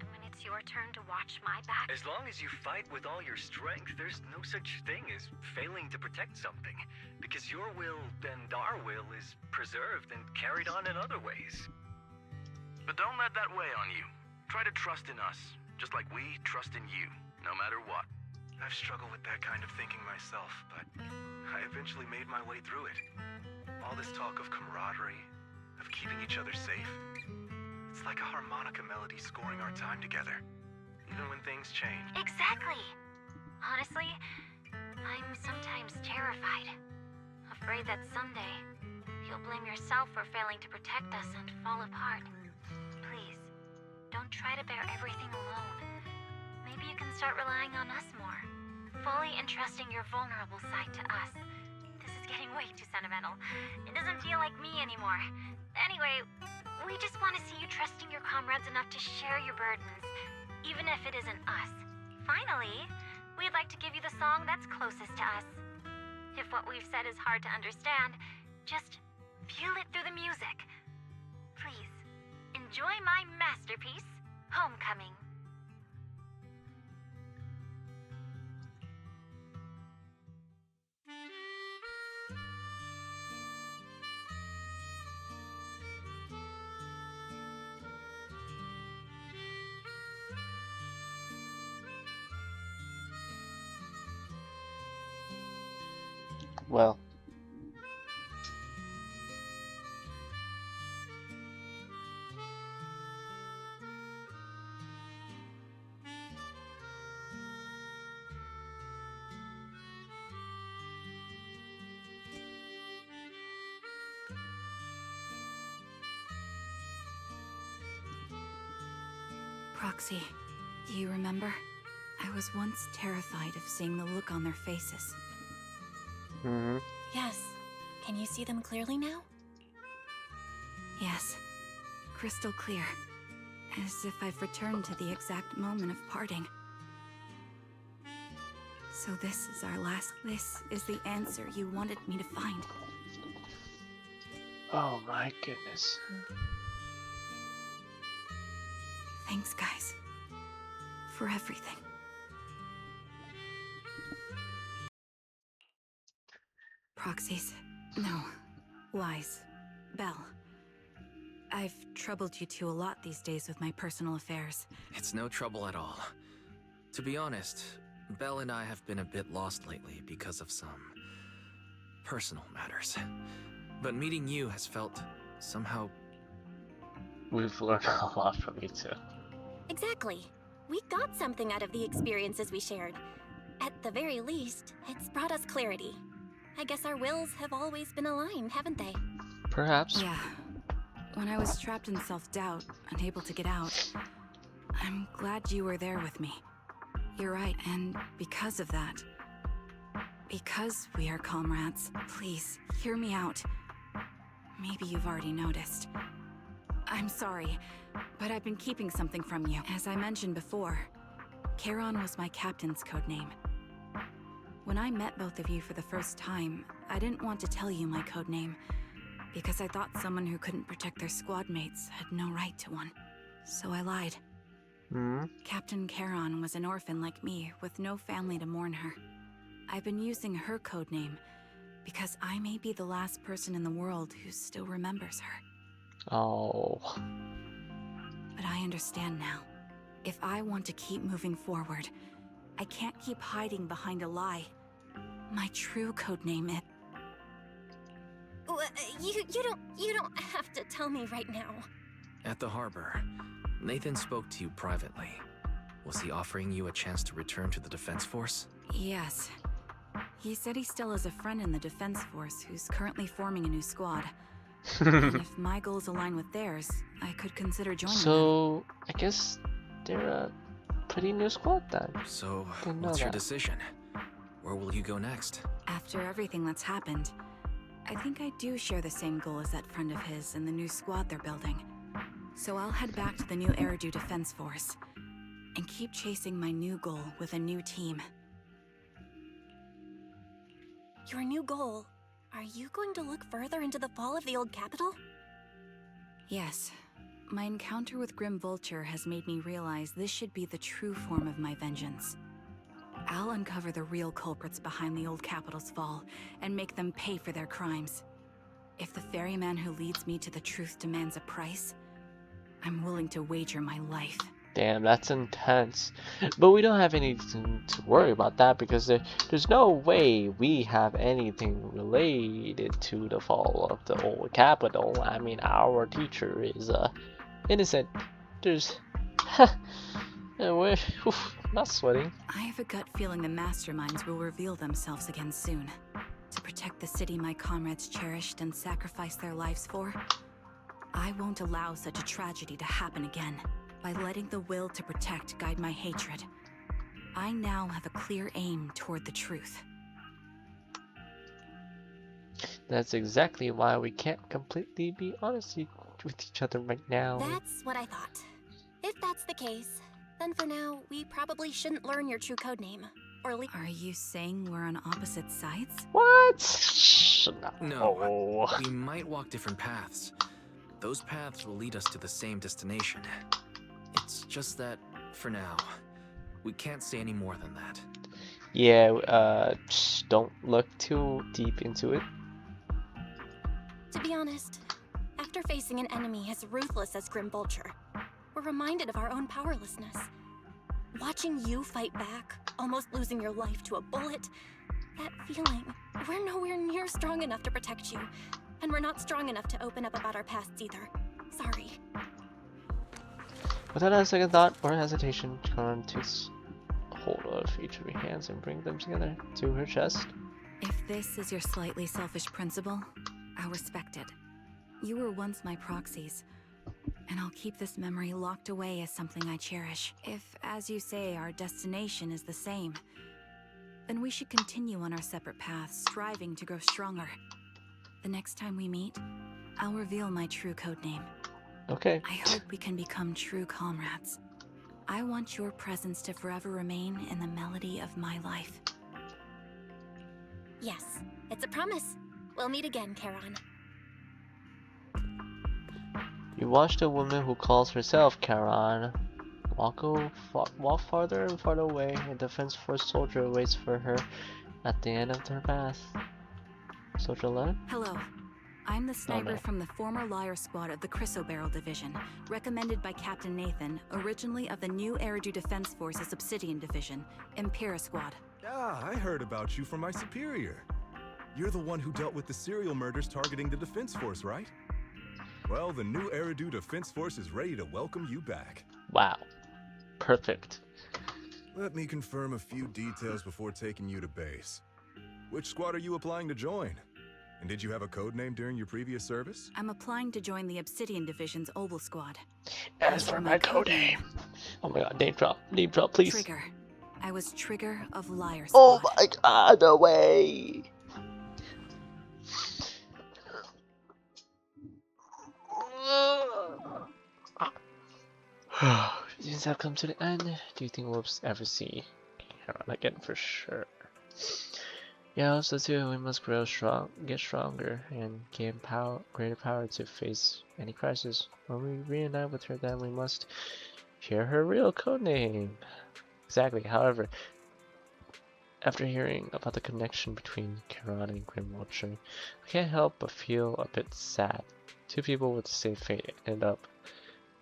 And when it's your turn to watch my back... As long as you fight with all your strength, there's no such thing as failing to protect something. Because your will and our will is preserved and carried on in other ways. But don't let that weigh on you. Try to trust in us, just like we trust in you, no matter what. I've struggled with that kind of thinking myself, but I eventually made my way through it. All this talk of camaraderie, of keeping each other safe, it's like a harmonica melody scoring our time together, even when things change. Exactly. Honestly, I'm sometimes terrified. Afraid that someday, you'll blame yourself for failing to protect us and fall apart. Please, don't try to bear everything alone. Maybe you can start relying on us more. Fully entrusting your vulnerable side to us. This is getting way too sentimental. It doesn't feel like me anymore. Anyway, we just want to see you trusting your comrades enough to share your burdens, even if it isn't us. Finally, we'd like to give you the song that's closest to us. If what we've said is hard to understand, just feel it through the music. Please, enjoy my masterpiece, Homecoming. Well. Proxy, do you remember? I was once terrified of seeing the look on their faces. Mm-hmm. Yes. Can you see them clearly now? Yes. Crystal clear. As if I've returned to the exact moment of parting. So this is our last... This is the answer you wanted me to find. Oh my goodness. Thanks, guys. For everything. Proxies. No. Lies. Belle. I've troubled you two a lot these days with my personal affairs. It's no trouble at all. To be honest, Belle and I have been a bit lost lately because of some personal matters. But meeting you has felt somehow... We've learned a lot from you too. Exactly. We got something out of the experiences we shared. At the very least, it's brought us clarity. I guess our wills have always been aligned, haven't they? Perhaps. Yeah. When I was trapped in self-doubt, unable to get out, I'm glad you were there with me. You're right, and because of that, because we are comrades, please, hear me out. Maybe you've already noticed. I'm sorry, but I've been keeping something from you. As I mentioned before, Charon was my captain's codename. When I met both of you for the first time, I didn't want to tell you my codename, because I thought someone who couldn't protect their squad mates had no right to one. So I lied. Captain Charon was an orphan like me, with no family to mourn her. I've been using her codename because I may be the last person in the world who still remembers her. Oh. But I understand now. If I want to keep moving forward, I can't keep hiding behind a lie. My true codename, You don't have to tell me right now. At the harbor, Nathan spoke to you privately. Was he offering you a chance to return to the Defense Force? Yes. He said he still has a friend in the Defense Force who's currently forming a new squad. And if my goals align with theirs, I could consider joining them. So, I guess they're a pretty new squad then. So, Didn't know what's your that. decision? Where will you go next? After everything that's happened, I think I do share the same goal as that friend of his in the new squad they're building. So I'll head back to the new Eridu Defense Force and keep chasing my new goal with a new team. Your new goal. Are you going to look further into the fall of the old capital? Yes. My encounter with Grim Vulture has made me realize this should be the true form of my vengeance. I'll uncover the real culprits behind the old capital's fall and make them pay for their crimes. If the ferryman who leads me to the truth demands a price, I'm willing to wager my life. Damn, that's intense. But we don't have anything to worry about that because there's no way we have anything related to the fall of the old capital. I mean, our teacher is innocent. There's... and we're not sweating. I have a gut feeling the masterminds will reveal themselves again soon. To protect the city my comrades cherished and sacrificed their lives for, I won't allow such a tragedy to happen again. By letting the will to protect guide my hatred, I now have a clear aim toward the truth. That's exactly why we can't completely be honest with each other right now. That's what I thought. If that's the case, then for now, we probably shouldn't learn your true codename. Or Are you saying we're on opposite sides? What? No, we might walk different paths. Those paths will lead us to the same destination. It's just that, for now, we can't say any more than that. Yeah, don't look too deep into it. To be honest, after facing an enemy as ruthless as Grim Vulture, we're reminded of our own powerlessness. Watching you fight back, almost losing your life to a bullet, that feeling, we're nowhere near strong enough to protect you, and we're not strong enough to open up about our pasts either. Sorry. Without a second thought or hesitation, Charon takes hold of each of your hands and brings them together to her chest. If this is your slightly selfish principle, I'll respect it. You were once my proxies, and I'll keep this memory locked away as something I cherish. If, as you say, our destination is the same, then we should continue on our separate paths, striving to grow stronger. The next time we meet, I'll reveal my true codename. Okay. I hope we can become true comrades. I want your presence to forever remain in the melody of my life. Yes, it's a promise. We'll meet again, Charon. You watch the woman who calls herself Charon walk farther and farther away. A Defense Force soldier waits for her at the end of her path. Soldier 11? Hello. I'm the sniper no. from the former Liar Squad of the Chrysoberyl Division, recommended by Captain Nathan, originally of the new Eridu Defense Force's Obsidian Division, Impera Squad. Ah, I heard about you from my superior. You're the one who dealt with the serial murders targeting the Defense Force, right? Well, the new Eridu Defense Force is ready to welcome you back. Wow. Perfect. Let me confirm a few details before taking you to base. Which squad are you applying to join? And did you have a code name during your previous service? I'm applying to join the Obsidian Division's Oval Squad. As for my code name. Oh my god, name drop, please. Trigger. I was Trigger of Liar Oh Squad. my god, no way. Since I've come to the end, do you think we'll ever see Caron again for sure? Yeah, also too, we must grow strong, get stronger, and gain greater power to face any crisis. When we reunite with her, then we must hear her real codename. Exactly. However, after hearing about the connection between Caron and Grimwatcher, I can't help but feel a bit sad. Two people with the same fate ended up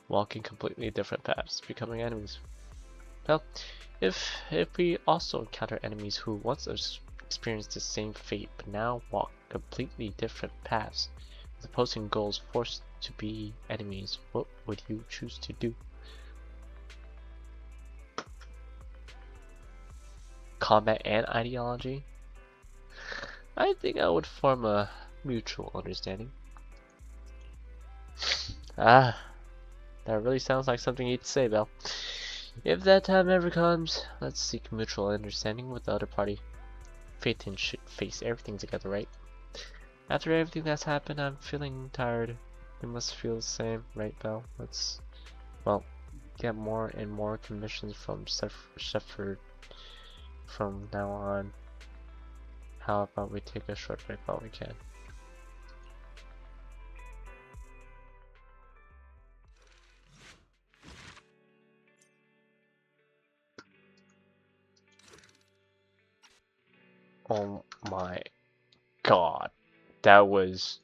walking completely different paths, becoming enemies. Well, if we also encounter enemies who once experienced the same fate but now walk completely different paths, with opposing goals forced to be enemies, what would you choose to do? Combat and ideology? I think I would form a mutual understanding. Ah, that really sounds like something you'd say, Belle. If that time ever comes, let's seek mutual understanding with the other party. Fate and should face everything together, right? After everything that's happened, I'm feeling tired. You must feel the same, right, Belle? Let's, well, get more and more commissions from Shepard from now on. How about we take a short break while we can? Oh my god, that was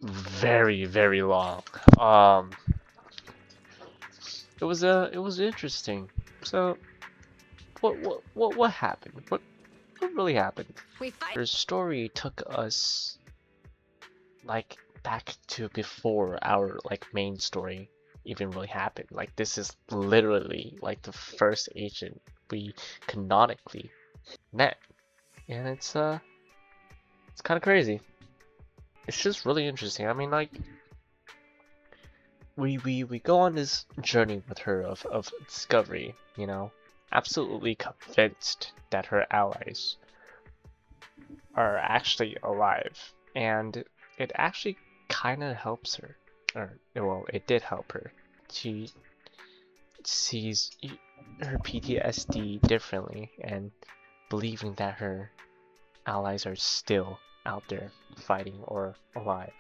very, very long. It was interesting. So, what happened? What really happened? Her story took us like back to before our like main story even really happened. Like this is literally like the first agent we canonically met, and it's kind of crazy. It's just really interesting. I mean, like we go on this journey with her of discovery, you know, absolutely convinced that her allies are actually alive, and it actually kind of helps her, or well, it did help her. She sees her PTSD differently and believing that her allies are still out there fighting or alive.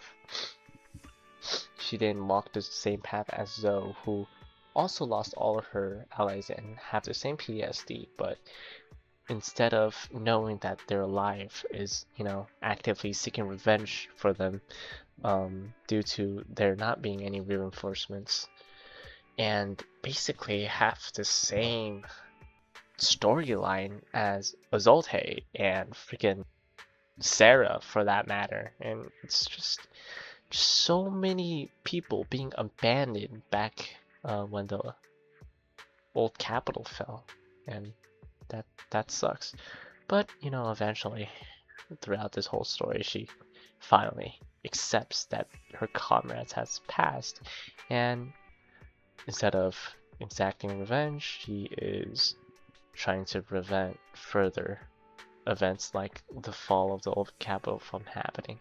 She didn't walk the same path as Zoe, who also lost all of her allies and have the same PTSD, but instead of knowing that they're alive is, you know, actively seeking revenge for them due to there not being any reinforcements, and basically have the same storyline as Azote and freaking Sarah for that matter. And it's just so many people being abandoned back when the old capital fell, and that sucks. But you know, eventually throughout this whole story she finally accepts that her comrades has passed, and instead of exacting revenge, she is trying to prevent further events like the fall of the old capital from happening.